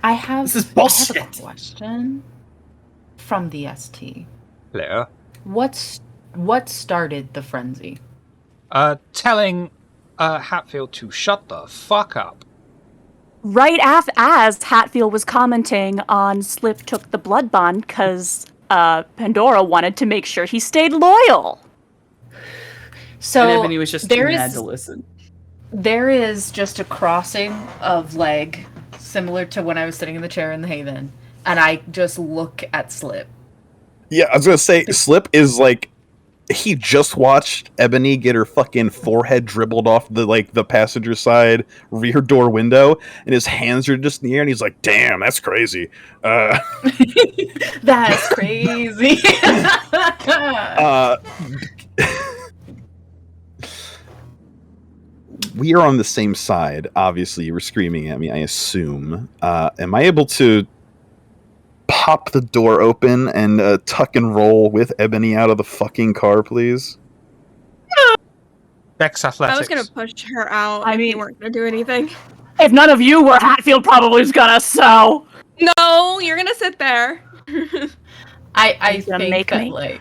I have, This is I have bullshit. a question from the ST. Hello. What started the frenzy? Telling Hatfield to shut the fuck up. Right as Hatfield was commenting on Slip took the blood bond because Pandora wanted to make sure he stayed loyal. So And Ebony was just too there mad is to listen. there is just a crossing of leg, similar to when I was sitting in the chair in the Haven, and I just look at Slip. Yeah, I was gonna say, Slip is like, he just watched Ebony get her fucking forehead dribbled off the passenger side rear door window, and his hands are just in the air, and he's like, "Damn, that's crazy." That's crazy. We are on the same side. Obviously, you were screaming at me, I assume. Am I able to pop the door open and tuck and roll with Ebony out of the fucking car, please? Dex athletics. I was gonna push her out I if mean- you weren't gonna do anything. If none of you were, Hatfield probably was gonna so. No, you're gonna sit there. I He's gonna think make that me.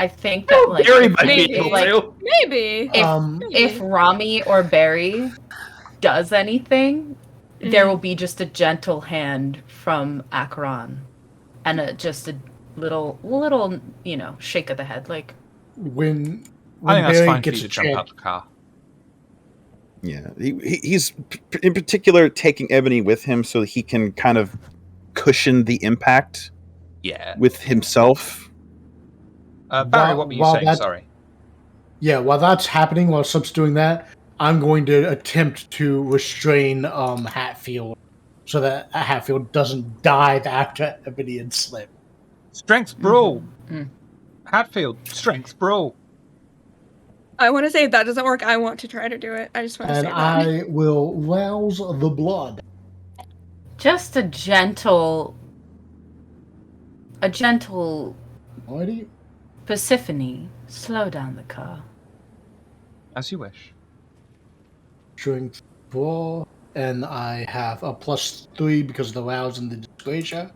I think that like Barry might be maybe, able like, to. Maybe. if Rami or Barry does anything, there will be just a gentle hand from Acheron, and just a little, shake of the head, like. When I think that's Barry fine for you gets to a jump chance, out the car. Yeah, he's in particular taking Ebony with him so that he can kind of cushion the impact Yeah. with himself. Barry, what were you saying? Sorry. Yeah, while that's happening, while Slip's doing that, I'm going to attempt to restrain Hatfield so that Hatfield doesn't dive after Ebony and Slip. Strength brawl. Hatfield, strength brawl. I want to say if that doesn't work, I want to try to do it. I just want to And say that. I will rouse the blood. Just a gentle Alrighty. Persephone, slow down the car. As you wish. Strength 4. And I have a +3 because of the rouse and the disclosure.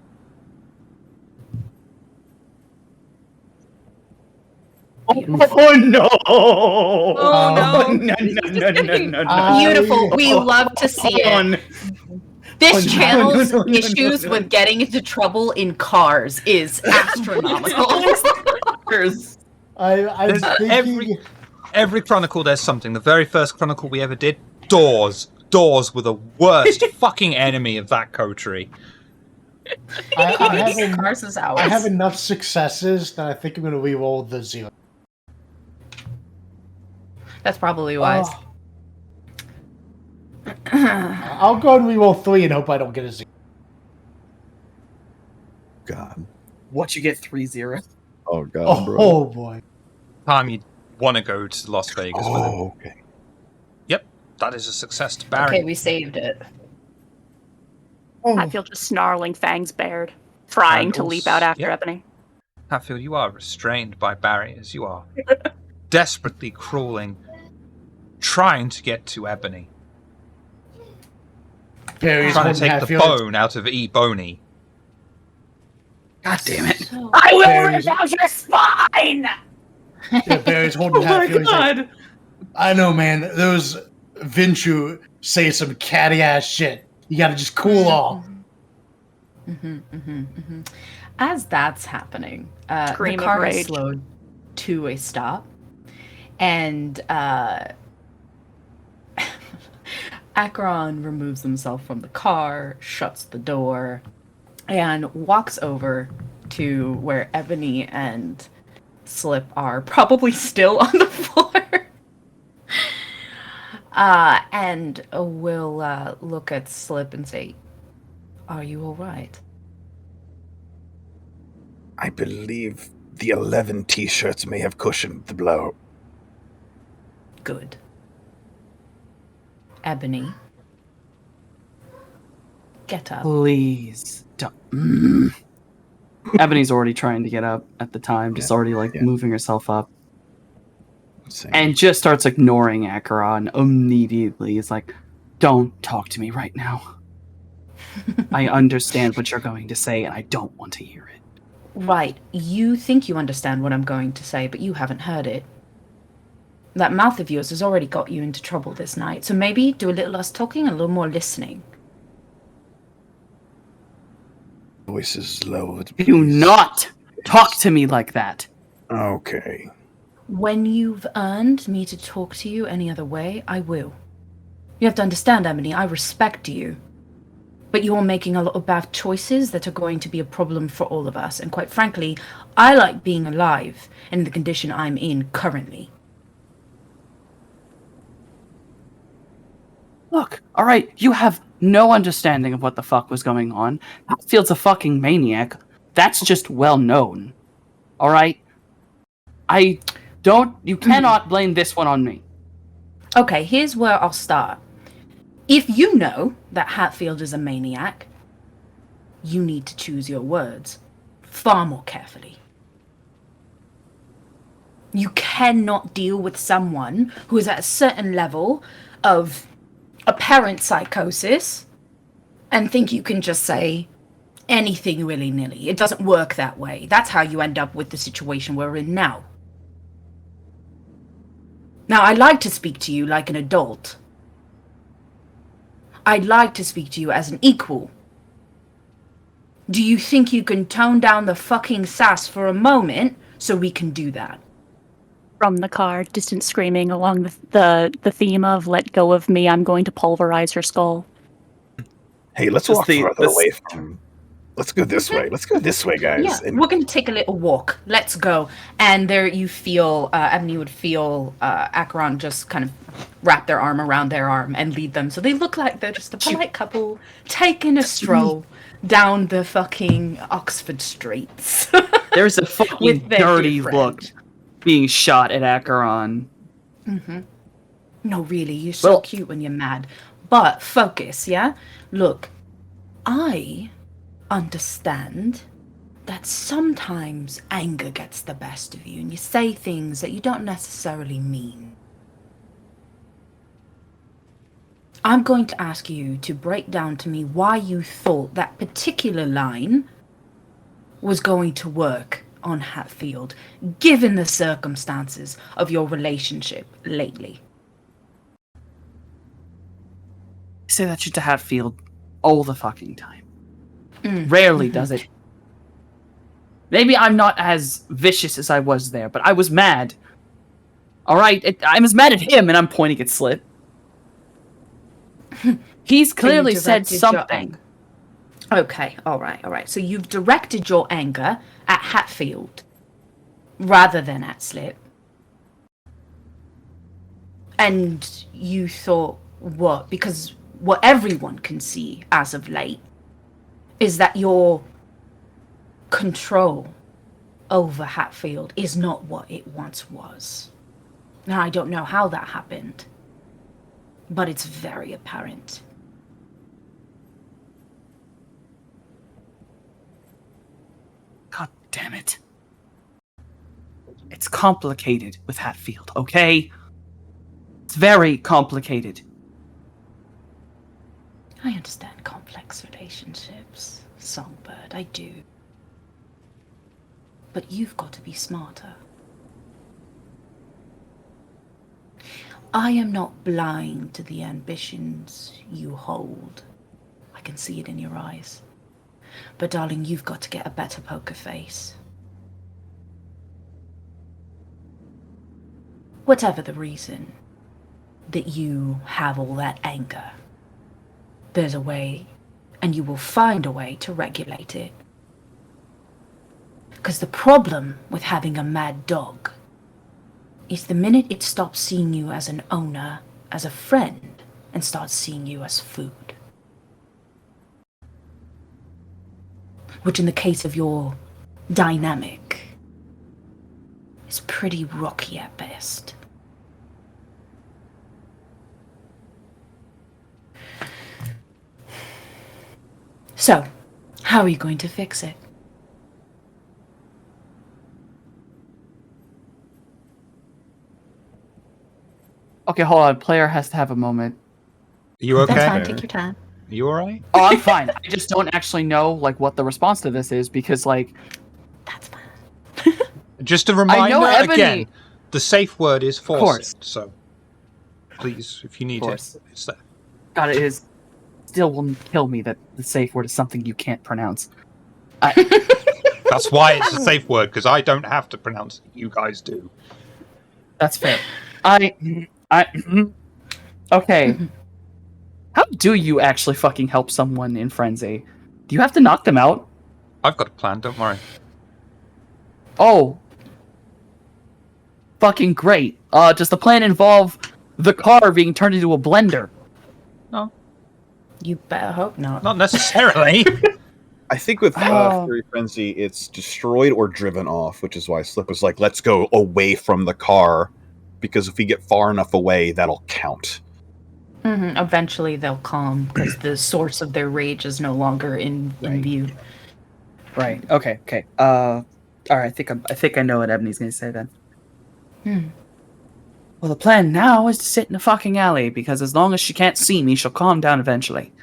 Oh no! Oh no! No! Beautiful. We love to see it. This channel's issues with getting into trouble in cars is astronomical. I'm thinking... Every chronicle there's something. The very first chronicle we ever did, doors. Doors were the worst fucking enemy of that coterie. I have enough successes that I think I'm going to re-roll the 0. That's probably wise. I'll go and re-roll 3 and hope I don't get a 0. God. What, you get 3-0? Oh God, bro. Oh boy. Time you want to go to Las Vegas with him. Okay. Yep, that is a success to Barry. Okay, we saved it. I feel just snarling, fangs bared, trying to leap out after Ebony. Hatfield, you are restrained by Barry as you are desperately crawling, trying to get to Ebony. Barry's Trying to take the Hatfield. bone out of E-Boney. God damn it. I will Barry's- rip out your spine! Yeah, Barry's holding Oh my Hatfield. He's like, god! I know, man. Those Vinchu say some catty ass shit. You gotta just cool off. As that's happening, the Scream of car is rage. slowed to a stop, and Acheron removes himself from the car, shuts the door, and walks over to where Ebony and Slip are probably still on the floor. And will look at Slip and say, "Are you all right?" I believe the 11 t-shirts may have cushioned the blow. Good. Ebony, get up. Please don't. Ebony's already trying to get up at the time, just already moving herself up. Same. And just starts ignoring Acheron immediately. It's like, don't talk to me right now. I understand what you're going to say, and I don't want to hear it. Right, you think you understand what I'm going to say, but you haven't heard it. That mouth of yours has already got you into trouble this night, so maybe do a little less talking and a little more listening. Voices lowered. Do not talk to me like that. Okay. When you've earned me to talk to you any other way, I will. You have to understand, Ebony, I respect you. But you're making a lot of bad choices that are going to be a problem for all of us. And quite frankly, I like being alive in the condition I'm in currently. Look, alright, you have no understanding of what the fuck was going on. Hatfield's a fucking maniac. That's just well known. Alright? You cannot blame this one on me. Okay, here's where I'll start. If you know that Hatfield is a maniac, you need to choose your words far more carefully. You cannot deal with someone who is at a certain level of apparent psychosis and think you can just say anything willy-nilly. It doesn't work that way. That's how you end up with the situation we're in now. Now, I like to speak to you like an adult. I'd like to speak to you as an equal. Do you think you can tone down the fucking sass for a moment so we can do that? From the car, distant screaming along the theme of "Let go of me, I'm going to pulverize her skull." Hey, let's Just walk further away from. Let's go this way. Let's go this way, guys. Yeah, we're gonna take a little walk. Let's go. And there you feel, Ebony would feel Acheron just kind of wrap their arm around their arm and lead them. So they look like they're just a polite couple taking a stroll down the fucking Oxford streets. There's a fucking With their dirty dear look friend. being shot at Acheron. No, really, you're so Well- cute when you're mad. But focus, yeah? Look, I understand that sometimes anger gets the best of you and you say things that you don't necessarily mean. I'm going to ask you to break down to me why you thought that particular line was going to work on Hatfield, given the circumstances of your relationship lately. I say that shit to Hatfield all the fucking time. Rarely does it. Maybe I'm not as vicious as I was there, but I was mad. Alright, I'm as mad at him, and I'm pointing at Slip. He's clearly said directed your something. Okay, alright. So you've directed your anger at Hatfield rather than at Slip. And you thought, what? Because what everyone can see as of late is that your control over Hatfield is not what it once was. Now, I don't know how that happened, but it's very apparent. God damn it. It's complicated with Hatfield, okay? It's very complicated. I understand complex relationships, Songbird, I do. But you've got to be smarter. I am not blind to the ambitions you hold. I can see it in your eyes. But darling, you've got to get a better poker face. Whatever the reason that you have all that anger, there's a way, and you will find a way to regulate it. Because the problem with having a mad dog is the minute it stops seeing you as an owner, as a friend, and starts seeing you as food. Which in the case of your dynamic is pretty rocky at best. So, how are you going to fix it? Okay, hold on. Player has to have a moment. Are you okay? That's fine. Take your time. Are you alright? Oh, I'm fine. I just don't actually know like what the response to this is because like That's fine. Just a I reminder know Ebony. again, the safe word is course. forced, so please, if you need it, course. it's there. God, it is still will kill me that the safe word is something you can't pronounce. That's why it's a safe word, because I don't have to pronounce it, you guys do. That's fair. Okay. How do you actually fucking help someone in frenzy? Do you have to knock them out? I've got a plan, don't worry. Oh. Fucking great. Does the plan involve the car being turned into a blender? No, You better hope not. not necessarily. I think with Oh. Fury Frenzy, it's destroyed or driven off, which is why Slip was like, let's go away from the car, because if we get far enough away, that'll count. Eventually they'll calm because the source of their rage is no longer in view. Right. Okay. All right. I think I know what Ebony's gonna say then. Well, the plan now is to sit in a fucking alley because as long as she can't see me, she'll calm down eventually.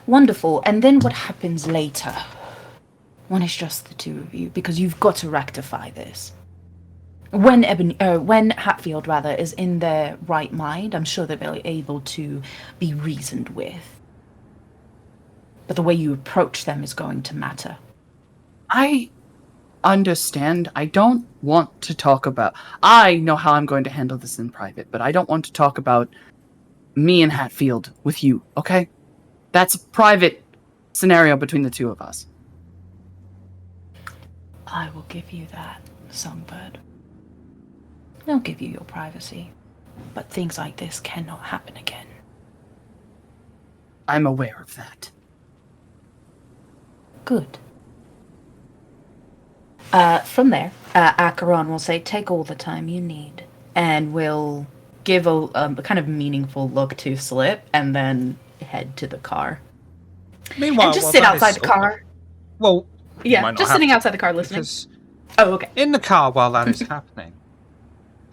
Wonderful. And then what happens later? When it's just the two of you, because you've got to rectify this. when Hatfield rather is in their right mind, I'm sure they'll be able to be reasoned with. But the way you approach them is going to matter. I understand. I don't want to talk about... I know how I'm going to handle this in private, but I don't want to talk about me and Hatfield with you, okay? That's a private scenario between the two of us. I will give you that, Songbird. I'll give you your privacy. But things like this cannot happen again. I'm aware of that. Good. From there, Acheron will say, take all the time you need. And will give a kind of meaningful look to Slip and then head to the car. Meanwhile, and just while sit that outside is- the car. Well, you Yeah, might not just have sitting to, outside the car listening. because Oh, okay. in the car while that is happening,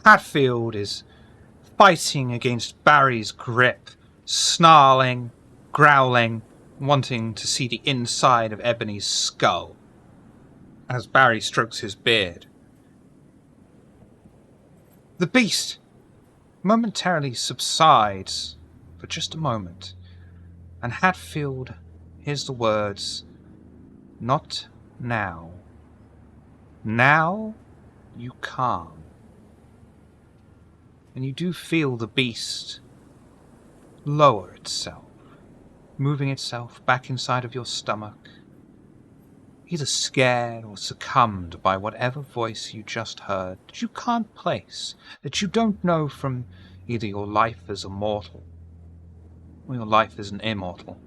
Hatfield is fighting against Barry's grip, snarling, growling, wanting to see the inside of Ebony's skull, as Barry strokes his beard. The beast momentarily subsides for just a moment, and Hatfield hears the words, "Not now. Now you calm." And you do feel the beast lower itself, moving itself back inside of your stomach, either scared or succumbed by whatever voice you just heard that you can't place, that you don't know from either your life as a mortal or your life as an immortal.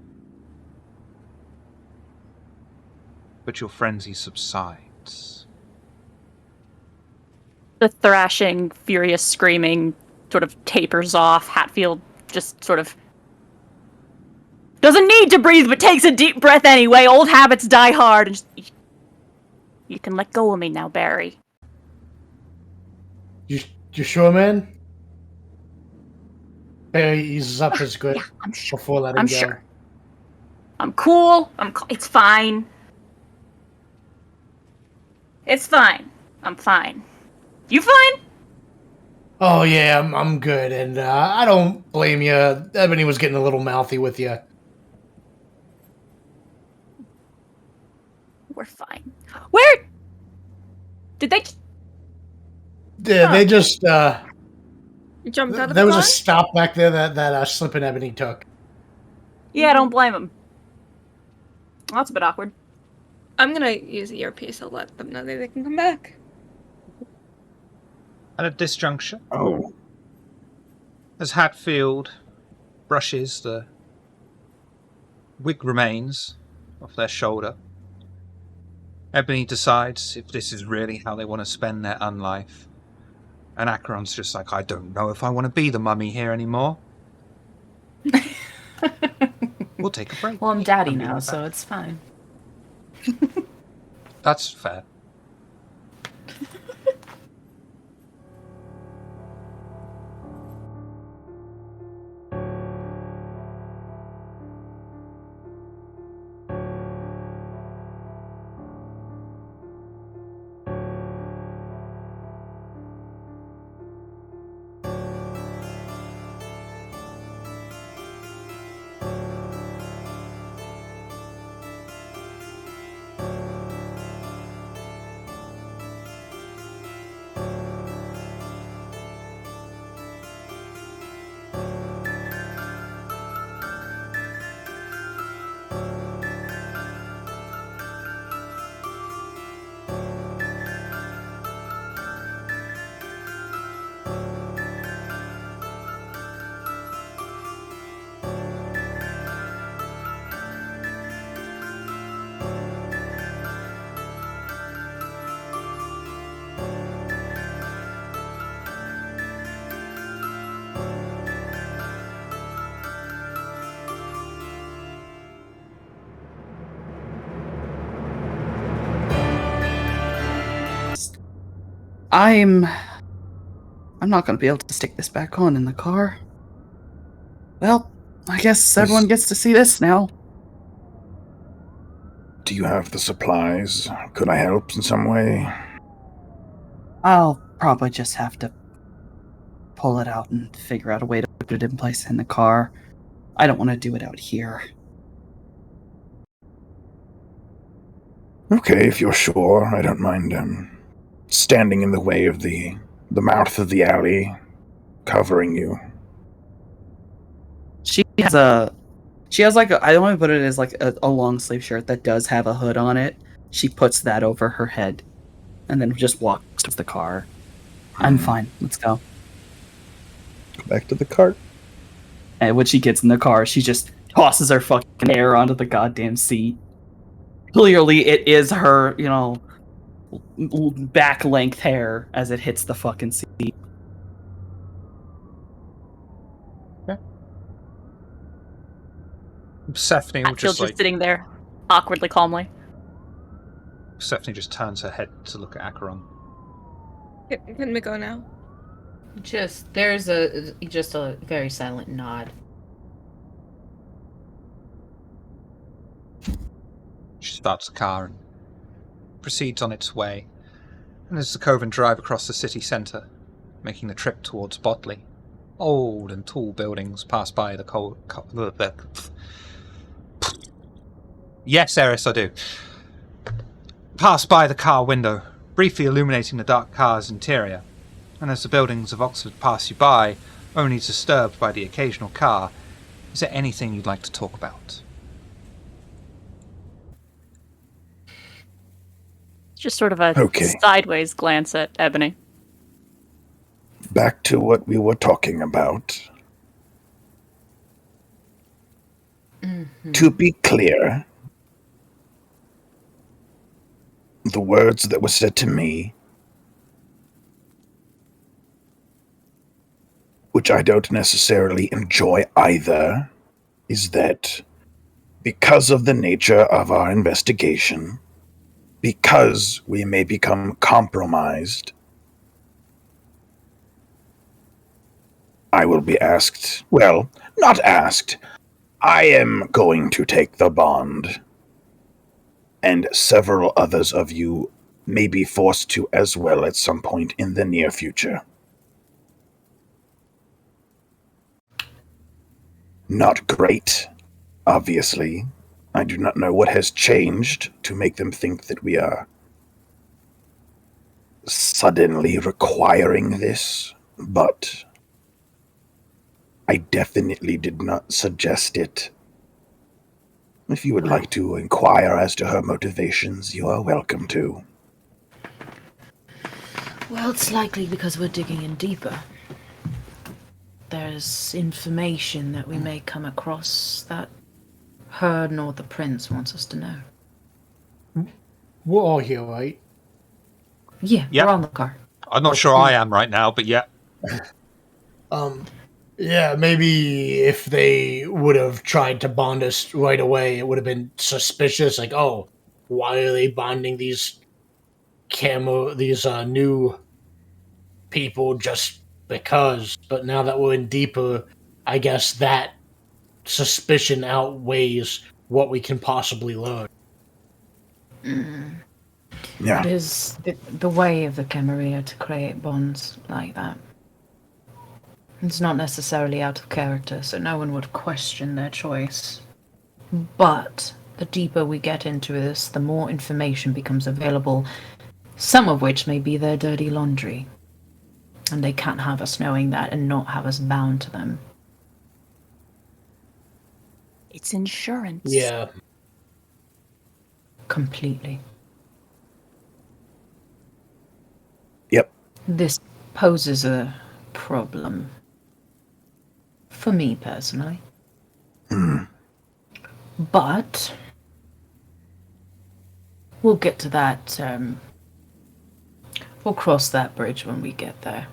But your frenzy subsides. The thrashing, furious screaming sort of tapers off. Hatfield just sort of doesn't need to breathe, but takes a deep breath anyway. Old habits die hard. And just, you can let go of me now, Barry. You sure, man? Barry eases up his grip Yeah, I'm sure. before letting I'm go. sure. I'm cool. It's fine. It's fine. I'm fine. You fine? Oh yeah, I'm good, and I don't blame you. Ebony was getting a little mouthy with you. We're fine. Where did they? Yeah, they just You jumped out of there the was car? a stop back there that Slip and Ebony took. Yeah, I don't blame them. That's a bit awkward. I'm gonna use the earpiece to let them know that they can come back. And at this juncture, Oh, as Hatfield brushes the wig remains off their shoulder, Ebony decides if this is really how they want to spend their unlife. And Acheron's just like, I don't know if I want to be the mummy here anymore. We'll take a break. Well, I'm daddy I'll be now, right so back. it's fine. That's fair. I'm not going to be able to stick this back on in the car. Well, I guess everyone gets to see this now. do you have the supplies? Could I help in some way? I'll probably just have to pull it out and figure out a way to put it in place in the car. I don't want to do it out here. Okay, if you're sure, I don't mind standing in the way of the mouth of the alley, covering you. She has like I don't want to put it as like a long sleeve shirt that does have a hood on it. She puts that over her head and then just walks to the car. I'm fine. Let's go. Go back to the cart. And when she gets in the car, she just tosses her fucking hair onto the goddamn seat. Clearly, it is her, back length hair as it hits the fucking seat. Persephone will Hatfield's just sitting there, awkwardly calmly. Persephone just turns her head to look at Acheron. Can we go now? There's just a very silent nod. She starts the car and proceeds on its way. And as the Coven drive across the city centre, making the trip towards Botley, old and tall buildings pass by the Yes, Eris, I do. Pass by the car window, briefly illuminating the dark car's interior. And as the buildings of Oxford pass you by, only disturbed by the occasional car, is there anything you'd like to talk about? Just sort of a Okay. sideways glance at Ebony. Back to what we were talking about. To be clear, the words that were said to me, which I don't necessarily enjoy either, is that because of the nature of our investigation, because we may become compromised, I will be asked, well, not asked, I am going to take the bond. And several others of you may be forced to as well at some point in the near future. Not great, obviously. I do not know what has changed to make them think that we are suddenly requiring this, but I definitely did not suggest it. If you would like to inquire as to her motivations, you are welcome to. Well, it's likely because we're digging in deeper. There's information that we may come across that her nor the prince wants us to know. We're all here, right? Yeah, Yep. we're on the car. I'm not sure I am right now, but yeah. Yeah, maybe if they would have tried to bond us right away, it would have been suspicious. Like, oh, why are they bonding these new people just because? But now that we're in deeper, I guess that suspicion outweighs what we can possibly learn. Yeah. It is the way of the Camarilla to create bonds like that. It's not necessarily out of character, so no one would question their choice. But the deeper we get into this, the more information becomes available, some of which may be their dirty laundry. And they can't have us knowing that and not have us bound to them. It's insurance. Yeah. Completely. Yep. This poses a problem. For me, personally. But we'll get to that, we'll cross that bridge when we get there.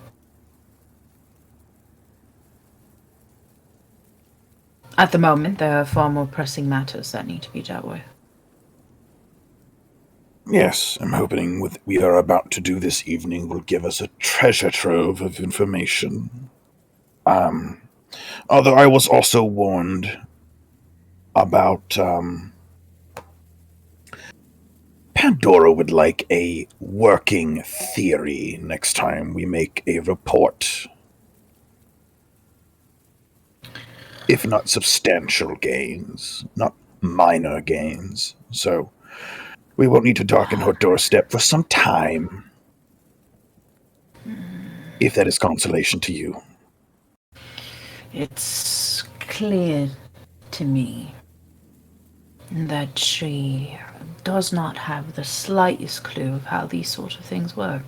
At the moment, there are far more pressing matters that need to be dealt with. Yes, I'm hoping what we are about to do this evening will give us a treasure trove of information. Although I was also warned about Pandora would like a working theory next time we make a report. If not substantial gains, not minor gains. So we won't need to darken her doorstep for some time. If that is consolation to you. It's clear to me that she does not have the slightest clue of how these sort of things work.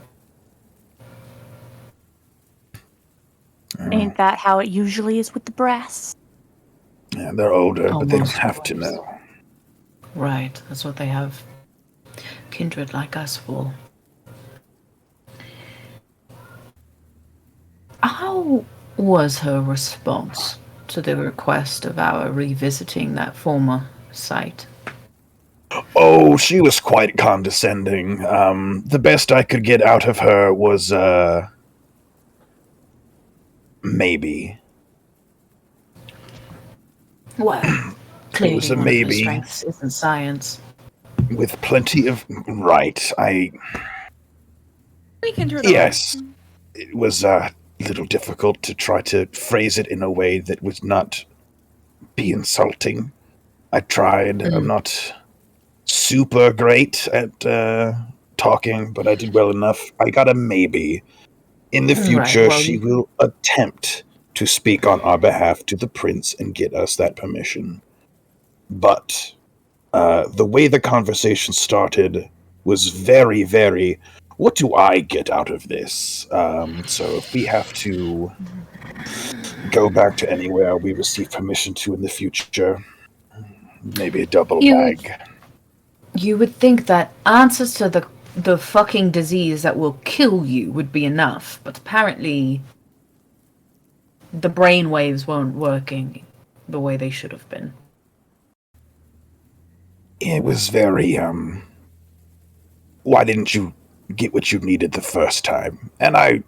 Ain't that how it usually is with the brass? Yeah, they're older, but they don't Almost have to always. know. Right, that's what they have kindred like us for. How was her response to the request of our revisiting that former site? Oh, she was quite condescending. The best I could get out of her was, maybe. Well, clearly was a one of her maybe. strengths isn't science. With plenty of... Right, We can turn Yes. It was a little difficult to try to phrase it in a way that would not be insulting. I tried. I'm not super great at talking, but I did well enough. I got a maybe. In the future, well, she will attempt to speak on our behalf to the prince and get us that permission. But the way the conversation started was very, very, what do I get out of this? So if we have to go back to anywhere we receive permission to in the future, maybe a double bag. You would think that answers to the fucking disease that will kill you would be enough, but apparently the brain waves weren't working the way they should have been. It was very, why didn't you get what you needed the first time? And I,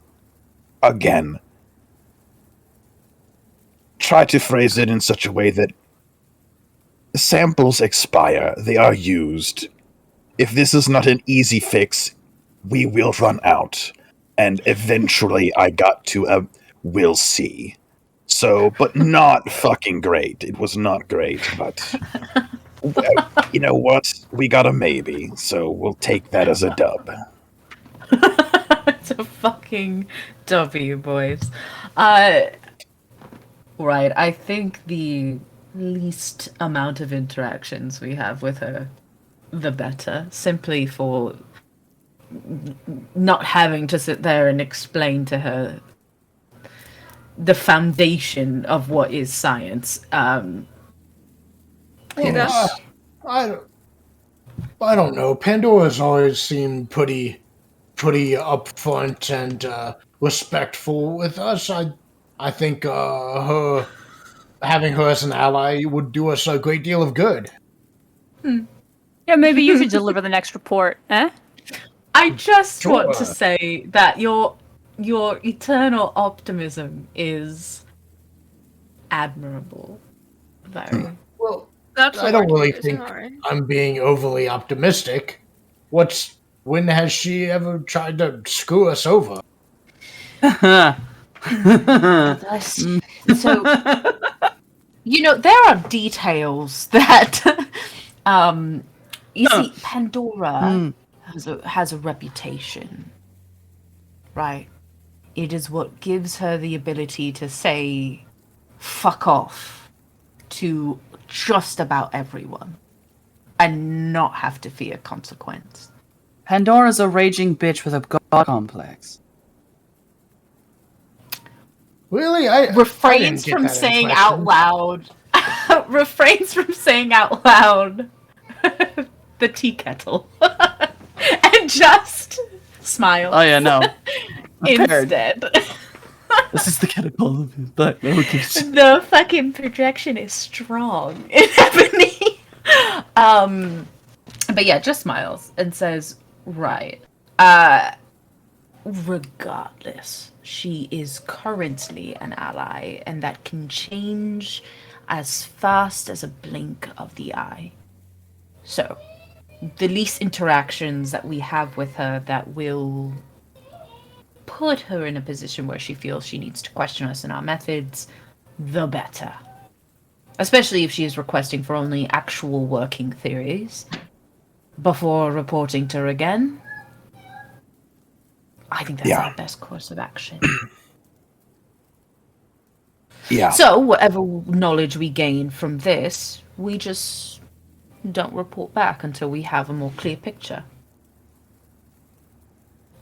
again, try to phrase it in such a way that samples expire, they are used. If this is not an easy fix, we will run out. And eventually I got to a we'll see. So, but not fucking great. It was not great, but you know what? We got a maybe, so we'll take that as a dub. It's a fucking W, boys. Right, I think the least amount of interactions we have with her, the better. Simply for not having to sit there and explain to her the foundation of what is science. Well, I don't know. Pandora's always seemed pretty upfront and respectful with us. I think her having her as an ally would do us a great deal of good. Yeah, maybe you could deliver the next report, eh? I just want to Sure. say that your eternal optimism is admirable. Very. Well, That's I don't really think I'm being overly optimistic. When has she ever tried to screw us over? So, there are details that, you see, Pandora has a reputation, right? It is what gives her the ability to say fuck off to just about everyone and not have to fear consequence. Pandora's a raging bitch with a god complex. Really? I didn't Refrains get from that saying impression. out loud. Refrains from saying out loud the tea kettle. And just smiles. Oh yeah, no. Instead. This is the catacomb of his black locusts. The fucking projection is strong in Ebony. But yeah, just smiles and says, right. Regardless, she is currently an ally, and that can change as fast as a blink of the eye. So, the least interactions that we have with her that will put her in a position where she feels she needs to question us in our methods, the better. Especially if she is requesting for only actual working theories before reporting to her again. I think that's our best course of action. Yeah. So, whatever knowledge we gain from this, we just don't report back until we have a more clear picture.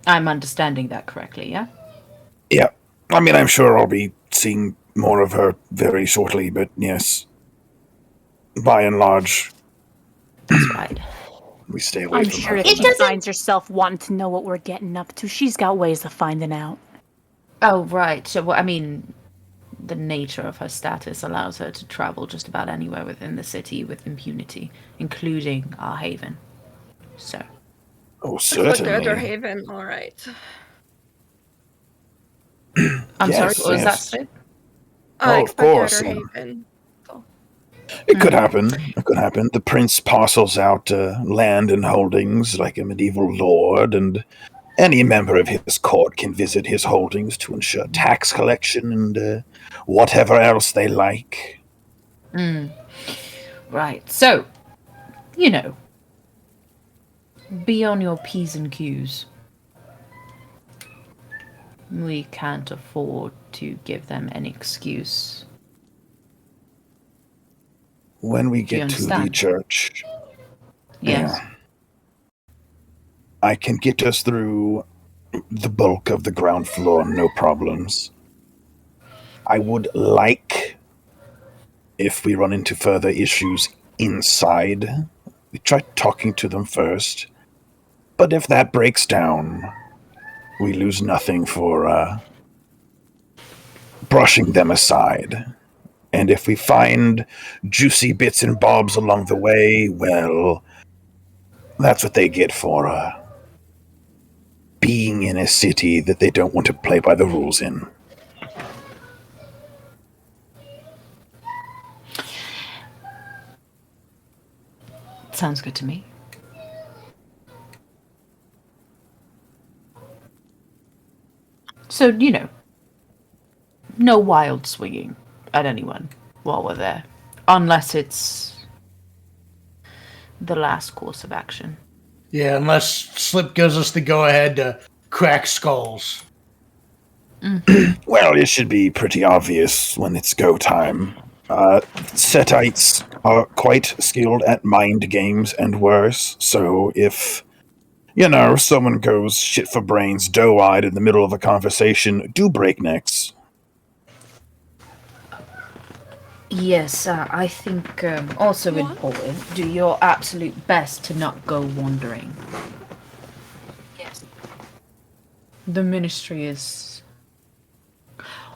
I'm understanding that correctly, yeah? Yeah. I mean, I'm sure I'll be seeing more of her very shortly, but yes. By and large, That's right. we stay away I'm from sure her. if she finds herself wanting to know what we're getting up to, she's got ways of finding out. Oh, right. So, I mean, the nature of her status allows her to travel just about anywhere within the city with impunity, including our haven. So. Oh, Let's look at certainly. our haven, alright. I'm sorry, Yes, what was that, yes. Sid? Oh, of Expect her at course. our haven. So, It could happen. It could happen. The prince parcels out land and holdings like a medieval lord, and any member of his court can visit his holdings to ensure tax collection and whatever else they like. Right. So, you know, be on your P's and Q's. We can't afford to give them an excuse. When we Do you get to the understand? church, Yes. I can get us through the bulk of the ground floor, no problems. I would like, if we run into further issues inside, we try talking to them first. But if that breaks down, we lose nothing for brushing them aside. And if we find juicy bits and bobs along the way, well, that's what they get for being in a city that they don't want to play by the rules in. Sounds good to me. So, you know, no wild swinging at anyone while we're there. Unless it's the last course of action. Yeah, unless Slip gives us the go-ahead to crack skulls. Well, it should be pretty obvious when it's go time. Setites are quite skilled at mind games and worse, so if, someone goes shit for brains, doe-eyed in the middle of a conversation, do breaknecks. Yes, I think also important, do your absolute best to not go wandering. Yes. The ministry is...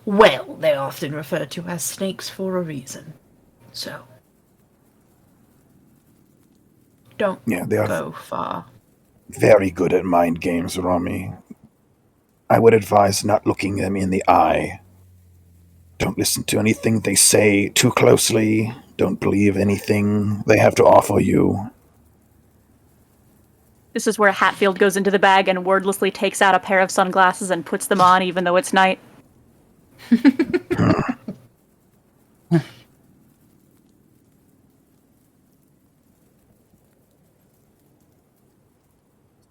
Well, they're often referred to as snakes for a reason. So... Don't They are go far. very good at mind games, Rami. I would advise not looking them in the eye. Don't listen to anything they say too closely. Don't believe anything they have to offer you. This is where Hatfield goes into the bag and wordlessly takes out a pair of sunglasses and puts them on even though it's night.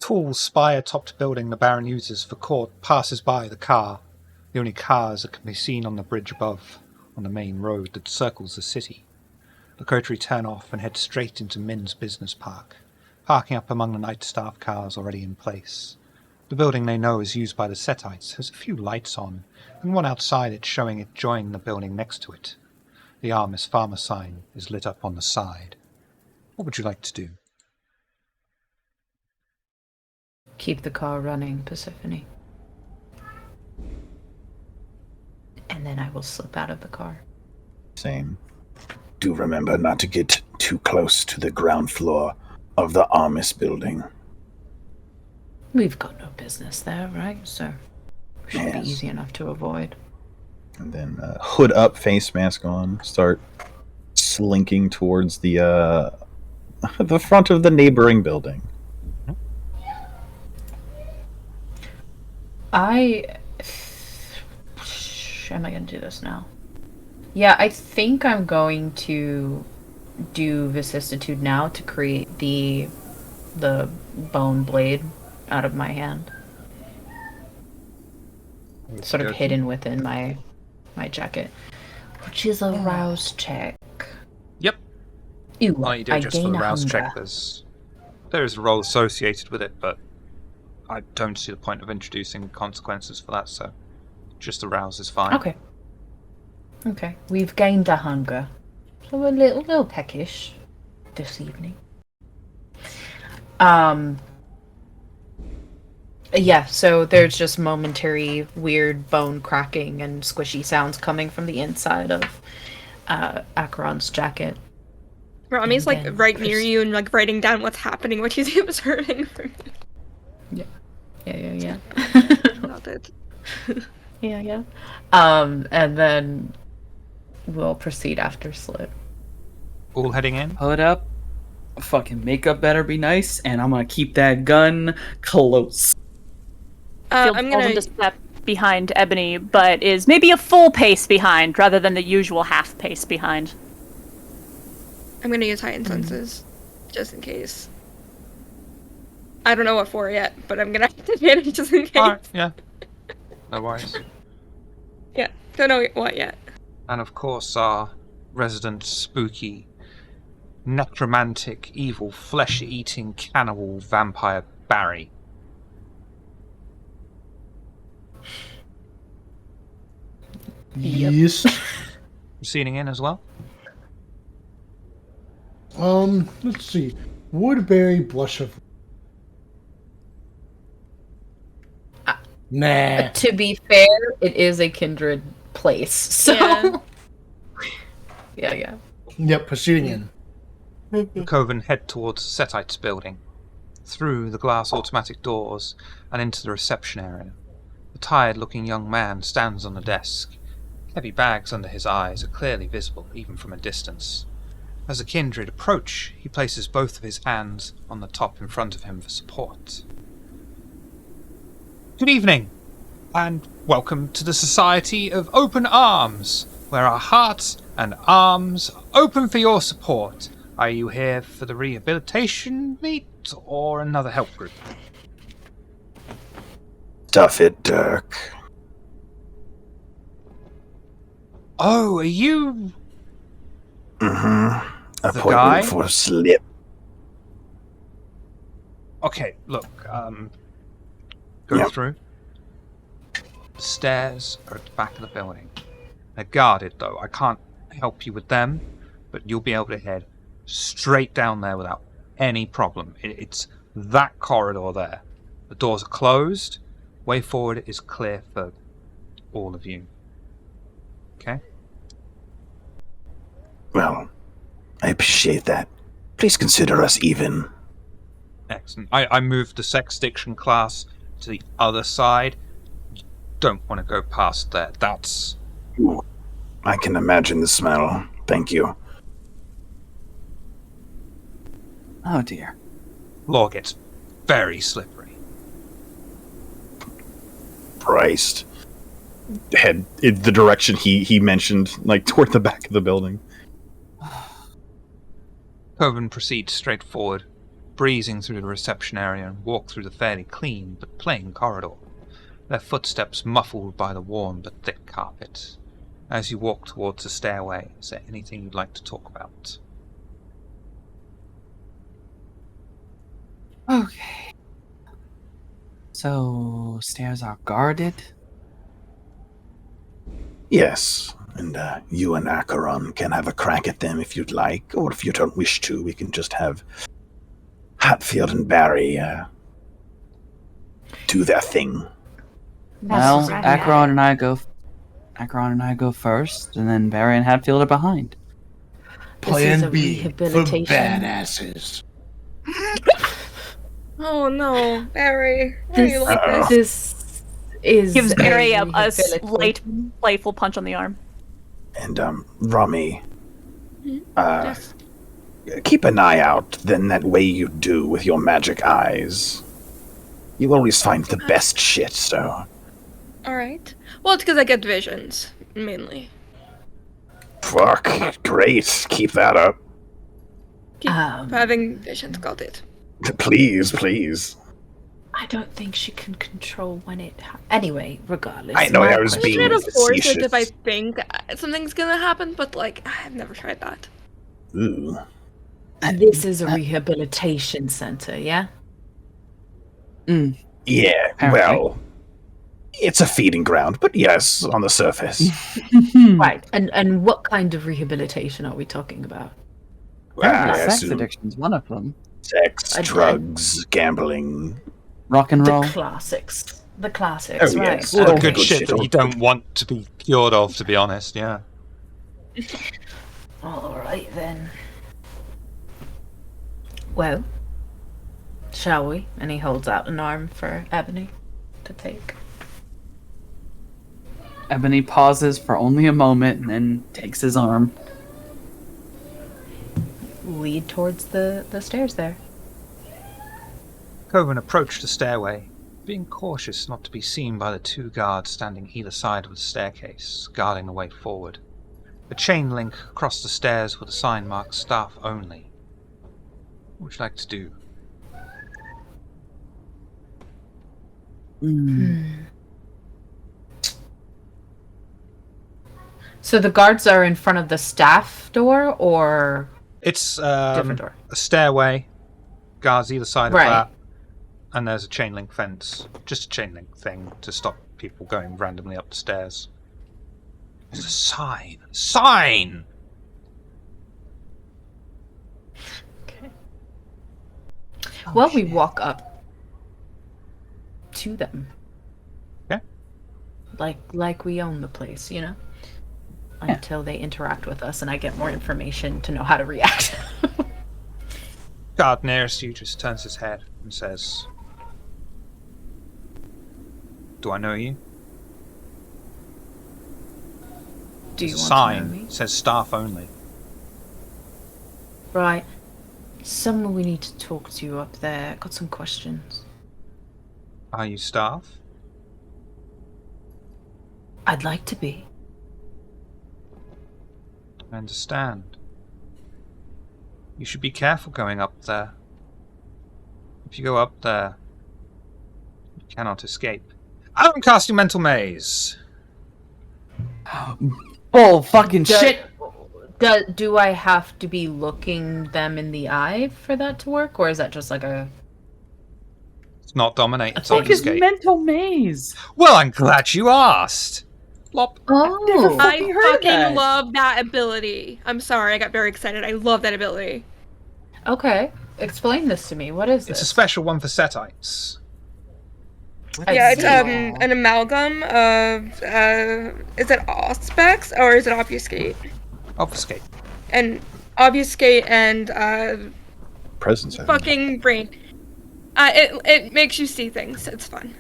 Tall, spire-topped building the Baron uses for court passes by the car, the only cars that can be seen on the bridge above, on the main road that circles the city. The coterie turn off and head straight into Min's business park, parking up among the night staff cars already in place. The building they know is used by the Setites has a few lights on, and one outside it showing it join the building next to it. The Armis Farmer sign is lit up on the side. What would you like to do? Keep the car running, Persephone. And then I will slip out of the car. Same. Do remember not to get too close to the ground floor of the Armis building. We've got no business there, right? So should Yes. be easy enough to avoid. And then hood up, face mask on, start slinking towards the the front of the neighboring building. Am I going to do this now? Yeah, I think I'm going to do vicissitude now to create the bone blade out of my hand. Sort of hidden within my jacket. Which is a rouse check. Yep. Ew, Why don't you do I it just for gain the a rouse hunger. check? There is a roll associated with it, but I don't see the point of introducing consequences for that, so just the rouse is fine. Okay. Okay, we've gained a hunger. So we're a little peckish this evening. Yeah, so there's just momentary weird bone cracking and squishy sounds coming from the inside of Acheron's jacket. Rami's And like then right near you and like writing down what's happening, what he's observing. Yeah. Not it. Yeah. And then we'll proceed after Slit. All heading in? Hood up. Fucking makeup better be nice, and I'm gonna keep that gun close. Field I'm falls gonna. into step behind Ebony, but is maybe a full pace behind rather than the usual half pace behind. I'm gonna use heightened senses, just in case. I don't know what for yet, but I'm gonna activate it just in case. Alright, yeah. No worries. Yeah, don't know what yet. And of course, our resident spooky, necromantic, evil, flesh-eating, cannibal vampire Barry. Yep. Yes. Proceeding in as well? Let's see. Woodbury Blush of... Nah. To be fair, it is a kindred place, so... Yeah. Yep, proceeding in. The Coven head towards Setite's building, through the glass automatic doors and into the reception area. A tired-looking young man stands on the desk. Heavy bags under his eyes are clearly visible, even from a distance. As the kindred approach, he places both of his hands on the top in front of him for support. Good evening, and welcome to the Society of Open Arms, where our hearts and arms are open for your support. Are you here for the rehabilitation meet or another help group? Stuff it, Dirk. Oh, are you... Mm-hmm. The Appointment guy? for slip. Okay, look, go Yep. through. The stairs are at the back of the building. They're guarded, though. I can't help you with them, but you'll be able to head straight down there without any problem. It's that corridor there. The doors are closed. Way forward is clear for all of you. Okay? Well, I appreciate that. Please consider us even. Excellent. I moved the sex addiction class to the other side. You don't want to go past there. That's... Ooh, I can imagine the smell. Thank you. Oh dear. Law gets very slippery. Christ. Head in the direction he mentioned, like toward the back of the building. Coven proceeds straight forward, breezing through the reception area and walk through the fairly clean but plain corridor, their footsteps muffled by the worn but thick carpet. As you walk towards the stairway, is there anything you'd like to talk about? Okay. So, stairs are guarded? Yes, and you and Acheron can have a crack at them if you'd like, or if you don't wish to, we can just have Hatfield and Barry do their thing. Well, right. Acheron and I go first, and then Barry and Hatfield are behind. This is a Plan B for rehabilitation. badasses. Oh no, Barry. Why are you like this? This is Gives Barry a rehabilitation. slight, playful punch on the arm. And, Rummy, Yes. keep an eye out, then that way you do with your magic eyes. You always find the best shit, so... Alright. Well, it's because I get visions, mainly. Fuck, great. Keep that up. Keep having visions, got it. Please, please. I don't think she can control when it... Anyway, regardless. I know I was I'm being trying to force facetious. it if I think something's gonna happen, but, like, I've never tried that. Ooh. This is a rehabilitation center, yeah? Yeah, well... It's a feeding ground, but yes, on the surface. Right. And what kind of rehabilitation are we talking about? Sex addiction's one of them. Sex, drugs, gambling. Rock and roll. The classics. The classics, Oh, right. yes. All the Okay, good shit that you don't want to be cured of, to be honest, yeah. Alright then. Well, shall we? And he holds out an arm for Ebony to take. Ebony pauses for only a moment and then takes his arm. Lead towards the stairs there. Coven approached the stairway, being cautious not to be seen by the two guards standing either side of the staircase, guarding the way forward. A chain link across the stairs with a sign marked staff only. What would you like to do? So the guards are in front of the staff door, or It's different door? a stairway, guards either side of Right. that, and there's a chain link fence. Just a chain link thing to stop people going randomly up the stairs. There's a sign! Sign! Well, we walk up to them. Okay. Like we own the place, you know? Until they interact with us and I get more information to know how to react. Guard nearest you just turns his head and says, "Do I know you?" Do you There's a want to know sign me? says staff only. Right. Someone we need to talk to up there. Got some questions. Are you staff? I'd like to be. I understand. You should be careful going up there. If you go up there, you cannot escape. I am casting mental maze. Bull fucking shit! Do I have to be looking them in the eye for that to work? Or is that just like a... It's not dominate, it's Fuck not is escape. mental maze? Well, I'm glad you asked. Lop. Oh! I fucking heard fucking that. love that ability. I'm sorry, I got very excited. I love that ability. Okay. Explain this to me. What is It's a this? special one for Setites. Yeah, it's see. an amalgam of is it Auspex or is it Obfuscate? Obfuscate. And Obfuscate and Presence. I think. fucking brain. It makes you see things. It's fun.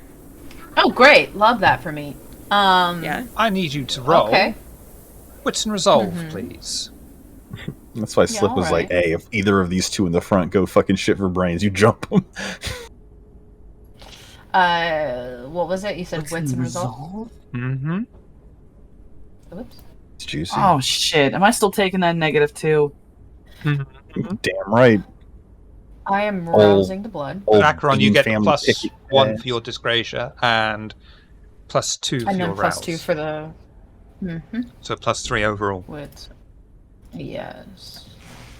Oh, great. Love that for me. Yeah. I need you to roll. Okay. Wits and resolve, please. That's why Slip was like, alright. "Hey, if either of these two in the front go fucking shit for brains, you jump them." What was it? You said wits and resolve? Mm-hmm. Oops. It's juicy. Oh shit, am I still taking that -2? Damn right. I am rousing the blood. Old Acheron, you Bean get family plus picky 1 ass. for your disgracia and plus 2 for And your then plus rouse. 2 for the... Mm-hmm. So plus 3 overall. Wits. Yes.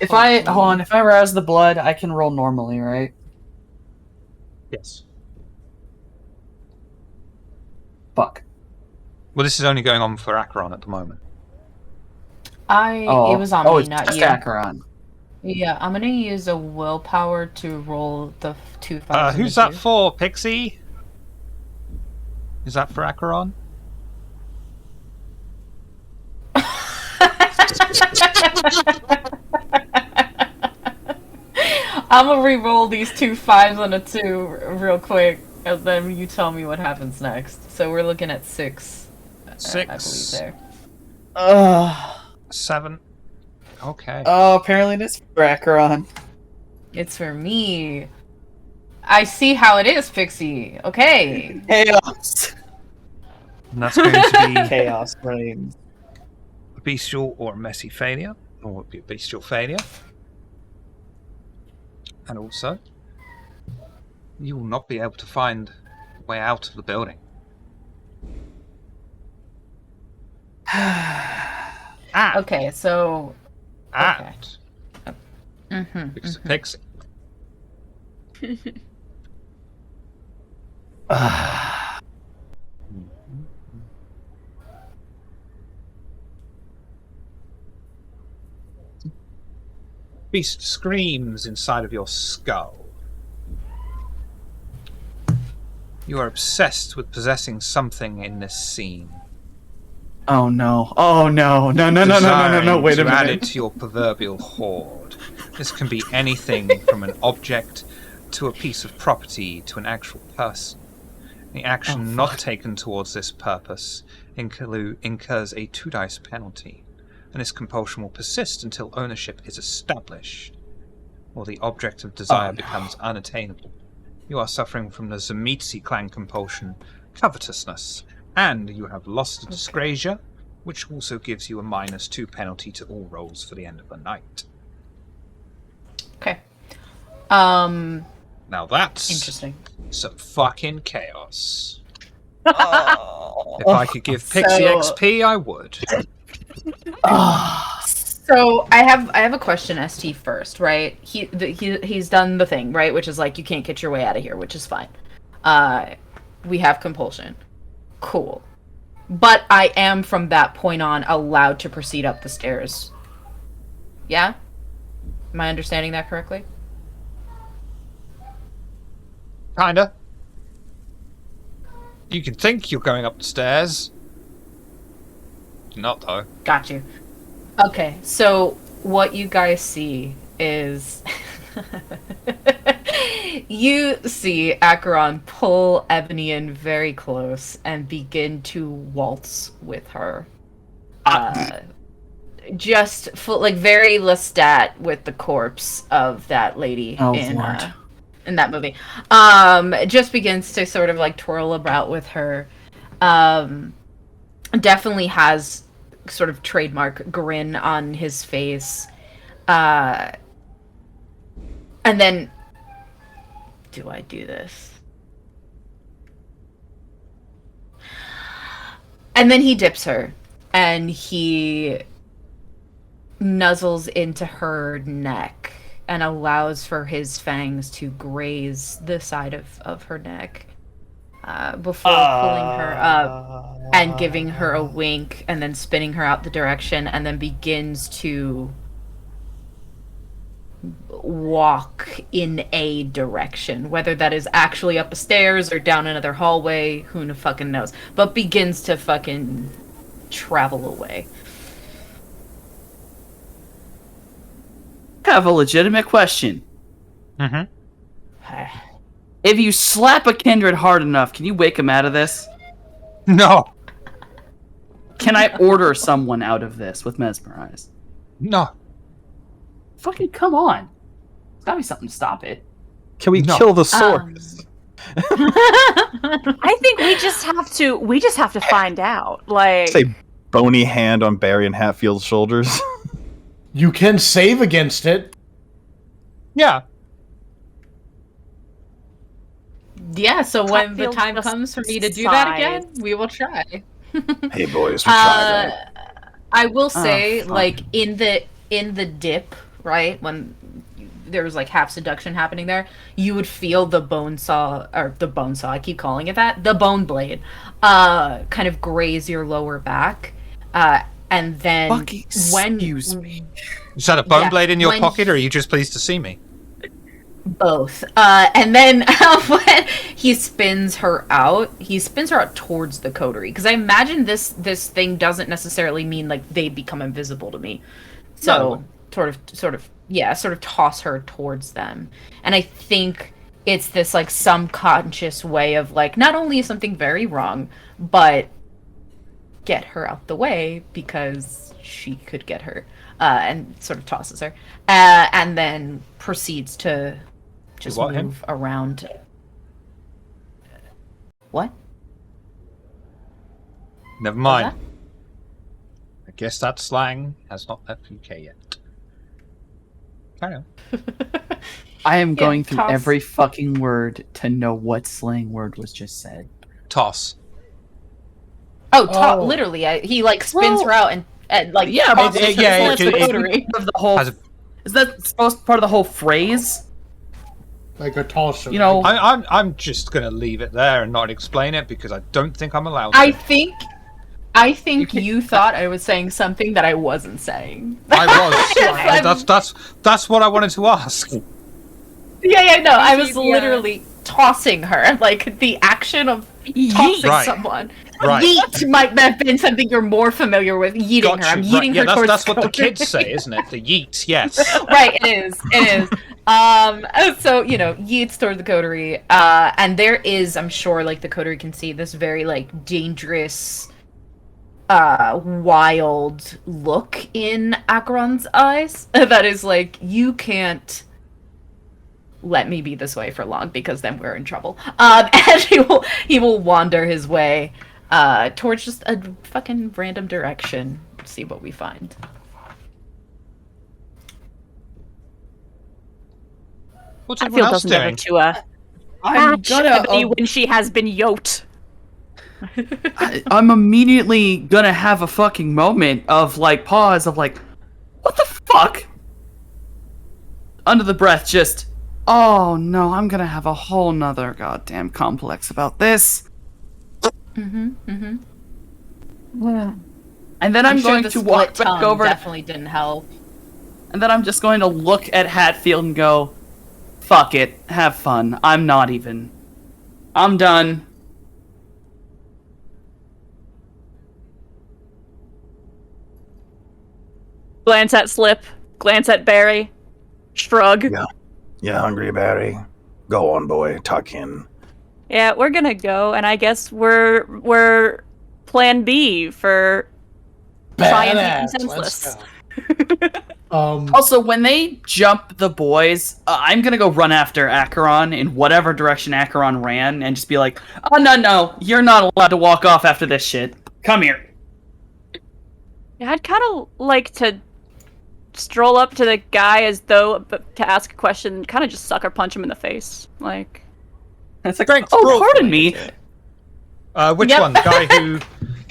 If I hold on, if I rouse the blood, I can roll normally, right? Yes. Fuck. Well, this is only going on for Acheron at the moment. Oh, It was on oh, me, it's not just you. Acheron. Yeah, I'm gonna use a willpower to roll the 2 5s. and Who's the that 2. for, Pixie? Is that for Acheron? I'm gonna re-roll these 2 5s and a 2 real quick, and then you tell me what happens next. So we're looking at 6. 6. I believe there. Ugh. 7. Okay. Oh, apparently it's for Acheron. It's for me. I see how it is, Pixie. Okay. Chaos. And that's going to be Chaos reigns. a bestial or a messy failure. Or it would be a bestial failure. And also, you will not be able to find a way out of the building. Okay, so. And Mm-hmm. because of Pixie. Beast screams inside of your skull. You are obsessed with possessing something in this scene. Oh no. Oh no. No. Wait a to add it minute. to your proverbial hoard. This can be anything from an object to a piece of property to an actual person. The action not taken towards this purpose incurs a 2 dice penalty, and this compulsion will persist until ownership is established, or the object of desire becomes unattainable. You are suffering from the Zemitsi clan compulsion, covetousness, and you have lost a disgracia, which also gives you a -2 penalty to all rolls for the end of the night. Okay. Now that's Interesting. some fucking chaos. If I could give Pixie So- XP, I would. So I have a question, ST first, right? He's done the thing, right? Which is like you can't get your way out of here, which is fine. We have compulsion. Cool. But I am from that point on allowed to proceed up the stairs. Yeah? Am I understanding that correctly? Kinda. You can think you're going up the stairs. You're not, though. Got you. Okay, so what you guys see is you see Acheron pull Ebony in very close and begin to waltz with her. Just like very Lestat with the corpse of that lady in that movie. Just begins to sort of like twirl about with her. Definitely has sort of trademark grin on his face. And then do I do this? And then he dips her and he nuzzles into her neck and allows for his fangs to graze the side of her neck before pulling her up and giving her a wink and then spinning her out the direction and then begins to walk in a direction, whether that is actually up the stairs or down another hallway, who fucking knows, but begins to fucking travel away. I have a legitimate question. Mm-hmm. If you slap a kindred hard enough, can you wake him out of this? No! Can I order someone out of this with mesmerize? No. Fucking come on. There's gotta be something to stop it. Can we kill the source? I think we just have to find out. Like, Say bony hand on Barry and Hatfield's shoulders. You can save against it. Yeah. Yeah, so when the Hatfield time just comes for me to do that again, sighs. we will try. Hey boys, we tried. I will say, fine. like in the dip, right when there was like half seduction happening there, you would feel the bone saw. I keep calling it that. The bone blade, kind of graze your lower back, and then Excuse me. Is that a bone Yeah, blade in your when pocket, or are you just pleased to see me? both. And then when he spins her out towards the coterie. Because I imagine this thing doesn't necessarily mean like they become invisible to me. So sort of toss her towards them. And I think it's this like subconscious way of like not only is something very wrong, but get her out the way because she could get her. and sort of tosses her, and then proceeds to just what, him? move around. What? Never was mind. that? I guess that slang has not left UK yet. Carry on. I am going through toss. every fucking word to know what slang word was just said. Toss. Oh, Oh. literally, he like spins her out and like Yeah, but tosses her yeah, towards the it- coterie. Of the whole, Has a- is that supposed to be part of the whole phrase? Like a tosser. You know, I'm just gonna leave it there and not explain it because I don't think I'm allowed to. I think You you thought I was saying something that I wasn't saying. I was. That's what I wanted to ask. Yeah, no, I was Yeah. literally tossing her, like the action of tossing Right. someone. Right. Yeet might have been something you're more familiar with. Yeeting Got her. I'm you. yeeting Yeah, her towards that's what the coterie. kids say, isn't it? The yeet, yes. Right, it is. So, yeets toward the coterie. And there is, I'm sure, like, the coterie can see this very, like, dangerous, wild look in Acheron's eyes. That is like, you can't let me be this way for long because then we're in trouble. And he will wander his way, towards just a fucking random direction. See what we find. What's I everyone feel else doesn't ever doing? to I'm gonna. when she has been yoked. I'm immediately gonna have a fucking moment of like pause of like, what the fuck? Under the breath, just, oh no, I'm gonna have a whole nother goddamn complex about this. And then I'm sure going the to split walk back tongue over, definitely didn't help. and then I'm just going to look at Hatfield and go, fuck it, have fun. I'm done. Glance at Slip. Glance at Barry. Shrug. Yeah. You hungry, Barry? Go on, boy. Tuck in. Yeah, we're gonna go, and I guess we're Plan B for trying Badass. to be Let's senseless. go. Also, when they jump the boys, I'm gonna go run after Acheron in whatever direction Acheron ran and just be like, oh, no, you're not allowed to walk off after this shit. Come here. Yeah, I'd kind of like to stroll up to the guy as though to ask a question, kind of just sucker punch him in the face, like. It's like, Strength oh, roll. pardon me. Which Yep. one?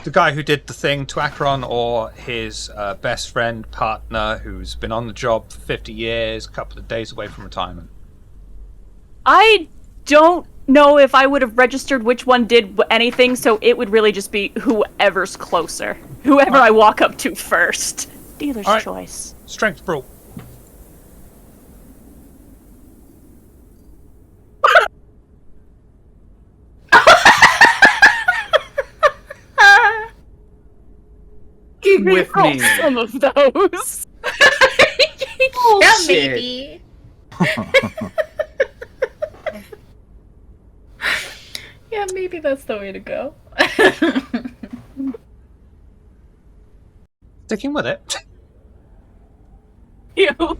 The guy who did the thing to Acheron, or his best friend, partner, who's been on the job for 50 years, a couple of days away from retirement? I don't know if I would have registered which one did anything, so it would really just be whoever's closer. Whoever I walk up to first. Dealer's All right. choice. Strength brawl. Keep with Roll me. some of those. Yeah, Shit. maybe. Yeah, maybe that's the way to go. Sticking with it. You.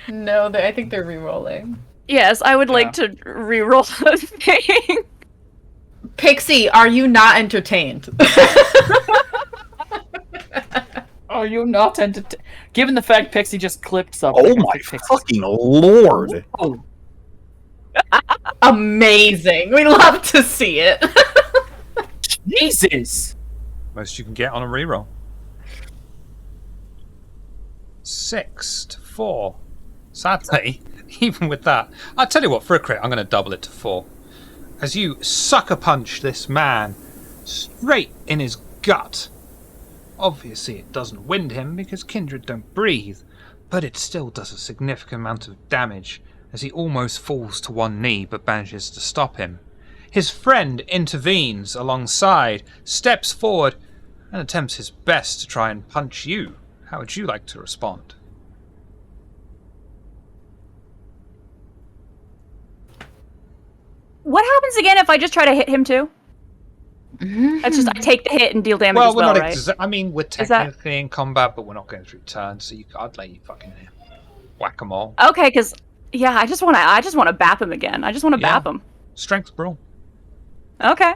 No, I think they're re-rolling. Yes, I would like to re-roll the thing. Pixie, are you not entertained? Are you not entertained? Given the fact Pixie just clipped something. Oh my fucking lord! Oh, Amazing. We love to see it. Jesus! Most you can get on a reroll. 6 to 4. Sadly, even with that, I'll tell you what, for a crit, I'm going to double it to 4. As you sucker punch this man straight in his gut. Obviously, it doesn't wind him because kindred don't breathe, but it still does a significant amount of damage as he almost falls to one knee but manages to stop him. His friend intervenes alongside, steps forward, and attempts his best to try and punch you. How would you like to respond? What happens again if I just try to hit him too? That's just I take the hit and deal damage Well, as we're well, not. right? I mean, we're that- technically in combat, but we're not going through turns, so I'd let you fucking whack them all. Okay, because I just want to bap him again. I just want to bap him. Strength brawl. Okay.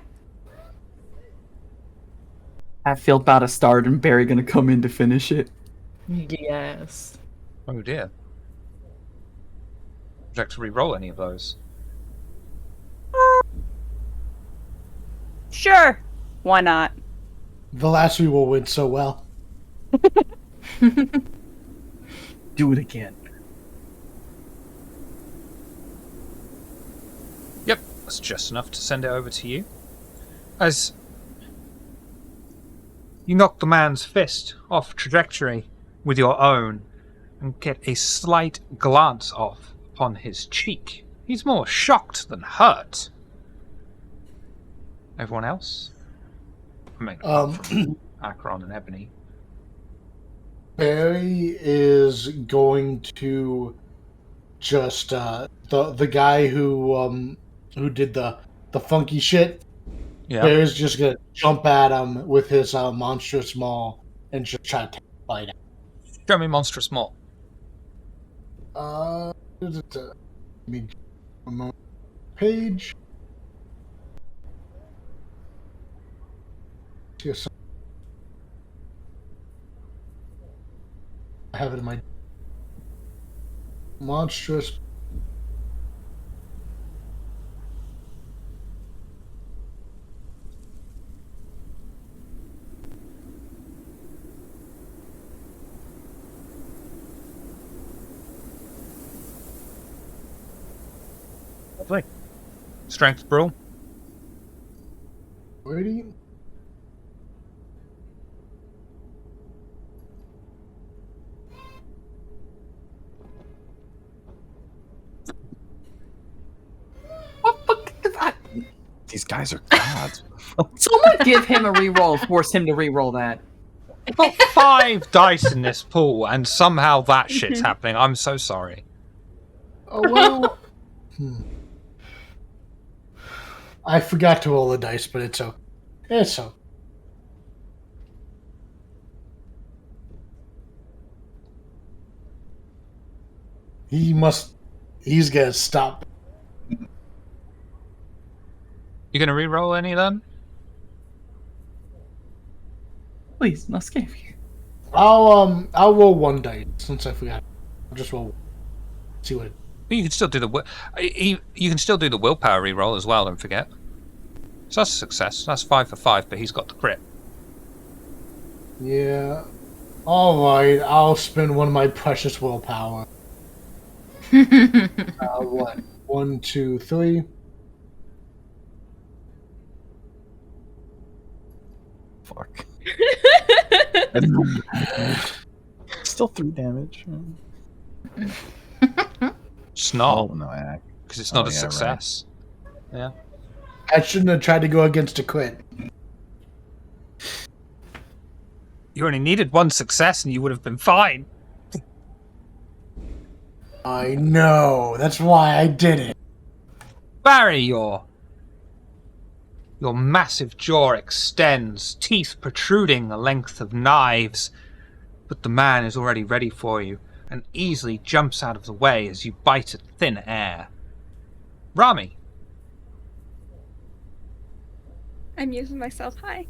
Hatfield about to start and Barry gonna come in to finish it. Yes. Oh dear. Would you like to re-roll any of those? Sure. Why not? The last we will went so well. Do it again. Yep, that's just enough to send it over to you. As you knock the man's fist off trajectory with your own and get a slight glance off upon his cheek. He's more shocked than hurt. Everyone else? I mean, apart from Akron and Ebony. Barry is going to just the guy who did the funky shit. Yeah. Barry's just gonna jump at him with his monstrous maul and just try to take a bite out. Show me monstrous maul. Let me a moment. Page. Yes. I have it in my monstrous. Lovely. Strength brawl. Ready? These guys are gods. Someone give him a reroll. Force him to reroll that. I've got 5 dice in this pool, and somehow that shit's happening. I'm so sorry. Oh well. I forgot to roll the dice, but it's okay. It's okay. He's gonna stop. You gonna re-roll any of them? Please, not scare you. I'll roll one dice since I forgot. I'll just roll. See what. You can still do the you can still do the willpower re-roll as well. Don't forget. So that's a success. That's 5 for 5, but he's got the crit. Yeah. All right. I'll spend one of my precious willpower. What? 1, 2, 3. Fuck. Still 3 damage. Snarl, Oh no, because it's not a yeah, success. Yeah. I shouldn't have tried to go against a crit. You only needed 1 success, and you would have been fine. I know. That's why I did it. Barry, your massive jaw extends, teeth protruding the length of knives, but the man is already ready for you and easily jumps out of the way as you bite at thin air. Rami. I'm using myself high.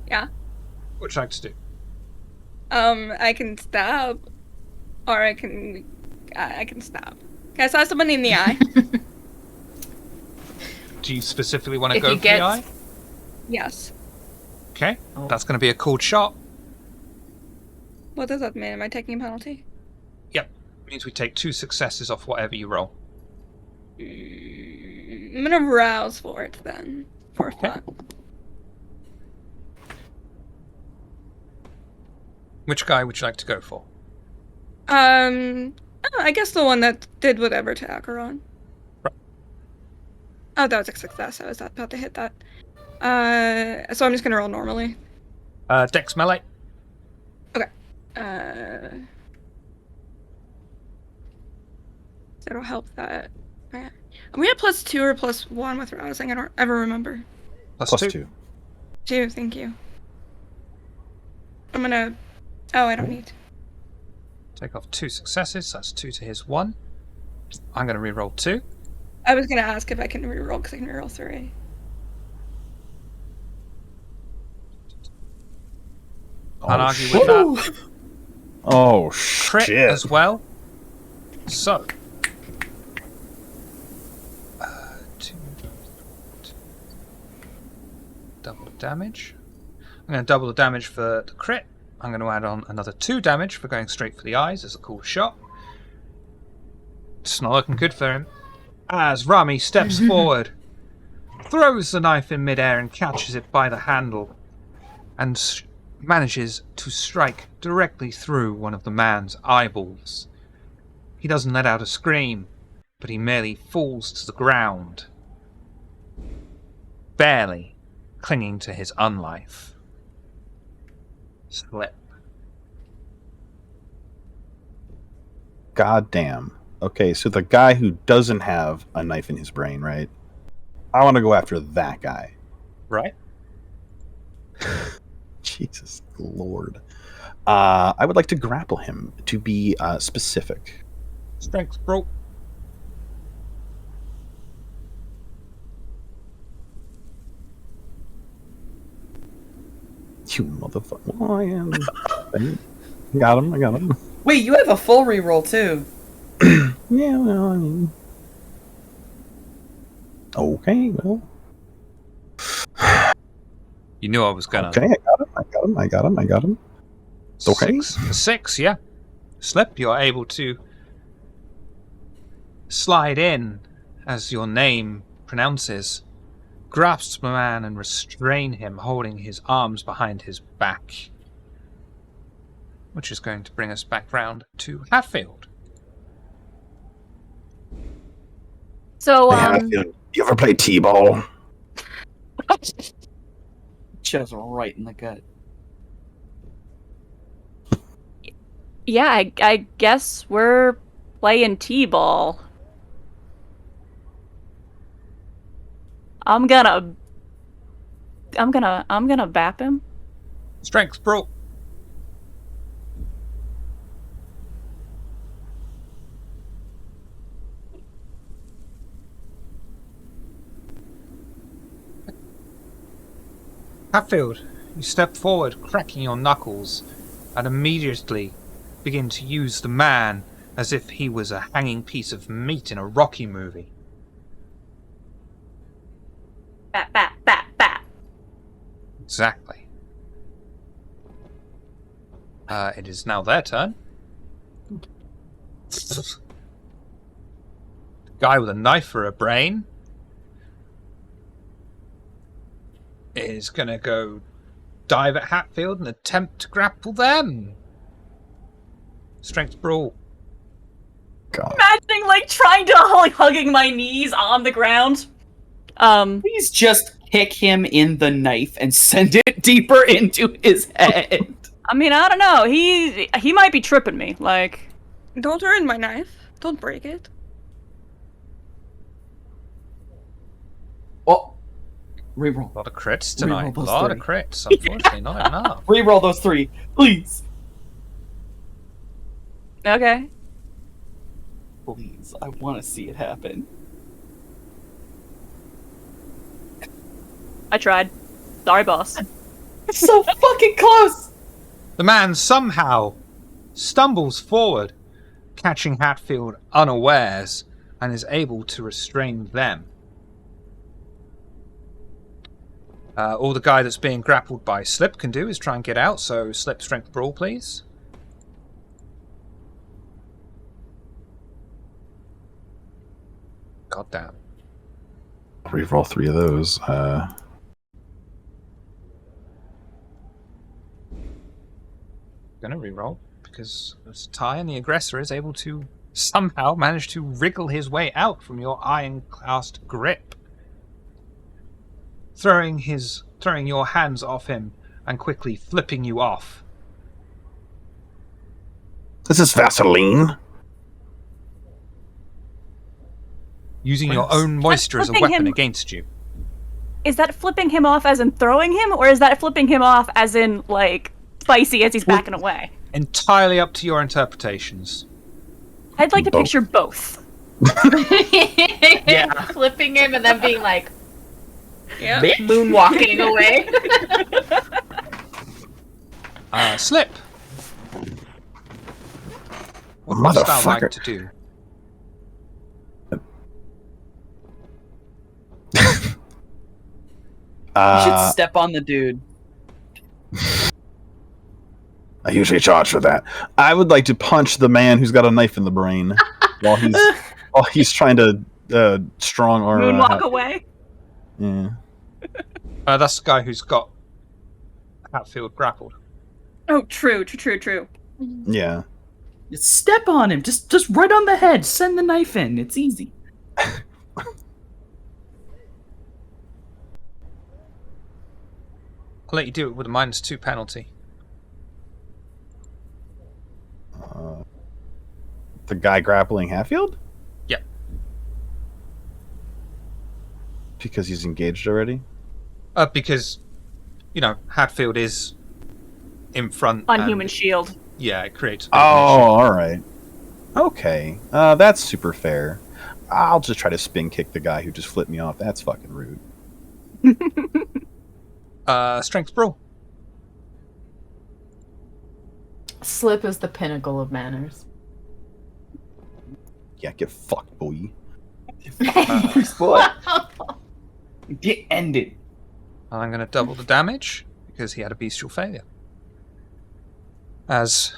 Yeah. What would you like to do? I can stab, or I can stab. Can I stab someone in the eye? Do you specifically want to If go he for gets- the eye? Yes. Okay, Oh. that's going to be a cold shot. What does that mean? Am I taking a penalty? Yep, means we take 2 successes off whatever you roll. I'm gonna rouse for it then. For fun. Which guy would you like to go for? I guess the one that did whatever to Acheron. Right. Oh, that was a success. I was about to hit that. So I'm just gonna roll normally. Dex melee. That'll help that. Okay. Are we at +2 or +1 with rousing? I don't ever remember. Plus Plus two. 2. 2, thank you. I'm gonna... Oh, I don't need. Take off 2 successes. That's 2 to his 1. I'm going to reroll 2. I was gonna ask if I can reroll, because I can reroll 3. Can't argue with that. Oh, Crit shit. as well. So, 2 double damage. I'm going to double the damage for the crit. I'm going to add on another 2 damage for going straight for the eyes as a cool shot. It's not looking good for him. As Rami steps forward, throws the knife in midair and catches it by the handle, and manages to strike directly through one of the man's eyeballs. He doesn't let out a scream, but he merely falls to the ground, barely clinging to his unlife. Slip. God damn. Okay, so the guy who doesn't have a knife in his brain, right? I want to go after that guy. Right? Jesus Lord. I would like to grapple him, to be specific. Strength broke. You motherfucker. Oh, I am. Got him. Wait, you have a full reroll too. Yeah, well, I mean. Okay, well. You knew I was gonna. Okay, I got him. Okay. 6, yeah. Slip, you're able to slide in, as your name pronounces, grasp the man and restrain him, holding his arms behind his back. Which is going to bring us back round to Hatfield. So, You ever play T-ball? Just right in the gut. yeah, I guess we're playing T-ball. I'm gonna bap him. Strength broke. Hatfield, you step forward, cracking your knuckles, and immediately begin to use the man as if he was a hanging piece of meat in a Rocky movie. Bap, bap, bap, bap. Exactly. It is now their turn. The guy with a knife for a brain is going to go dive at Hatfield and attempt to grapple them. Strength brawl. God. Imagining like trying to hugging my knees on the ground. Please just kick him in the knife and send it deeper into his head. I mean, I don't know. He might be tripping me. Like, Don't ruin my knife. Don't break it. Oh, reroll. A lot of crits tonight. Reroll those A lot of 3. crits. Unfortunately, not enough. Reroll those 3, please. okay. Please, I want to see it happen. I tried. Sorry, boss. So fucking close! The man somehow stumbles forward, catching Hatfield unawares, and is able to restrain them. All the guy that's being grappled by Slip can do is try and get out, so Slip strength brawl, please. God damn. Reroll 3 of those. Gonna reroll because it's a tie and the aggressor is able to somehow manage to wriggle his way out from your iron-clasped grip, throwing your hands off him and quickly flipping you off. This is Vaseline. using your Gross. own moisture as a flipping weapon him- against you. Is that flipping him off as in throwing him, or is that flipping him off as in, like, spicy as he's backing away? Entirely up to your interpretations. I'd like to Both. picture both. Yeah. Flipping him and then being like Yeah. moonwalking away. Slip. What would Star like Motherfucker. to do? You should step on the dude. I usually charge for that. I would like to punch the man who's got a knife in the brain while he's trying to strong arm. Moonwalk away. Yeah. That's the guy who's got Hatfield grappled. Oh, true. Yeah. Just step on him. Just right on the head. Send the knife in. It's easy. I'll let you do it with a -2 penalty. The guy grappling Hatfield? Yep. Because he's engaged already? Because, Hatfield is in front. Unhuman and shield. Yeah, it creates a bit Oh, of an alright. Okay. That's super fair. I'll just try to spin kick the guy who just flipped me off. That's fucking rude. issue. Strength brawl. Slip is the pinnacle of manners. Yeah, get fucked, boy. Boy. Get ended. I'm going to double the damage because he had a bestial failure. As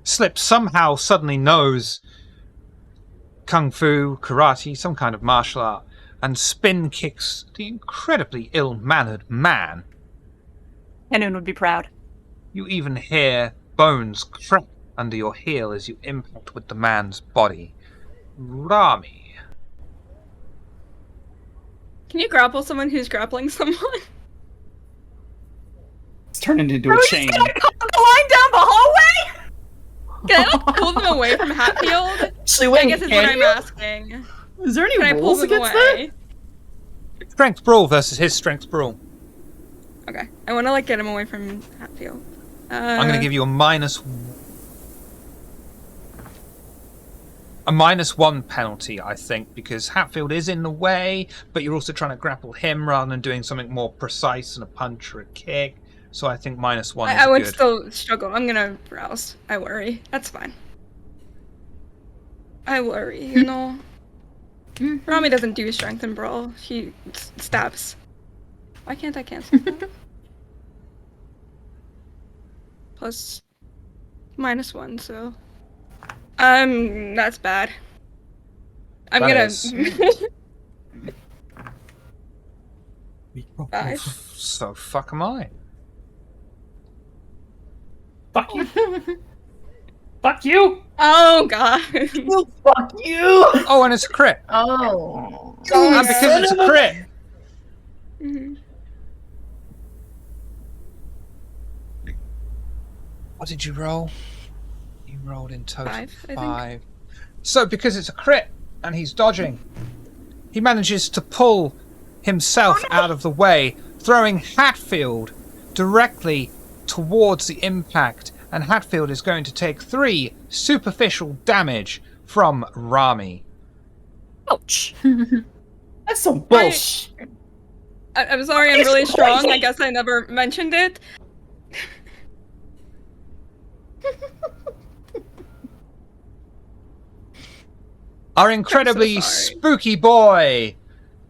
Slip somehow suddenly knows kung fu, karate, some kind of martial art, and spin kicks the incredibly ill-mannered man. Henun would be proud. You even hear bones crack under your heel as you impact with the man's body. Rami. Can you grapple someone who's grappling someone? It's turning into a chain. The line down the hallway? Can I like pull them away from Hatfield? Actually, I wait, guess is can what I'm you? asking. Is there any Can I pull rules them against that? away? Strength brawl versus his strength brawl. Okay. I want to like get him away from Hatfield. I'm going to give you a -1 penalty, I think, because Hatfield is in the way, but you're also trying to grapple him rather than doing something more precise and a punch or a kick. So I think -1 is I would good. still struggle. I'm gonna browse. I worry. That's fine. I worry, you know. Rami doesn't do strength and brawl. He stabs. Why can't I cancel that? Plus -1, so that's bad. I'm That gonna is. 5. So fuck am I? Fuck you. Fuck you. Oh god. Fuck you. Oh, and it's a crit. Oh. And because it's a crit, Mhm. what did you roll? You rolled in total 5, I think. 5. So because it's a crit and he's dodging, he manages to pull himself out of the way, throwing Hatfield directly towards the impact, and Hatfield is going to take 3 superficial damage from Rami. Ouch. That's some bullshit. I'm sorry, I'm really strong. I guess I never mentioned it. Our incredibly sorry. spooky boy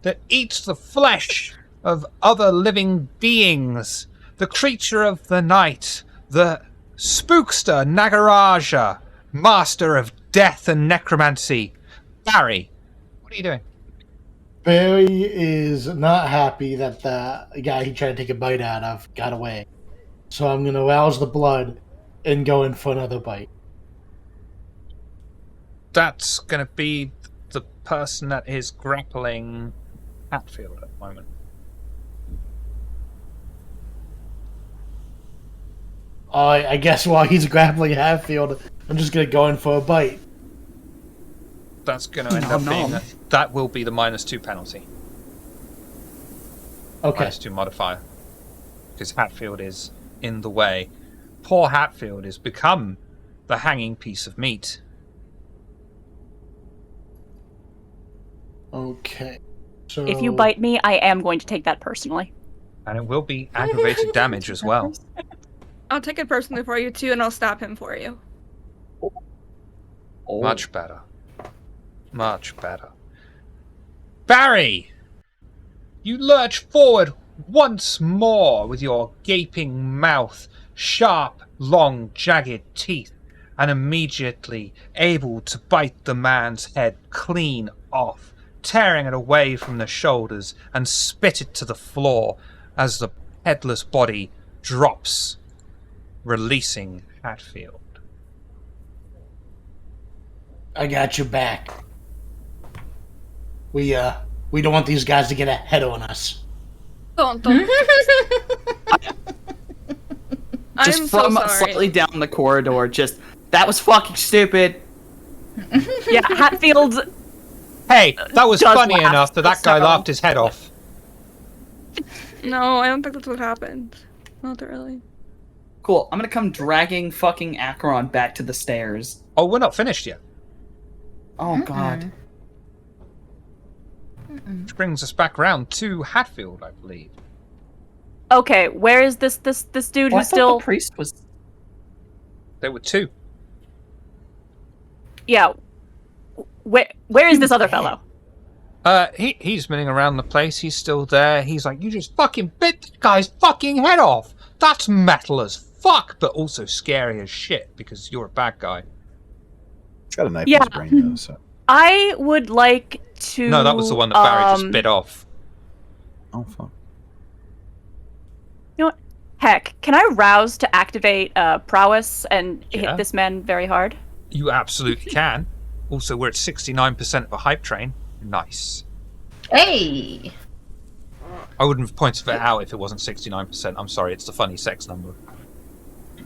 that eats the flesh of other living beings, the creature of the night, the spookster Nagaraja, master of death and necromancy. Barry, what are you doing? Barry is not happy that the guy he tried to take a bite out of got away. So I'm going to rouse the blood and go in for another bite. That's going to be the person that is grappling Hatfield at the moment. I guess while he's grappling Hatfield, I'm just going to go in for a bite. That's going to end up being that will be the -2 penalty. Okay. -2 modifier. Because Hatfield is in the way. Poor Hatfield has become the hanging piece of meat. Okay. So If you bite me, I am going to take that personally. And it will be aggravated damage as well. I'll take it personally for you too, and I'll stop him for you. Oh. Much better. Much better. Barry! You lurch forward once more with your gaping mouth, sharp, long, jagged teeth, and immediately able to bite the man's head clean off, tearing it away from the shoulders and spit it to the floor as the headless body drops, releasing Hatfield. I got your back. We don't want these guys to get ahead on us. Don't. Just I'm from so sorry. slightly down the corridor, that was fucking stupid. Yeah, Hatfield. Hey, that was Does funny laugh. enough that guy Several. laughed his head off. No, I don't think that's what happened. Not really. Cool. I'm gonna come dragging fucking Acheron back to the stairs. Oh, we're not finished yet. Oh god. Which brings us back round to Hatfield, I believe. Okay, where is this dude Well, I who's thought still? the priest was. There were two. Yeah. Where is this other fellow? He's spinning around the place. He's still there. He's like, you just fucking bit the guy's fucking head off. That's metal as fuck, but also scary as shit because you're a bad guy. He's got a knife in Yeah. his brain, though, so. I would like to. No, that was the one that Barry just bit off. Oh, fuck. You know what? Heck, can I rouse to activate prowess and Yeah. hit this man very hard? You absolutely can. Also, we're at 69% of a hype train. Nice. Hey! I wouldn't have pointed it out if it wasn't 69%. I'm sorry, it's the funny sex number.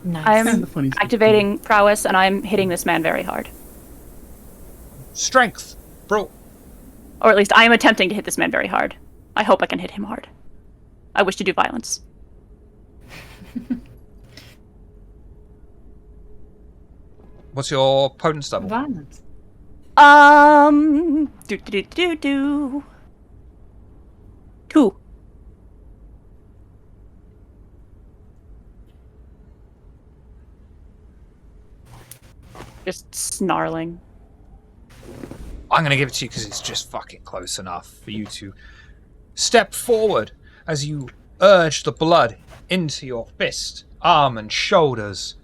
Nice. I'm The funny activating prowess and I'm hitting this man very hard. Strength, bro. Or at least I am attempting to hit this man very hard. I hope I can hit him hard. I wish to do violence. What's your potence level? Violence. Do. 2. Just snarling. I'm going to give it to you because it's just fucking close enough for you to step forward as you urge the blood into your fist, arm, and shoulders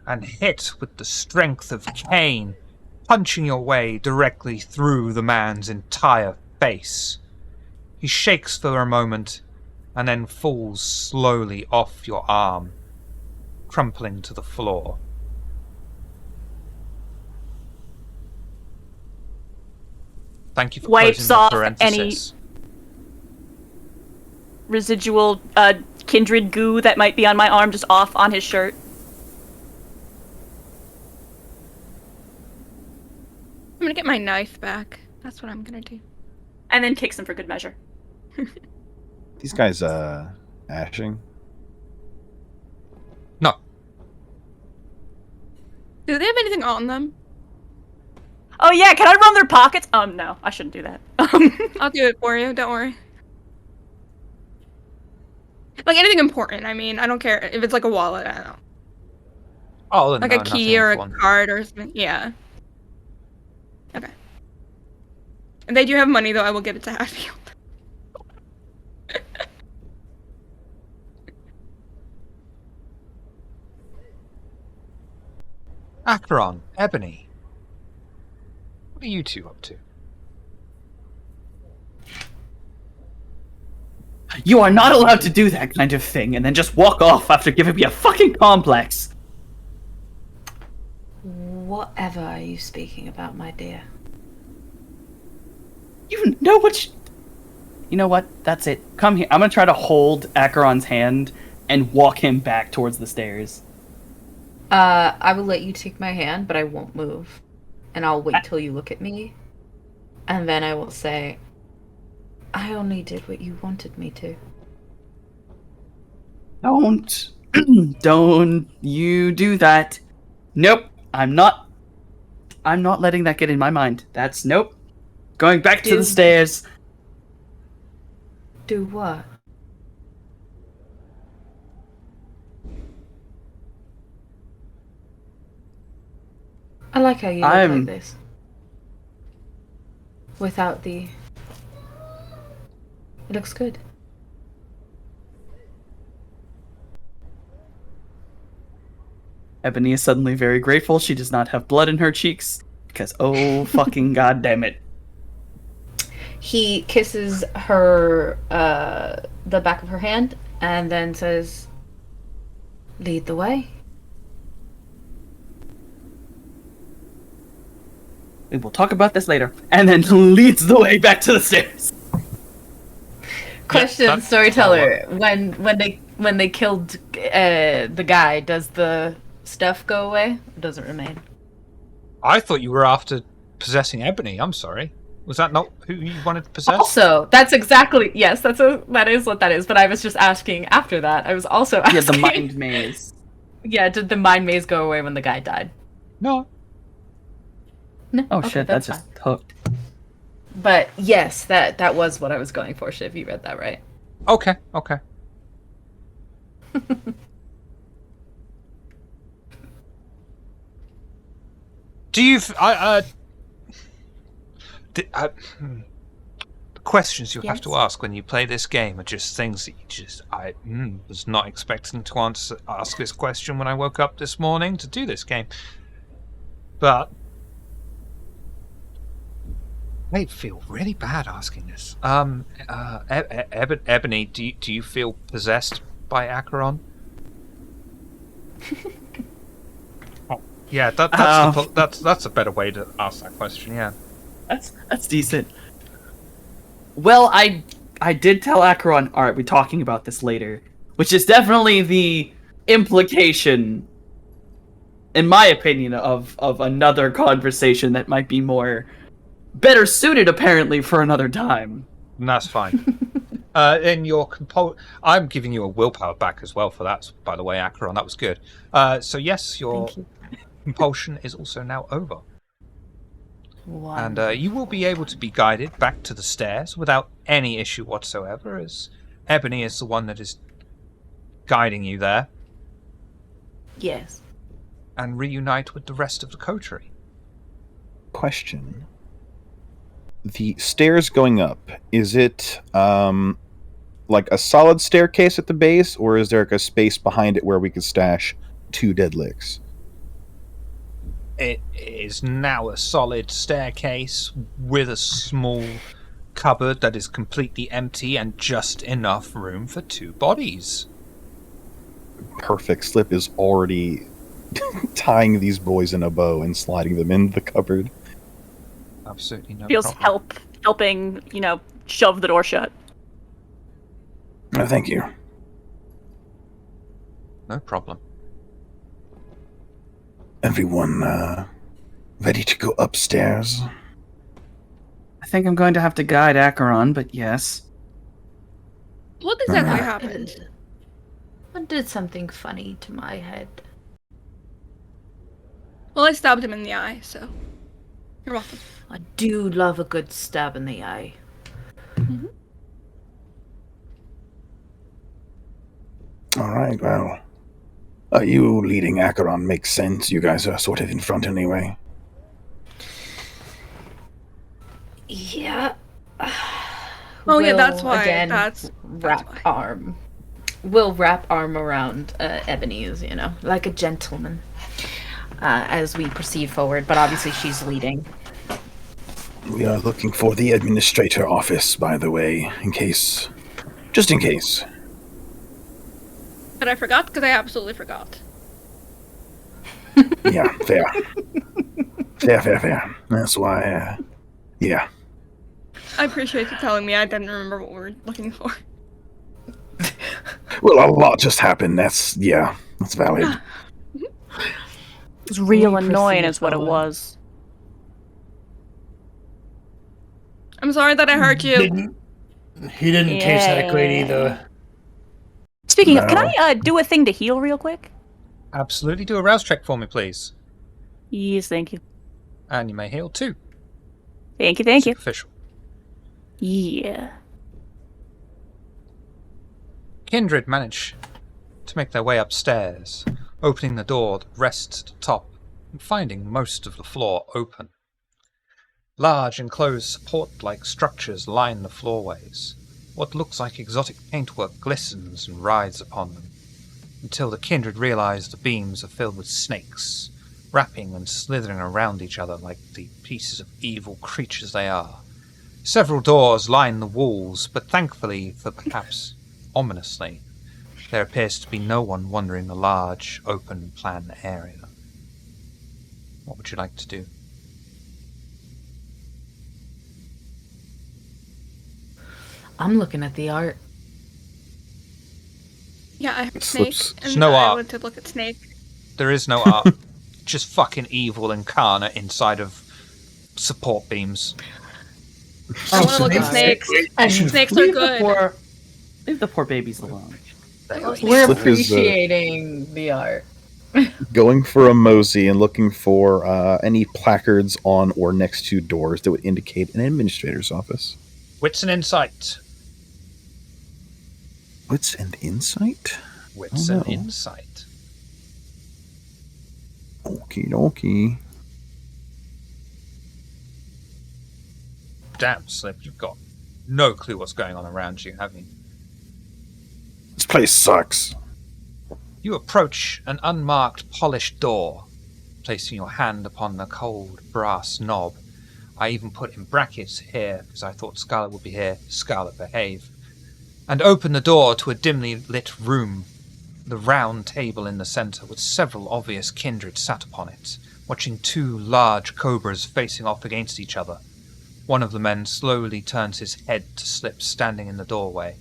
and hit with the strength of Cain, punching your way directly through the man's entire face. He shakes for a moment and then falls slowly off your arm, crumpling to the floor. Thank you for Wipes closing the off parenthesis. Residual kindred goo that might be on my arm just off on his shirt. I'm gonna get my knife back. That's what I'm gonna do. And then kicks him for good measure. These guys, ashing. No. Do they have anything on them? Oh yeah, can I run their pockets? No, I shouldn't do that. I'll do it for you. Don't worry. Like anything important. I mean, I don't care if it's like a wallet. I don't know. Oh, then Like no, a key nothing or a important. card or something. Yeah. Okay. And they do have money, though. I will give it to Hatfield. Acheron, Ebony. What are you two up to? You are not allowed to do that kind of thing and then just walk off after giving me a fucking complex. Whatever are you speaking about, my dear? You know what? You know what? That's it. Come here. I'm gonna try to hold Acheron's hand and walk him back towards the stairs. I will let you take my hand, but I won't move. And I'll wait till you look at me. And then I will say, I only did what you wanted me to. Don't. Don't you do that. Nope. I'm not letting that get in my mind. That's nope. Going back to the stairs. Do what? I like how you look like this. Without the... It looks good. Ebony is suddenly very grateful she does not have blood in her cheeks, because oh fucking goddamn it. He kisses her, the back of her hand, and then says, lead the way. We will talk about this later. And then leads the way back to the stairs. Question, storyteller. When they killed the guy, does the stuff go away? Or does it remain? I thought you were after possessing Ebony. I'm sorry. Was that not who you wanted to possess? Also, that's exactly yes. That is what that is. But I was just asking after that. I was also asking. Yeah, the mind maze. Yeah, did the mind maze go away when the guy died? No. No. Oh okay, shit, that's just hooked. But yes, that was what I was going for. Shiv, you read that right? Okay. Do you? The questions you have to ask when you play this game are just things that you just. I was not expecting to ask this question when I woke up this morning to do this game, but I feel really bad asking this. Ebony, do you feel possessed by Acheron? Yeah, that's a better way to ask that question. Yeah, that's decent. Well, I did tell Acheron. All right, we're talking about this later, which is definitely the implication, in my opinion, of another conversation that might be better suited, apparently, for another time. And that's fine. In your I'm giving you a willpower back as well for that. By the way, Acheron, that was good. So yes, your compulsion is also now over. And you will be able to be guided back to the stairs without any issue whatsoever, as Ebony is the one that is guiding you there. Yes. And reunite with the rest of the coterie. Question. The stairs going up, is it like a solid staircase at the base, or is there like a space behind it where we could stash 2 dead licks? It is now a solid staircase with a small cupboard that is completely empty and just enough room for 2 bodies. Perfect. Slip is already tying these boys in a bow and sliding them in the cupboard. Absolutely no Feels problem. helping, shove the door shut. Thank you. No problem. Everyone ready to go upstairs? I think I'm going to have to guide Acheron, but yes. What exactly happened? What did something funny to my head? Well, I stabbed him in the eye, so you're welcome. I do love a good stab in the eye. Mm-hmm. All right, well, you leading Acheron makes sense. You guys are sort of in front anyway. Yeah. Oh yeah, that's Will, why. Again, That's wrap why. arm. Will wrap arm around Ebony's, like a gentleman, as we proceed forward. But obviously, she's leading. We are looking for the administrator office, by the way, just in case. But I forgot because I absolutely forgot. Yeah, fair. Fair. That's why, yeah. I appreciate you telling me. I didn't remember what we were looking for. Well, a lot just happened. That's valid. It was real We annoying proceed is what it forward. was. I'm sorry that I hurt you. He didn't taste that great either. Speaking of, No. can I do a thing to heal real quick? Absolutely. Do a rouse check for me, please. Yes, thank you. And you may heal too. Thank you, thank you. Superficial. Yeah. Kindred manage to make their way upstairs, opening the door that rests at the top and finding most of the floor open. Large enclosed support-like structures line the floorways. What looks like exotic paintwork glistens and rides upon them, until the kindred realize the beams are filled with snakes, wrapping and slithering around each other like the pieces of evil creatures they are. Several doors line the walls, but thankfully, for perhaps ominously, there appears to be no one wandering the large, open-plan area. What would you like to do? I'm looking at the art. Yeah, I have Snake, Slips. and No I art. want to look at Snake. There is no art. Just fucking evil incarnate inside of support beams. I want to look at snakes. Snakes are good. Leave the poor babies alone. We're Slip is, appreciating the art. Going for a mosey and looking for any placards on or next to doors that would indicate an administrator's office. Wits and insight. Wits and insight? Wits Oh, and no. insight. Okie dokie. Damn, Slip, you've got no clue what's going on around you, have you? This place sucks. You approach an unmarked, polished door, placing your hand upon the cold brass knob. I even put in brackets here, because I thought Scarlet would be here. Scarlet, behave. And open the door to a dimly lit room. The round table in the centre, with several obvious kindred sat upon it, watching two large cobras facing off against each other. One of the men slowly turns his head to Slip standing in the doorway.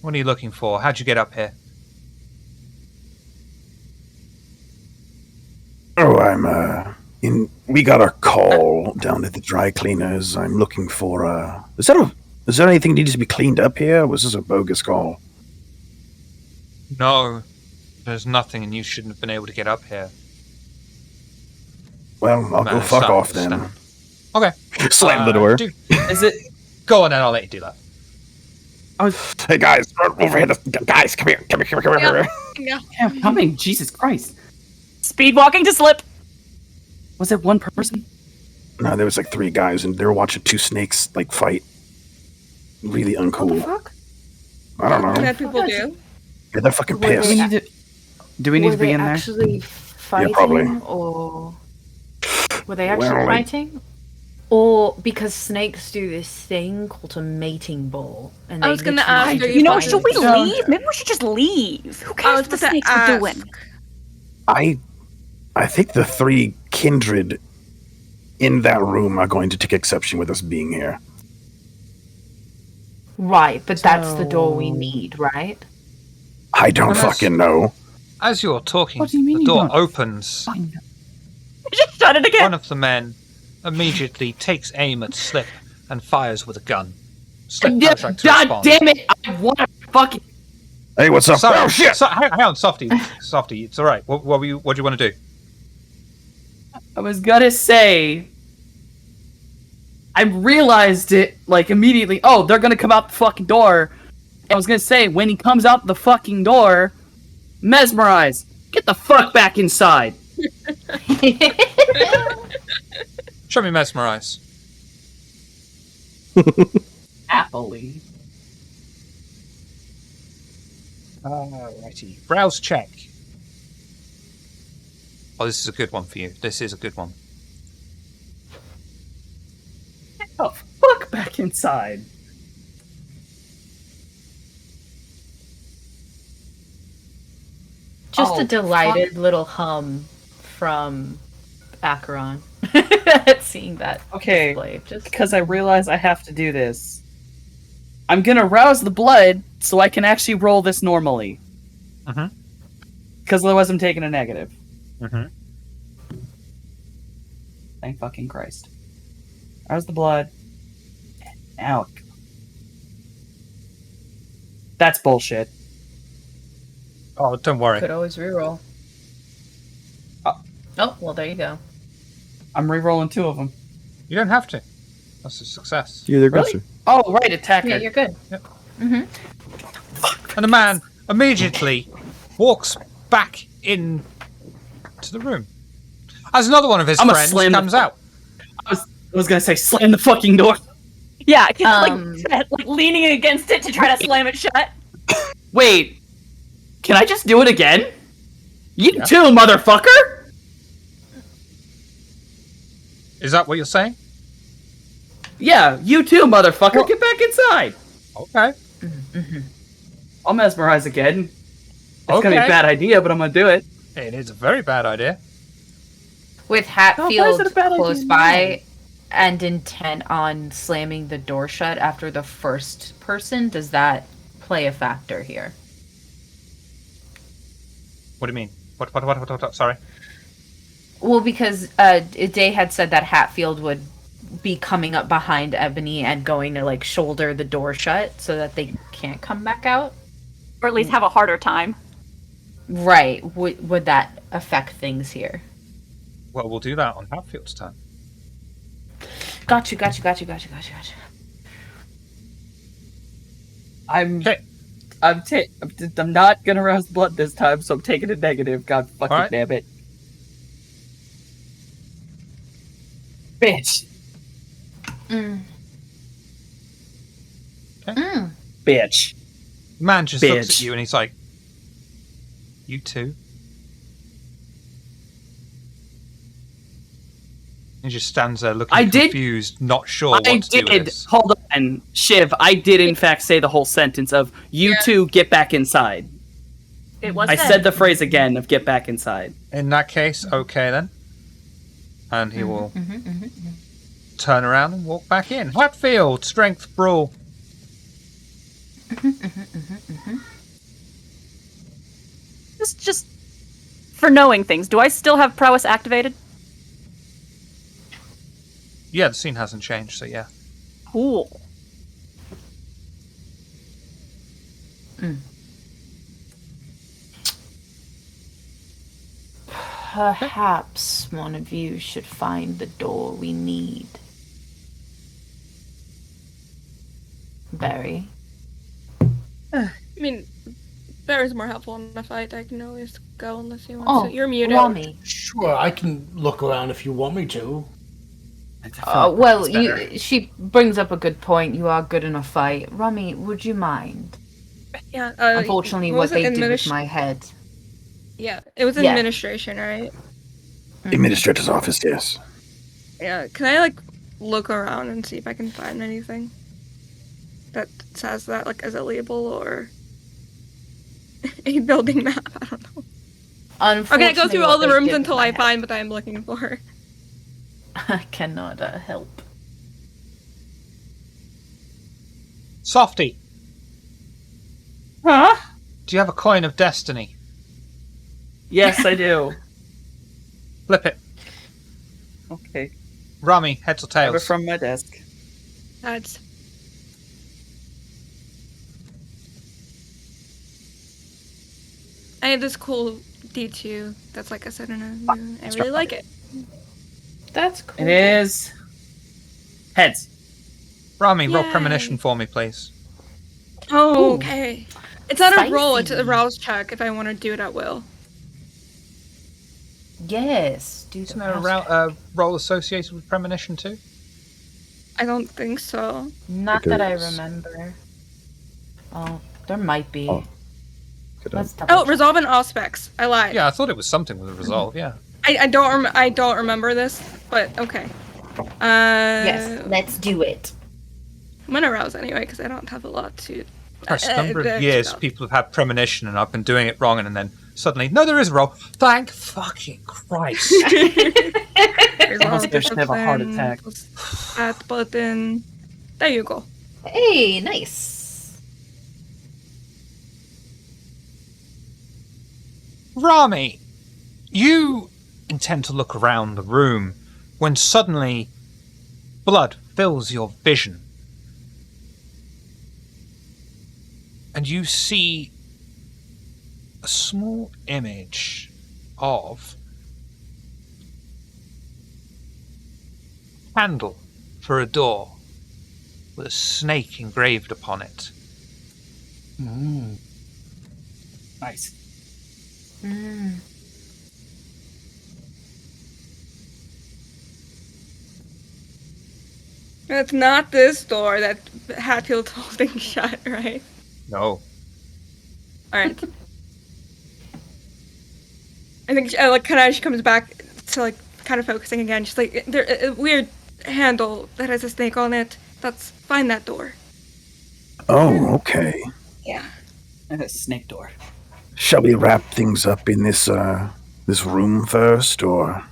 What are you looking for? How'd you get up here? Oh, I'm we got a call down at the dry cleaners. I'm looking for is there anything that needs to be cleaned up here? Or was this a bogus call? No, there's nothing, and you shouldn't have been able to get up here. Well, I'll Man, go it's fuck starting off to then. stand. Okay. Slam the door. Is it? Go on, and I'll let you do that. Hey guys, over here. Guys, come here. Come here. Yeah. Yeah, coming. Jesus Christ. Speed walking to Slip. Was it one person? No, there was like 3 guys, and they were watching 2 snakes like fight. Really What the uncool. fuck? I don't know. Bad people do. Yeah, they're fucking Were they- Do we pissed. need to? Do we need Were to be they in there? actually fighting, probably. or were they actually Well, like- fighting? Or because snakes do this thing called a mating ball, and I they was gonna literally ask, do are you You know, fine should we with fighting. leave? Maybe we should just leave. Who I cares was what the about to snakes are ask. doing? I think the 3 kindred in that room are going to take exception with us being here. Right, but that's the door we So- need, right? I don't Unless- fucking know. As you're talking, What do you mean the you door don't? opens. Fine. Just shut it again. One of the men immediately takes aim at Slip and fires with a gun. Slip Yeah, tries to God respond. damn it! I want to fucking. Hey, what's up? Sorry, Oh shit! hang on, Softy. Softy, it's all right. What do you want to do? I was gonna say. I realized it like immediately. Oh, they're gonna come out the fucking door. I was gonna say when he comes out the fucking door, mesmerize. Get the fuck back inside. Show me mesmerize. Happily. Alrighty. Browse check. Oh, this is a good one for you. This is a good one. Get the fuck back inside. Just Oh, a delighted little hum from Acheron at seeing that Okay, display. Just because I realize I have to do this. I'm gonna rouse the blood so I can actually roll this normally. Mhm. Because otherwise I'm taking a negative. Mhm. Thank fucking Christ. Rouse the blood. out. That's bullshit. Oh, don't worry. Could always reroll. Oh, well, there you go. I'm re-rolling 2 of them. You don't have to. That's a success. You're the Really? aggressor. Oh, right, attacker. Yeah, you're good. Yep. Mm-hmm. And the man immediately walks back in to the room. As another one of his I'ma friends slam the comes out. I was gonna say, slam the fucking door. Yeah, like leaning against it to try to slam it shut. Wait, can I just do it again? You Yeah. too, motherfucker! Is that what you're saying? Yeah, you too, motherfucker. Well- Get back inside. Okay. I'll mesmerize again. It's gonna be a Okay. bad idea, but I'm gonna do it. It is a very bad idea. With why is Hatfield it a bad close idea by and intent on slamming the door shut after the first person, does that play a factor here? What do you mean? What? Sorry. Well, because Day had said that Hatfield would be coming up behind Ebony and going to like shoulder the door shut so that they can't come back out. Or at least have a harder time. Right. Would that affect things here? Well, we'll do that on Hatfield's turn. Got you. I'm Okay. I'm not gonna rouse blood this time, so I'm taking a negative. God fucking Alright. damn it. Bitch. Bitch. The man just looks Bitch. at you and he's like, "You too?" He just stands there looking I did- confused, not sure what I to do with did. this. Hold on, Shiv. I did in fact say the whole sentence of "You two get back inside." It was I said the phrase again of "get back inside." In that case, okay then. And he will turn around and walk back in. Hatfield, strength brawl. Just for knowing things. Do I still have prowess activated? Yeah, the scene hasn't changed, so yeah. Cool. Perhaps one of you should find the door we need. Barry. I mean, Bear's more helpful in the fight. I can always go unless you want Oh, to. You're muted. Rami. Sure, I can look around if you want me to. Well, she brings up a good point. You are good in a fight. Rami, would you mind? Yeah. Unfortunately, what was it? they did with my head. Yeah, it was Yeah. administration, right? Administrator's office, yes. Yeah. Can I like look around and see if I can find anything that says that like as a label or a building map? I don't know. I'm gonna go through all the rooms until I find what I'm looking for. I cannot help. Softy, Huh? do you have a coin of destiny? Yes, I do. Flip it. Okay. Rami, heads or Have it tails? from my desk. That's I have this cool D2 that's like I said in a I really like it. That's cool. It is heads. Rami, roll Yay. premonition for me, please. Oh, Ooh. okay. It's not a roll, it's a Spicy. rouse check if I want to do it at will. Yes. Do Isn't there a roll associated with premonition too? I don't think so. Not that I Because- remember. Oh, there might be. Oh. Could Let's have. double Oh, resolve and aspects. I lied. Yeah, I thought it was something with a resolve, yeah. I don't remember this, but okay. Yes, let's do it. I'm gonna rouse anyway because I don't have a lot to. First number of the years spell. people have had premonition and I've been doing it wrong and then suddenly, no, there is a roll. Thank fucking Christ. Resolve, I should have a heart discipline, attack. plus That button. There you go. Hey, nice. Rami, you intend to look around the room when suddenly blood fills your vision. and you see a small image of a handle for a door with a snake engraved upon it. Nice. It's not this door that Hatfield's holding shut, right? No. Alright. I think she comes back to like kind of focusing again. She's like, there a weird handle that has a snake on it. Find that door. Oh, okay. Yeah. Snake door. Shall we wrap things up in this room first, or?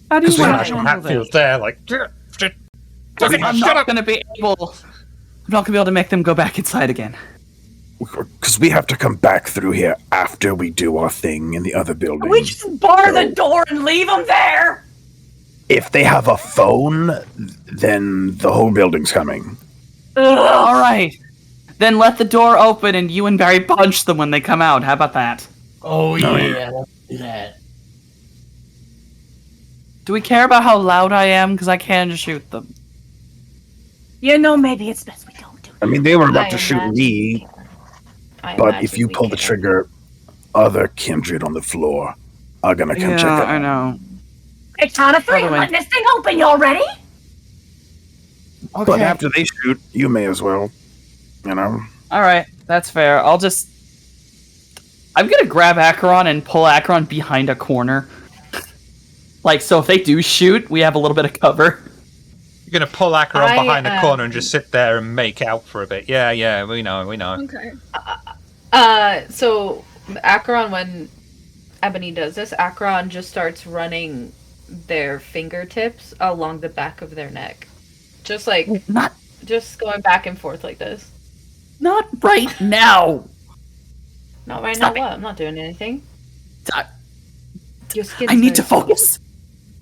How do you want to Imagine handle Hatfield's this? there, like. I'm not going to be able to make them go back inside again. Because we have to come back through here after we do our thing in the other building. We just bar the door and leave them there. If they have a phone, then the whole building's coming. All right. Then let the door open and you and Barry punch them when they come out. How about that? Oh yeah, let's do that. Do we care about how loud I am? Because I can shoot them. Maybe it's best we don't do it. I mean, they were about I to shoot imagine me, I but imagine if you we pull the can. trigger, other kindred on the floor are gonna come check it Yeah, out. I know. It's count of 3. By the I'm way- letting this thing open. Y'all ready? But after they shoot, you may as well, you know. All right, that's fair. I'm gonna grab Acheron and pull Acheron behind a corner. Like, so if they do shoot, we have a little bit of cover. You're going to pull Acheron I, behind the corner and just sit there and make out for a bit. Yeah, we know. Okay. So Acheron, when Ebony does this, Acheron just starts running their fingertips along the back of their neck. Just just going back and forth like this. Not right now. Not right Stop now, it. what? I'm not doing anything. Stop. Your skin's I need to very focus.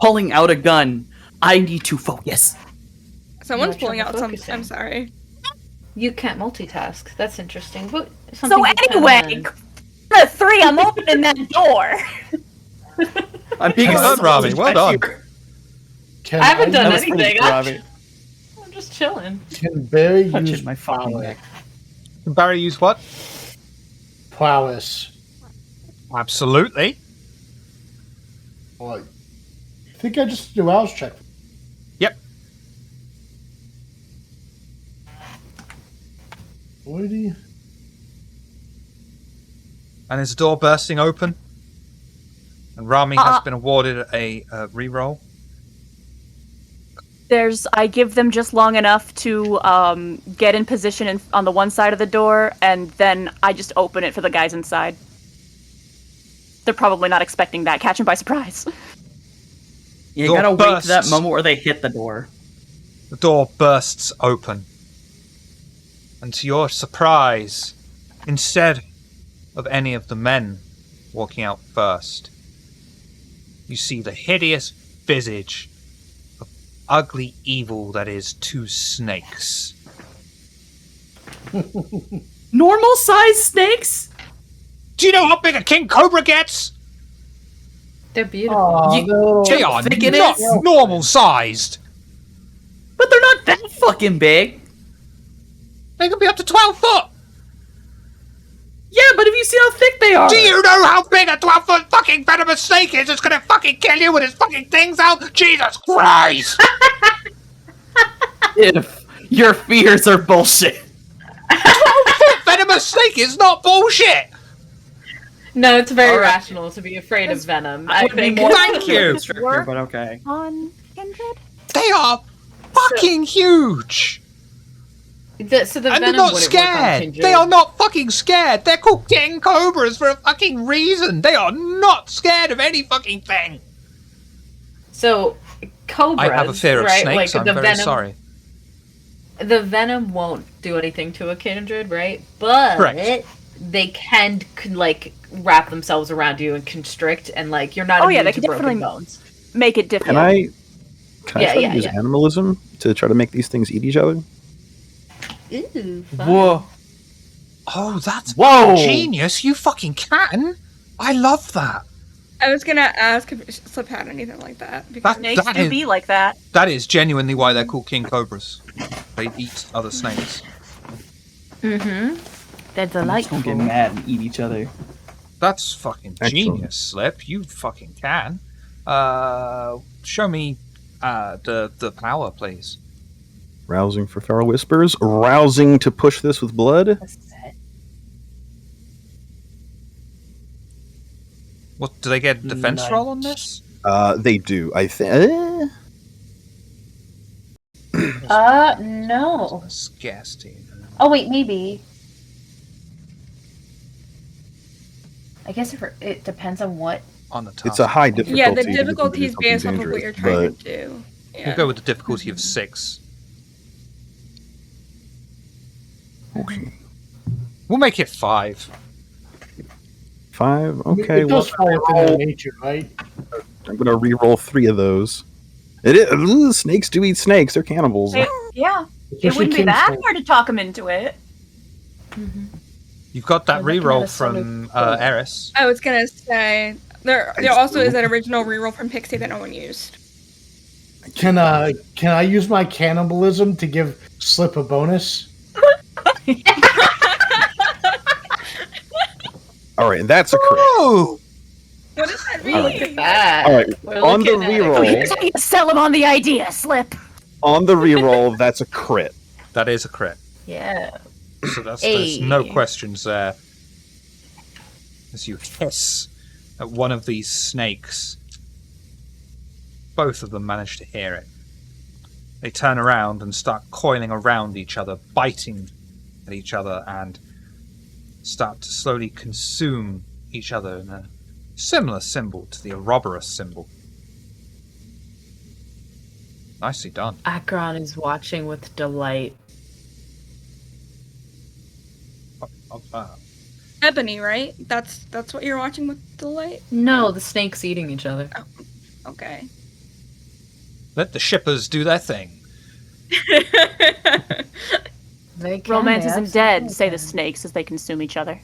Pulling out a gun. I need to focus. Someone's No pulling out trouble some. focusing. I'm sorry. You can't multitask. That's interesting. But So something you can anyway, learn. count of 3. I'm opening that door. I'm being Well done, Rami. Well done. Can I haven't done That was pretty anything. good, Rami. I'm just chilling. Can Barry Touching use my fucking prowess? neck. Can Barry use what? Prowess. Absolutely. Like, I think I just do Al's check. Yep. What do you? And is the door bursting open? And Rami has been awarded a reroll. I give them just long enough to get in position on the one side of the door, and then I just open it for the guys inside. They're probably not expecting that. Catch them by surprise. You Door gotta wait to that bursts. moment where they hit the door. The door bursts open. And to your surprise, instead of any of the men walking out first, you see the hideous visage of ugly evil that is 2 snakes. Normal sized snakes? Do you know how big a king cobra gets? They're beautiful. Oh, You- no. They are thick it not is? normal sized. But they're not that fucking big. They can be up to 12 foot. Yeah, but if you see how thick they are. Do you know how big a 12-foot fucking venomous snake is? It's gonna fucking kill you with his fucking things out. Jesus Christ! If your fears are bullshit. Venomous snake is not bullshit. No, it's very All right. rational to be afraid of venom. I I would be think. more Thank you. constrictor, but okay. On Kindred? They are fucking huge. So the And they're venom not wouldn't work on scared. Kindred. They are not fucking scared. They're called king cobras for a fucking reason. They are not scared of any fucking thing. So cobras. I have a fear of right? snakes. Like, I'm the very venom, sorry. The venom won't do anything to a kindred, right? But Correct. they can like wrap themselves around you and constrict, and like you're not. Oh, yeah, immune they to can broken definitely- bones. Make it difficult. Can I Yeah, try yeah, to use yeah. animalism to try to make these things eat each other? Ooh, fun. Whoa. Oh, that's Whoa. genius! You fucking can. I love that. I was gonna ask if Slip had anything like that. Because Snakes That do is- be like that. That is genuinely why they're called king cobras. They eat other snakes. Mm-hmm. They're They just don't delightful. get mad and eat each other. That's fucking Excellent. genius, Slip. You fucking can. Show me the power, please. Rousing for feral whispers. Rousing to push this with blood. What do they get? Defense Nice. roll on this? They do. I think. No. Scarcity. Oh wait, maybe. I guess it depends on what. On the task. It's a high difficulty. yeah, the because it difficulty is is based something off of what you're dangerous, trying to do. Yeah. We'll go with the difficulty of 6. but- Okay. We'll make it 5. 5. Okay. It Well, does fall within their nature, right? I'm gonna re-roll 3 of those. It is. Ooh, snakes do eat snakes. They're cannibals. Yeah, it Especially wouldn't be that kinfolk. hard to talk them into it. You've got that We're looking reroll at a sort of from goal. Eris. I was gonna say there also is an original reroll from Pixie that no one used. Can I use my cannibalism to give Slip a bonus? All right, and that's a crit. Oh! What does that All mean? right. that. All right. We're On the looking at it. reroll, Sell him on the idea, Slip. on the reroll, that's a crit. That is a crit. Yeah. So there's no Hey. questions there. As you hiss at one of these snakes, both of them manage to hear it. They turn around and start coiling around each other, biting at each other, and start to slowly consume each other in a similar symbol to the Ouroboros symbol. Nicely done. Akron is watching with delight. Of that. Ebony, right? That's what you're watching with delight. No, the snakes eating each other. Okay. Let the shippers do their thing. They can, Romance they isn't dead, absolutely say the can. snakes as they consume each other.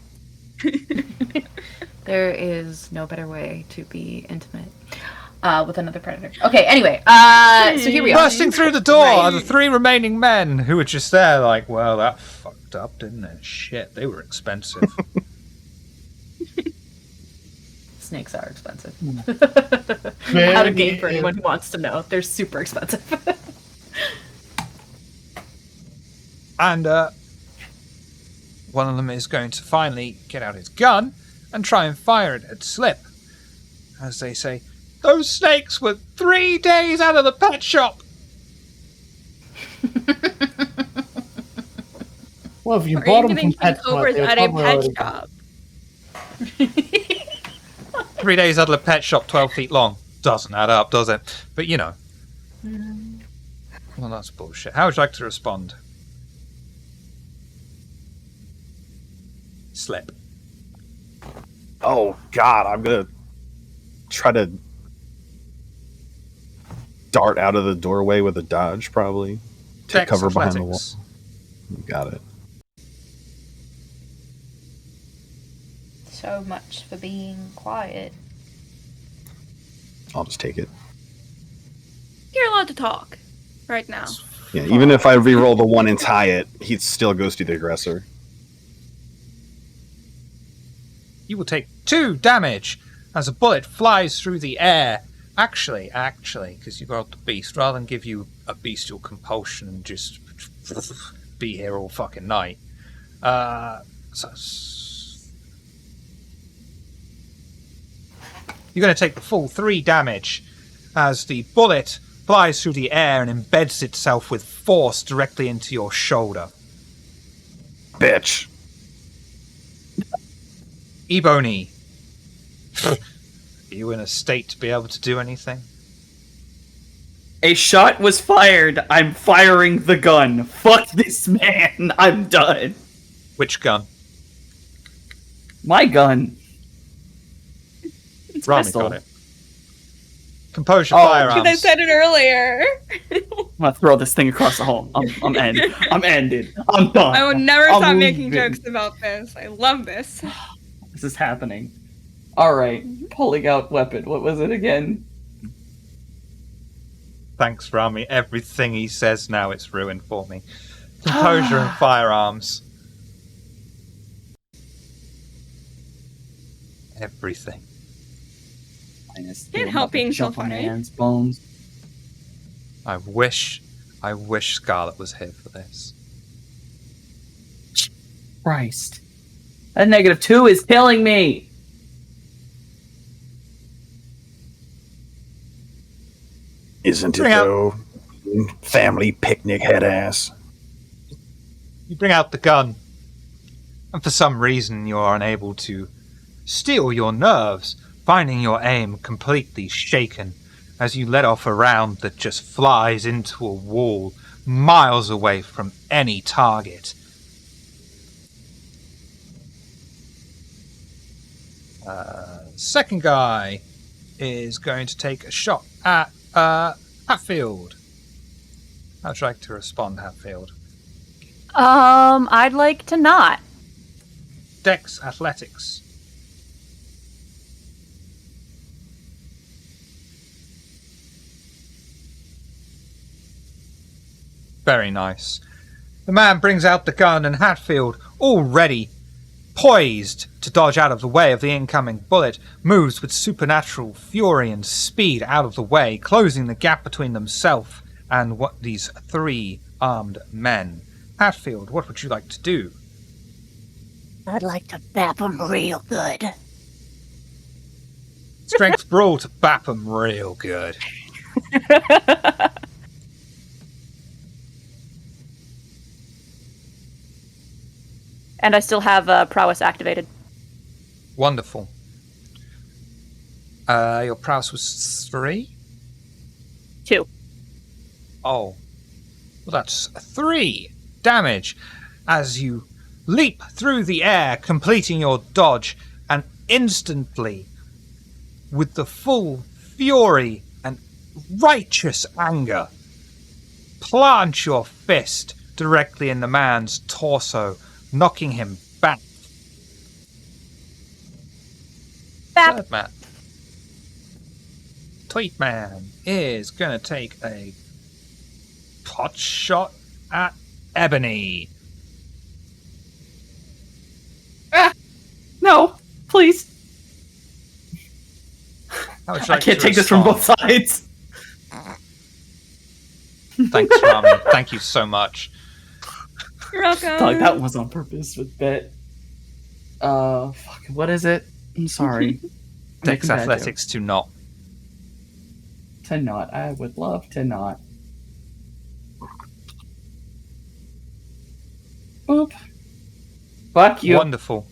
There is no better way to be intimate with another predator. Okay, anyway, so here we are. Bursting through the door are the Right. 3 remaining men who were just there, like, well, that fucked up, didn't it? Shit, they were expensive. Snakes are expensive. Very Out of game for good. anyone who wants to know. They're super expensive. And one of them is going to finally get out his gun and try and fire it at Slip. As they say, those snakes were 3 days out of the pet shop! Well, if you Are bought you them giving from King PetSmart, Cobras they're at a probably pet already- shop? 3 days out of the pet shop, 12 feet long. Doesn't add up, does it? But you know. Well, that's bullshit. How would you like to respond? Slip. Oh God, I'm gonna try to dart out of the doorway with a dodge, probably. Take Dex cover behind the wall. athletics. You got it. So much for being quiet. I'll just take it. You're allowed to talk right now. Yeah, even if I re-roll the 1 and tie it, he still goes to the aggressor. You will take 2 damage as a bullet flies through the air. Actually, because you got the beast, rather than give you a bestial compulsion and just be here all fucking night. You're going to take the full 3 damage as the bullet flies through the air and embeds itself with force directly into your shoulder. Bitch. Ebony, are you in a state to be able to do anything? A shot was fired. I'm firing the gun. Fuck this man. I'm done. Which gun? My gun. Rami pistol. got it. Composure, Oh, firearms. I said it earlier. I'm gonna throw this thing across the hall. I'm ended. I'm ended. I'm done. I will never I'm stop making leaving. jokes about this. I love this. This is happening. All right, pulling out weapon. What was it again? Thanks, Rami. Everything he says now, it's ruined for me. Composure and firearms. Everything. Can't help being so funny. Man's bones. I wish Scarlet was here for this. Christ. That -2 is killing me. Isn't it Bring out- though? Family picnic head ass. You bring out the gun, and for some reason you are unable to steel your nerves, finding your aim completely shaken as you let off a round that just flies into a wall miles away from any target. Second guy is going to take a shot at Hatfield. How'd you like to respond, Hatfield? I'd like to not. Dex Athletics. Very nice. The man brings out the gun, and Hatfield, already poised to dodge out of the way of the incoming bullet, moves with supernatural fury and speed out of the way, closing the gap between himself and what these three armed men. Hatfield, what would you like to do? I'd like to bap him real good. Strength brawl to bap him real good. And I still have prowess activated. Wonderful. Your prowess was 3? 2. Oh. Well, that's 3 damage as you leap through the air, completing your dodge, and instantly, with the full fury and righteous anger, plant your fist directly in the man's torso, knocking him back. Bap. Third man. Tweet Man is gonna take a pot shot at Ebony. No, please. How would you I like can't to take this from respond? both sides. Thanks, Rami. Thank you so much. You're welcome. Dog, that was on purpose with bit. Fuck, what is it? I'm sorry. Dex Making bad Athletics to not. jokes. To not. I would love to not. Boop. Fuck you. Wonderful.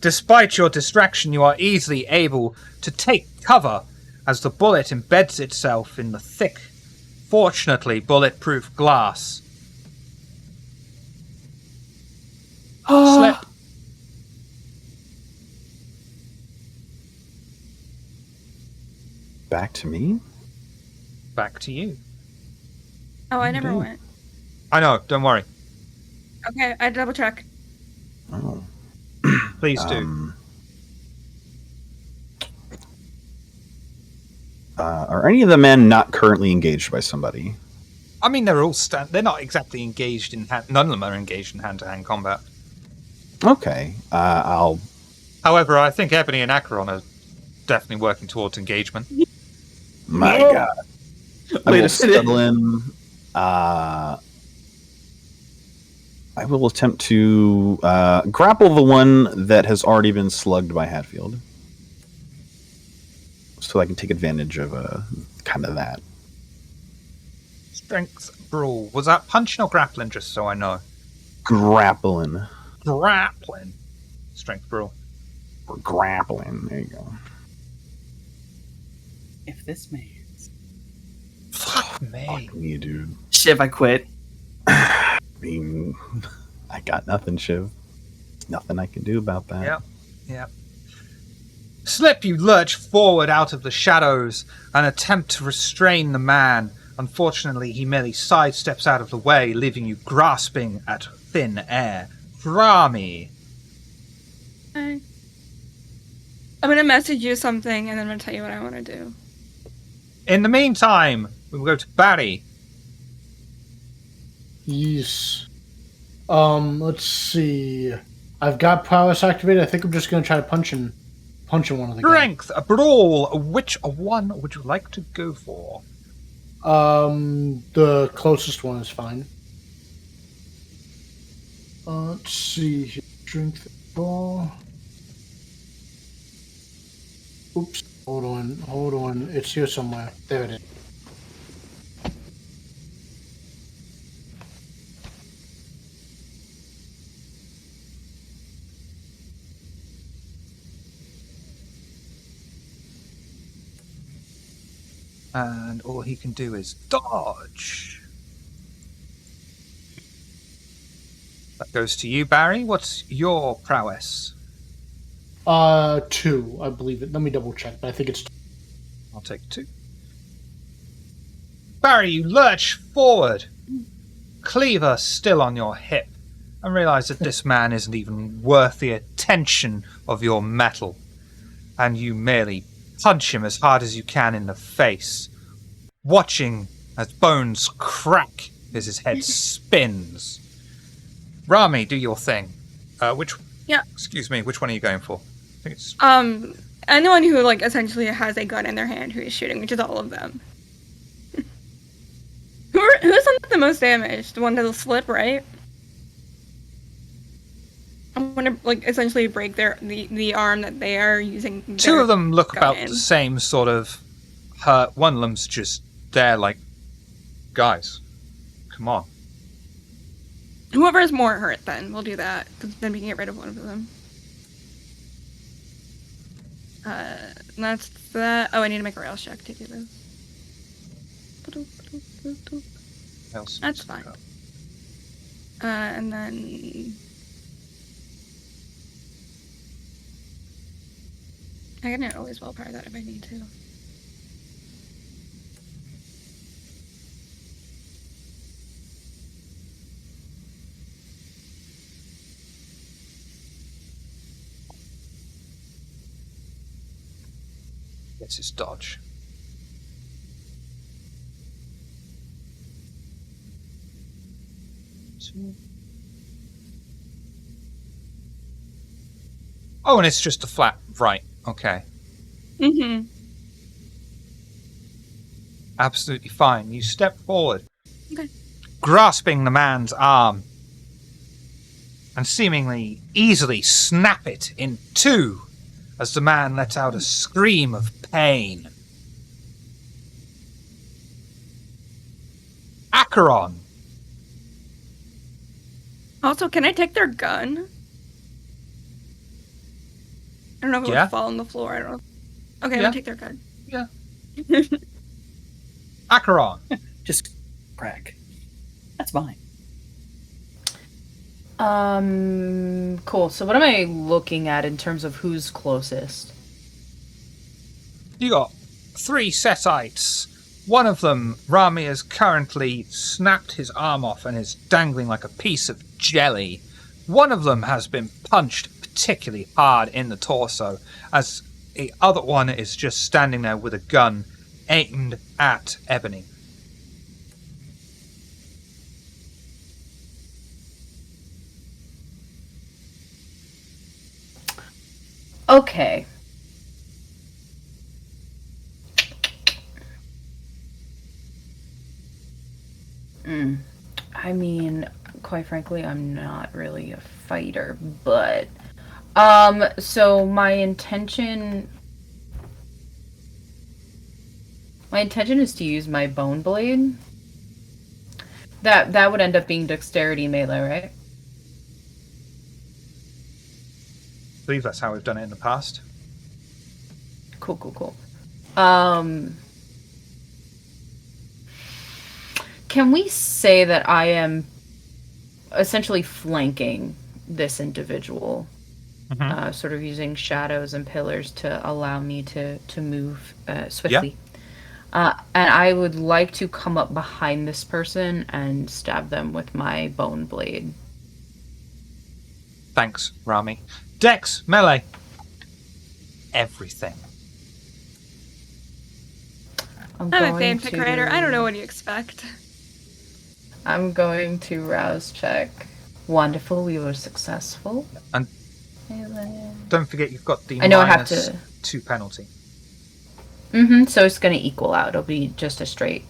Despite your distraction, you are easily able to take cover as the bullet embeds itself in the thick, fortunately bulletproof glass. Slip. Back to me? Back to you. Oh, I never Indeed. went. I know, don't worry. Okay, I double check. Oh. Please do. Are any of the men not currently engaged by somebody? I mean, they're all they're not exactly engaged in none of them are engaged in hand-to-hand combat. Okay. I'll. However, I think Ebony and Acheron are definitely working towards engagement. My No. God. I Wait will a minute. settle in. I will attempt to grapple the one that has already been slugged by Hatfield, so I can take advantage of kind of that. Strength brawl. Was that punching or grappling, just so I know? Grappling. Grappling. Strength brawl. Or grappling. There you go. If this man's Fuck me. Fuck me, dude. Shiv, I quit. I mean, I got nothing, Shiv. There's nothing I can do about that. Yep. Slip, you lurch forward out of the shadows and attempt to restrain the man. Unfortunately, he merely sidesteps out of the way, leaving you grasping at thin air. Rami. Hi. I'm gonna message you something and then I'm gonna tell you what I want to do. In the meantime, we will go to Barry. Yes. Let's see. I've got prowess activated. I think I'm just gonna try to punch in one of the guys. Strength, a brawl. Which one would you like to go for? The closest one is fine. Let's see here. Strength ball. Oops. Hold on. It's here somewhere. There it is. And all he can do is dodge. That goes to you, Barry. What's your prowess? 2, I believe it. Let me double check, but I think it's 2. I'll take 2. Barry, you lurch forward. Cleaver still on your hip, and realize that this man isn't even worth the attention of your metal. And you merely punch him as hard as you can in the face, watching as bones crack as his head spins. Rami, do your thing. Excuse me, which one are you going for? I think it's... Anyone who, like, essentially has a gun in their hand who is shooting, which is all of them. Who's done the most damage? The one that'll slip, right? I'm gonna, like, essentially break the arm that they are using. 2 of them look about in. the same sort of hurt. One of them's just there like, guys, come on. Whoever is more hurt, then we'll do that, because then we can get rid of one of them. That's that. Oh, I need to make a rails check to do this. That's fine. And then I can always willpower that if I need to. It's his dodge. Oh, and it's just a flat right. Okay. Mm-hmm. Absolutely fine. You step forward, Okay. grasping the man's arm, and seemingly easily snap it in 2 as the man lets out a scream of pain. Acheron. Also, can I take their gun? I don't know if it Yeah. would fall on the floor. I don't know. Okay, I'm Yeah. gonna take their gun. Yeah. Acheron. Just crack. That's fine. Cool. So what am I looking at in terms of who's closest? You got 3 Setites. One of them, Rami, has currently snapped his arm off and is dangling like a piece of jelly. One of them has been punched particularly hard in the torso, as the other one is just standing there with a gun aimed at Ebony. Okay. I mean, quite frankly, I'm not really a fighter, but so my intention is to use my bone blade. That would end up being dexterity melee, right? I believe that's how we've done it in the past. Cool. Can we say that I am essentially flanking this individual? sort of using shadows and pillars to allow me to move swiftly. And I would like to come up behind this person and stab them with my bone blade. Thanks, Rami. Dex, melee. Everything. I'm a fanfic writer. I don't know what you expect. I'm going to rouse check. Wonderful, we were successful. And don't forget you've got the I know I have to... -2 penalty. So it's going to equal out. It'll be just a straight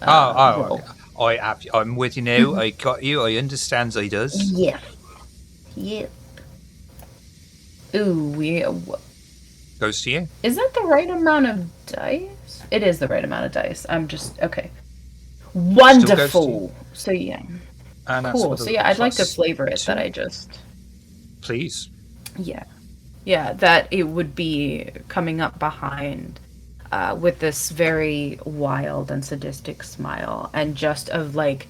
roll. I'm with you now. I got you. I understand I does. Yeah. Yep. Ooh, Goes to you. Is that the right amount of dice? It is the right amount of dice. I'm just... Okay. Wonderful! So, yeah. And cool. So, yeah, I'd like to flavor it that I just... Please. Yeah. Yeah, that it would be coming up behind with this very wild and sadistic smile and just of, like,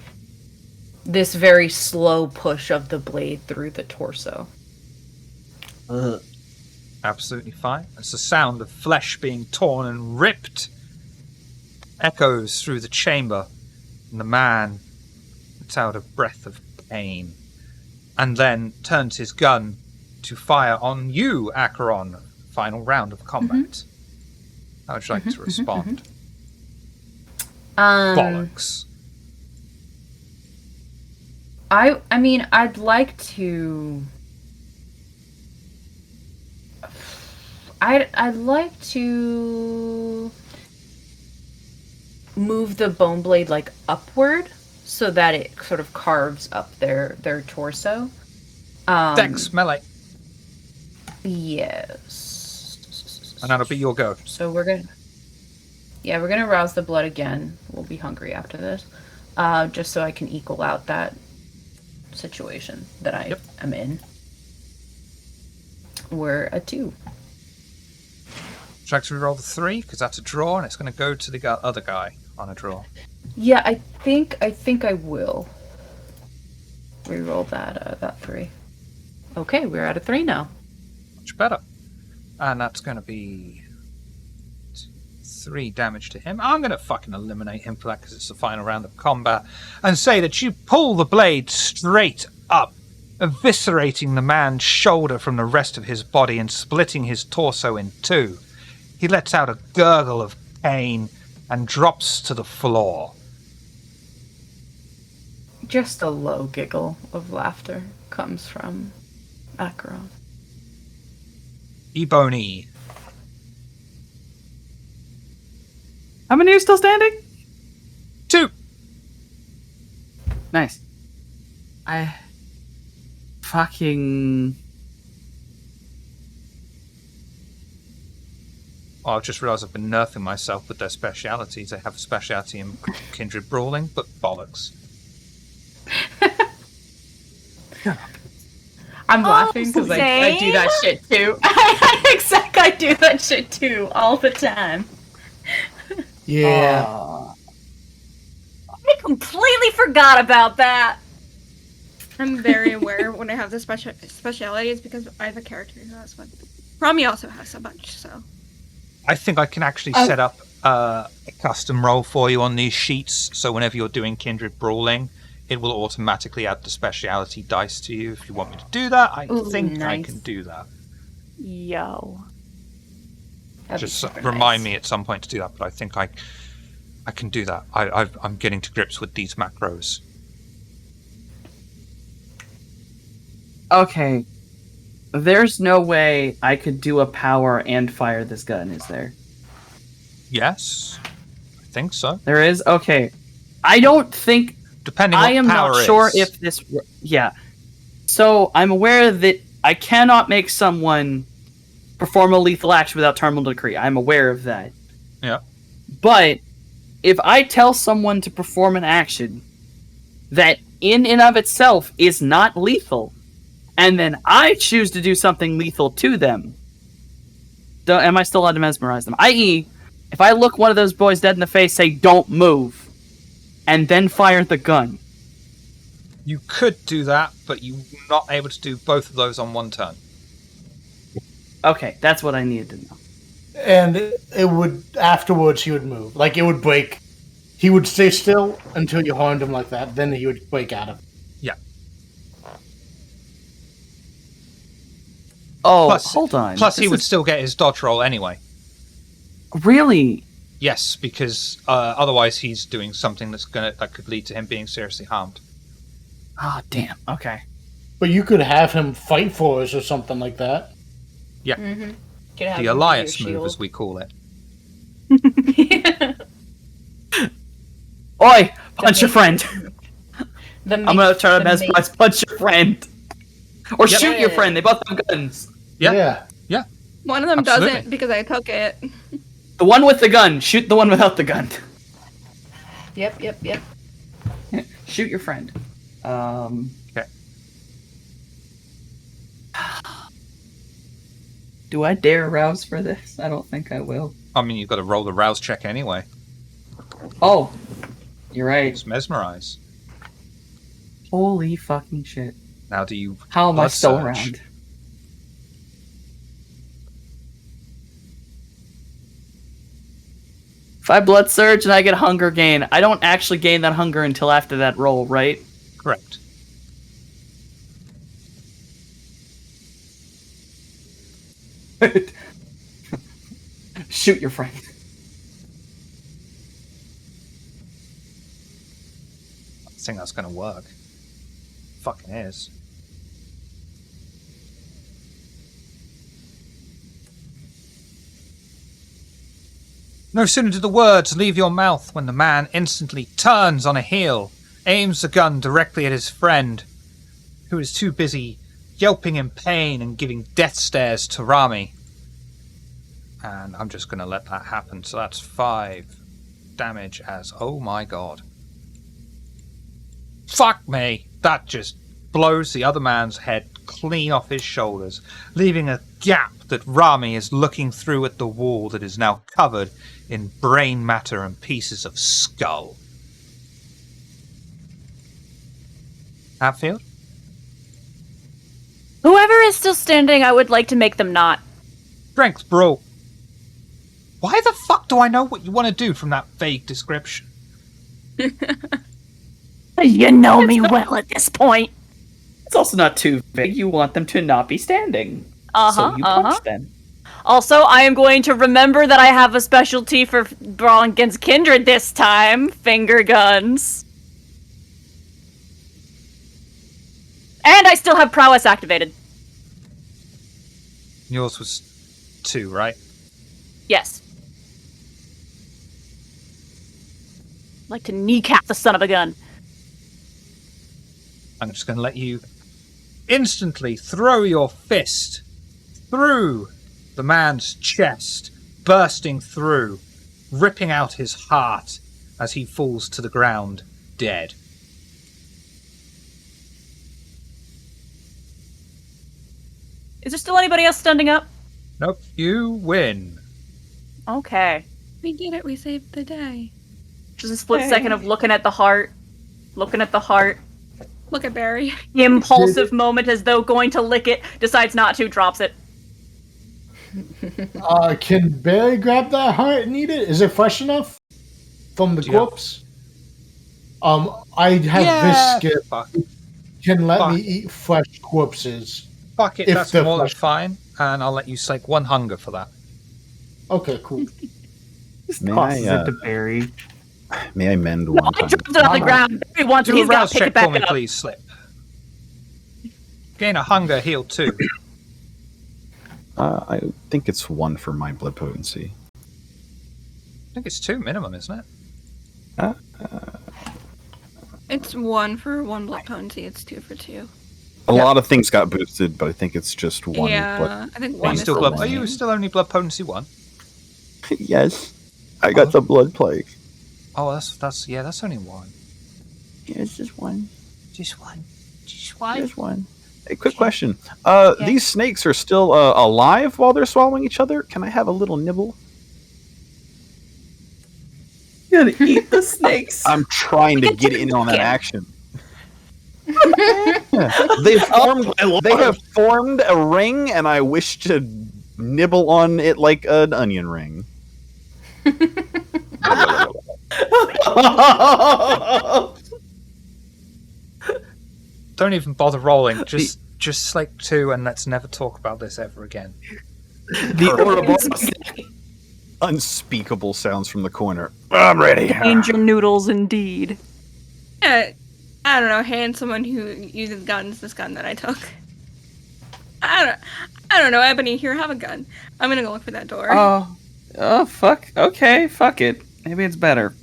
this very slow push of the blade through the torso. Absolutely fine. It's the sound of flesh being torn and ripped. Echoes through the chamber. And the man lets out a breath of pain. And then turns his gun to fire on you, Acheron. Final round of combat. How would you like to respond? Bollocks. I mean, I'd like to... I'd like to move the bone blade like upward so that it sort of carves up their torso. Dex, melee. Yes. And that'll be your go. So we're gonna rouse the blood again. We'll be hungry after this. Just so I can equal out that situation that I am in. We're a 2. Would you roll the 3? Because that's a draw, and it's going to go to the other guy on a draw. Yeah, I think I will. Reroll that 3. Okay, we're at a 3 now. Much better. And that's going to be 3 damage to him. I'm going to fucking eliminate him for that because it's the final round of combat. And say that you pull the blade straight up, eviscerating the man's shoulder from the rest of his body and splitting his torso in 2. He lets out a gurgle of pain and drops to the floor. Just a low giggle of laughter comes from Acheron. Ebony. How many are still standing? 2. Nice. I fucking... Oh, I've just realised I've been nerfing myself with their specialities. They have a speciality in Kindred Brawling, but bollocks. I'm laughing because I do that shit too. I do that shit too all the time. Yeah. I completely forgot about that. I'm very aware when I have the specialities because I have a character who has one. Rami also has a bunch, so. I think I can actually set up a custom roll for you on these sheets, so whenever you're doing Kindred Brawling, it will automatically add the speciality dice to you. If you want me to do that, I think nice. I can do that. Yo. Just remind me at some point to do that, but I think I can do that. I'm getting to grips with these macros. Okay. There's no way I could do a power and fire this gun, is there? Yes. I think so. There is? Okay. I don't think... Depending on what I am power not sure is. if this... Yeah. So, I'm aware that I cannot make someone perform a lethal action without terminal decree. I'm aware of that. Yeah. But, if I tell someone to perform an action that in and of itself is not lethal, and then I choose to do something lethal to them, am I still allowed to mesmerize them? I.e., if I look one of those boys dead in the face, say, "Don't move," and then fire the gun, You could do that, but you're not able to do both of those on one turn. Okay, that's what I needed to know. And it would, afterwards, he would move. Like, it would break. He would stay still until you harmed him like that, then he would break out of it. Yeah. Oh, hold on. Plus, he would still get his dodge roll anyway. Really? Yes, because otherwise he's doing something that could lead to him being seriously harmed. Oh, damn. Okay. But you could have him fight for us or something like that. Yeah. Mm-hmm. The Elias move, as we call it. Oi! Punch your friend! I'm I'm gonna try to mesmerize punch your friend. Or shoot your friend, they both have guns. Yeah. One of them Absolutely. doesn't because I took it. The one with the gun, shoot the one without the gun. Yep. Shoot your friend. Okay. Do I dare rouse for this? I don't think I will. I mean, you've got to roll the rouse check anyway. Oh, you're right. It's mesmerize. Holy fucking shit. Now do you... How am I blood still surge? around? If I blood surge and I get hunger gain, I don't actually gain that hunger until after that roll, right? Correct. Shoot your friend. I think that's going to work. Fucking is. No sooner do the words leave your mouth when the man instantly turns on a heel, aims the gun directly at his friend, who is too busy yelping in pain and giving death stares to Rami. And I'm just going to let that happen. So that's 5 damage as... Oh my god. Fuck me! That just blows the other man's head clean off his shoulders, leaving a gap that Rami is looking through at the wall that is now covered in brain matter and pieces of skull. Hatfield? Whoever is still standing, I would like to make them not. Strength, bro. Why the fuck do I know what you want to do from that vague description? You know me well at this point. It's also not too vague. You want them to not be standing. So you punch them. Also, I am going to remember that I have a specialty for brawling against kindred this time. Finger guns. And I still have prowess activated. Yours was 2, right? Yes. Like to kneecap the son of a gun. I'm just going to let you instantly throw your fist through the man's chest, bursting through, ripping out his heart as he falls to the ground, dead. Is there still anybody else standing up? Nope, you win. Okay. We did it. We saved the day. Just a split second of looking at the heart. Looking at the heart. Look at Barry. The impulsive moment as though going to lick it, decides not to, drops it. Can Barry grab that heart and eat it? Is it fresh enough from the corpse? I have biscuit. Can let me eat fresh corpses. Fuck it, if that's they're more than fresh. fine, and I'll let you slake 1 hunger for that. Okay, cool. May Tosses it I, to Barry. may I mend No, one I time? dropped it on the ground. Barry wants it. Do a He's got rouse to pick it check back for me, up. please, Slip. Gain a hunger, heal 2. I think it's 1 for my blood potency. I think it's 2 minimum, isn't it? It's 1 for 1 blood potency. It's 2 for 2. A lot of things got boosted, but I think it's just 1. Yeah, I think Are 1 you is still the blood? Are limit. you still only blood potency 1? Yes. I got the blood plague. Oh, that's only 1. Yeah, it's just 1. Just 1. Just Just 1. Hey, quick question. These snakes are still alive while they're swallowing each other? Can I have a little nibble? You're gonna eat the snakes. I'm trying to get get to in on that chicken. action. They formed. They have formed a ring, and I wish to nibble on it like an onion ring. Don't even bother rolling. Just select 2 and let's never talk about this ever again. The Ouroboros. Unspeakable sounds from the corner. I'm ready. Angel noodles, indeed. Yeah, I don't know. Hand someone who uses guns this gun that I took. I don't know. Ebony, here, have a gun. I'm gonna go look for that door. Oh, fuck. Okay, fuck it. Maybe it's better.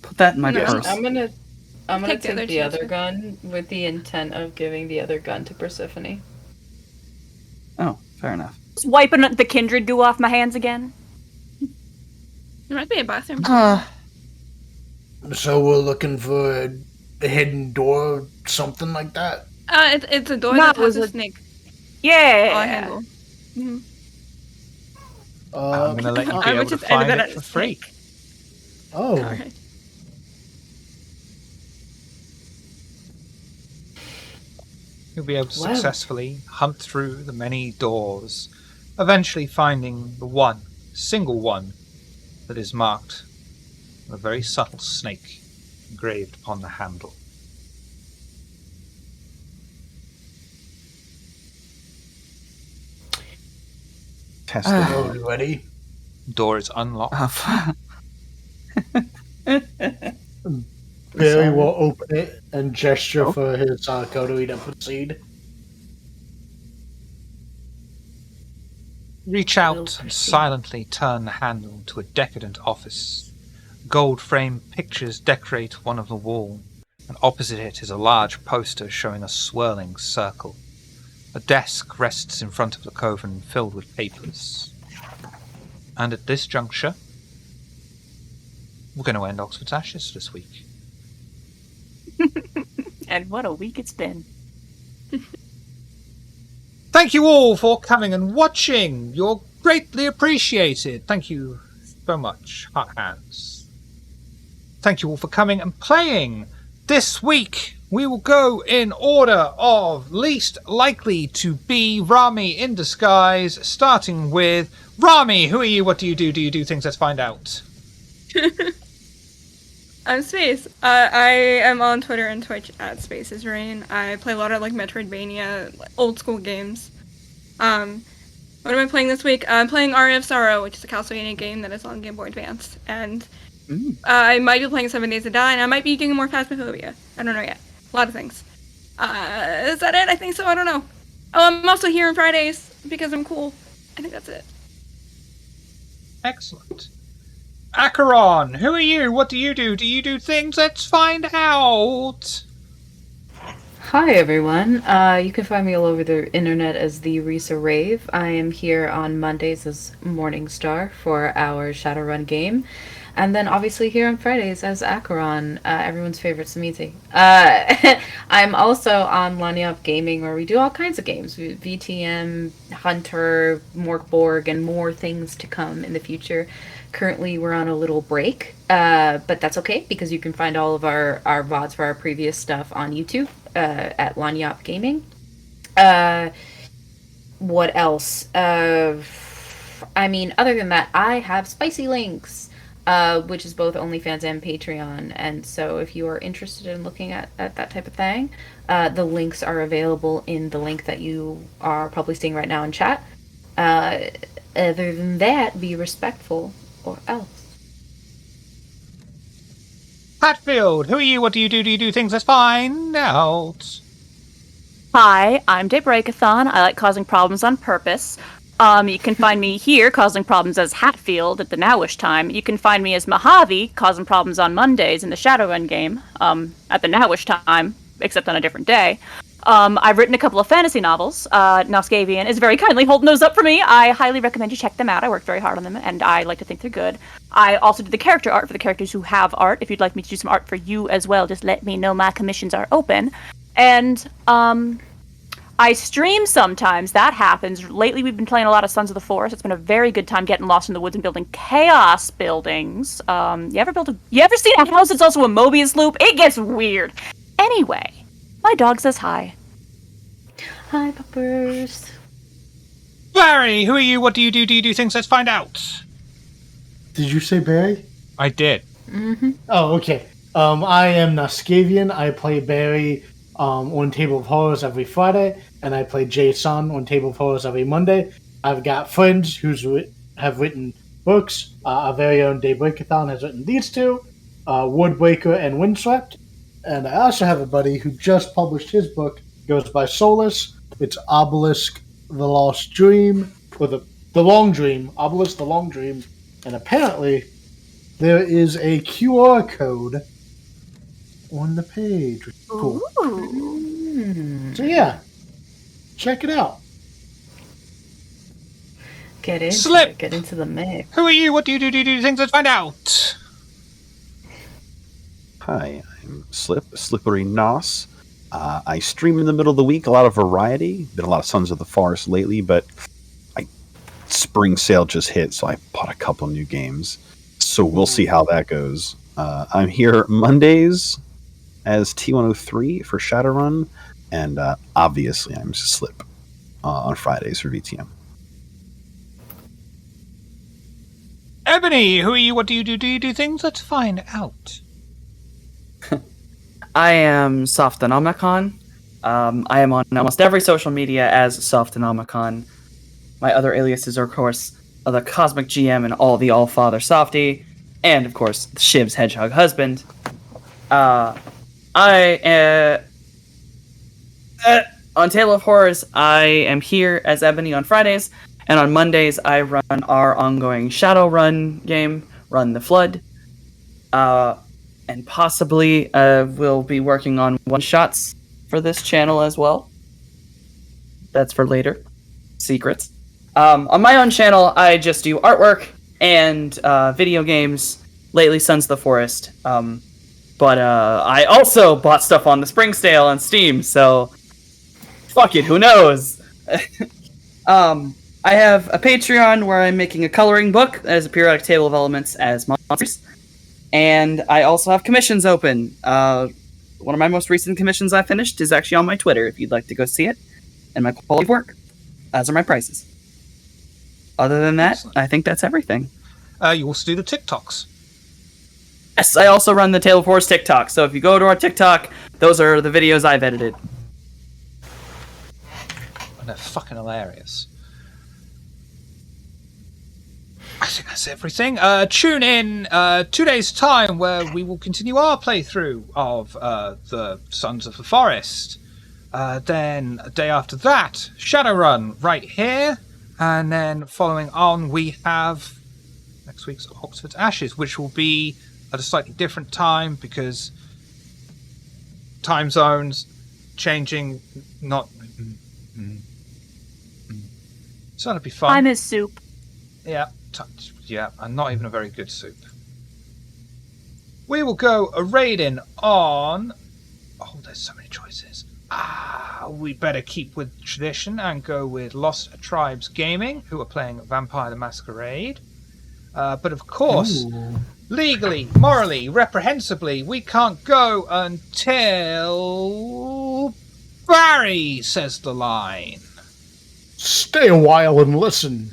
Put that in my No, purse. I'm gonna Take the take other the two, other too. gun with the intent of giving the other gun to Persephone. Oh, fair enough. Just wiping the kindred goo off my hands again. There might be a bathroom. So we're looking for a hidden door, something like that. It's a door No, that it was has a a- snake Yeah. handle. Mm-hmm. I'm gonna let you be I able would to just edit find that it as for a free. snake. Oh, Alright. You'll be able to Wow. successfully hunt through the many doors, eventually finding the single one, that is marked with a very subtle snake engraved upon the handle. Test oh, it. you ready? Door is unlocked. Barry will open it and gesture Oh. for his coterie to proceed. Reach Will out and proceed. silently turn the handle to a decadent office. Gold framed pictures decorate one of the wall, and opposite it is a large poster showing a swirling circle. A desk rests in front of the coven filled with papers. And at this juncture, we're going to end Oxford's Ashes this week. And what a week it's been. Thank you all for coming and watching. You're greatly appreciated. Thank you so much. Hot hands. Thank you all for coming and playing. This week, we will go in order of least likely to be Rami in disguise, starting with Rami. Who are you? What do you do? Do you do things? Let's find out. I'm Space. I am on Twitter and Twitch at SpacesRain. I play a lot of like Metroidvania, old school games. What am I playing this week? I'm playing Aria of Sorrow, which is a Castlevania game that is on Game Boy Advance, and I might be playing 7 Days to Die, and I might be getting more Phasmophobia. I don't know yet. A lot of things. Is that it? I think so. I don't know. Oh, I'm also here on Fridays because I'm cool. I think that's it. Excellent. Acheron, who are you? What do you do? Do you do things? Let's find out. Hi everyone. You can find me all over the internet as the Risa Rave. I am here on Mondays as Morningstar for our Shadowrun game. And then obviously here on Fridays as Acheron, everyone's favorite Samiti. I'm also on Lanyap Gaming where we do all kinds of games. VTM, Hunter, Morkborg, and more things to come in the future. Currently we're on a little break, but that's okay because you can find all of our VODs for our previous stuff on YouTube at Lanyap Gaming. What else? I mean, other than that, I have Spicy Links. Which is both OnlyFans and Patreon. And so if you are interested in looking at that type of thing, the links are available in the link that you are probably seeing right now in chat. Other than that, be respectful or else. Hatfield, who are you? What do you do? Do you do things? Let's find out. Hi, I'm Daybreakathon. I like causing problems on purpose. You can find me here causing problems as Hatfield at the Nowish time. You can find me as Mojave causing problems on Mondays in the Shadowrun game at the Nowish time, except on a different day. I've written a couple of fantasy novels. Noscavian is very kindly holding those up for me. I highly recommend you check them out. I worked very hard on them, and I like to think they're good. I also do the character art for the characters who have art. If you'd like me to do some art for you as well, just let me know. My commissions are open. And I stream sometimes. That happens. Lately, we've been playing a lot of Sons of the Forest. It's been a very good time getting lost in the woods and building chaos buildings. You ever seen a house that's also a Mobius loop? It gets weird. Anyway, My dog says hi. Hi, puppers. Barry, who are you? What do you do? Do you do things? Let's find out. Did you say Barry? I did. Mm-hmm. Oh, okay. I am Nascavian. I play Barry on Table of Horrors every Friday, and I play Jason on Table of Horrors every Monday. I've got friends who have written books. Our very own Daybreakathon has written these two, Woodbreaker and Windswept. And I also have a buddy who just published his book, goes by Solus. It's Obelisk, the Lost Dream, or the Long Dream, Obelisk, the Long Dream. And apparently, there is a QR code on the page. Cool. Ooh. So yeah, check it out. Get into Slip. it. Get into the mix. Who are you? What do you do? Do you do things? Let's find out. Hi, I'm Slippery Nos. I stream in the middle of the week, a lot of variety. Been a lot of Sons of the Forest lately, but spring sale just hit, so I bought a couple new games. So we'll see how that goes. I'm here Mondays as T103 for Shadowrun, and obviously I'm Slip on Fridays for VTM. Ebony, who are you? What do you do? Do you do things? Let's find out. I am Softenomicon. I am on almost every social media as Softenomicon. My other aliases are, of course, the Cosmic GM and All-Father Softy, and, of course, Shiv's Hedgehog Husband. On Tale of Horrors, I am here as Ebony on Fridays, and on Mondays I run our ongoing Shadowrun game, Run the Flood. And possibly we'll be working on one-shots for this channel as well. That's for later. Secrets. On my own channel, I just do artwork and video games. Lately, Sons of the Forest. But I also bought stuff on the spring sale on Steam, so fuck it, who knows? I have a Patreon where I'm making a coloring book that is a periodic table of elements as monsters. And I also have commissions open. One of my most recent commissions I finished is actually on my Twitter, if you'd like to go see it. And my quality of work. As are my prices. Other than that, excellent. I think that's everything. You also do the TikToks. Yes, I also run the Tale of Horrors TikTok. So if you go to our TikTok, those are the videos I've edited. And they're fucking hilarious. I think that's everything. Tune in 2 days' time where we will continue our playthrough of the Sons of the Forest. Then a day after that, Shadowrun right here. And then following on, we have next week's Oxford Ashes, which will be at a slightly different time because time zones changing. Not. So that'll be fun. I miss soup. Yeah. Yeah, and not even a very good soup. We will go a raiding on... Oh, there's so many choices. We better keep with tradition and go with Lost Tribes Gaming, who are playing Vampire the Masquerade. But of course, legally, morally, reprehensibly, we can't go until... Barry says the line. Stay a while and listen.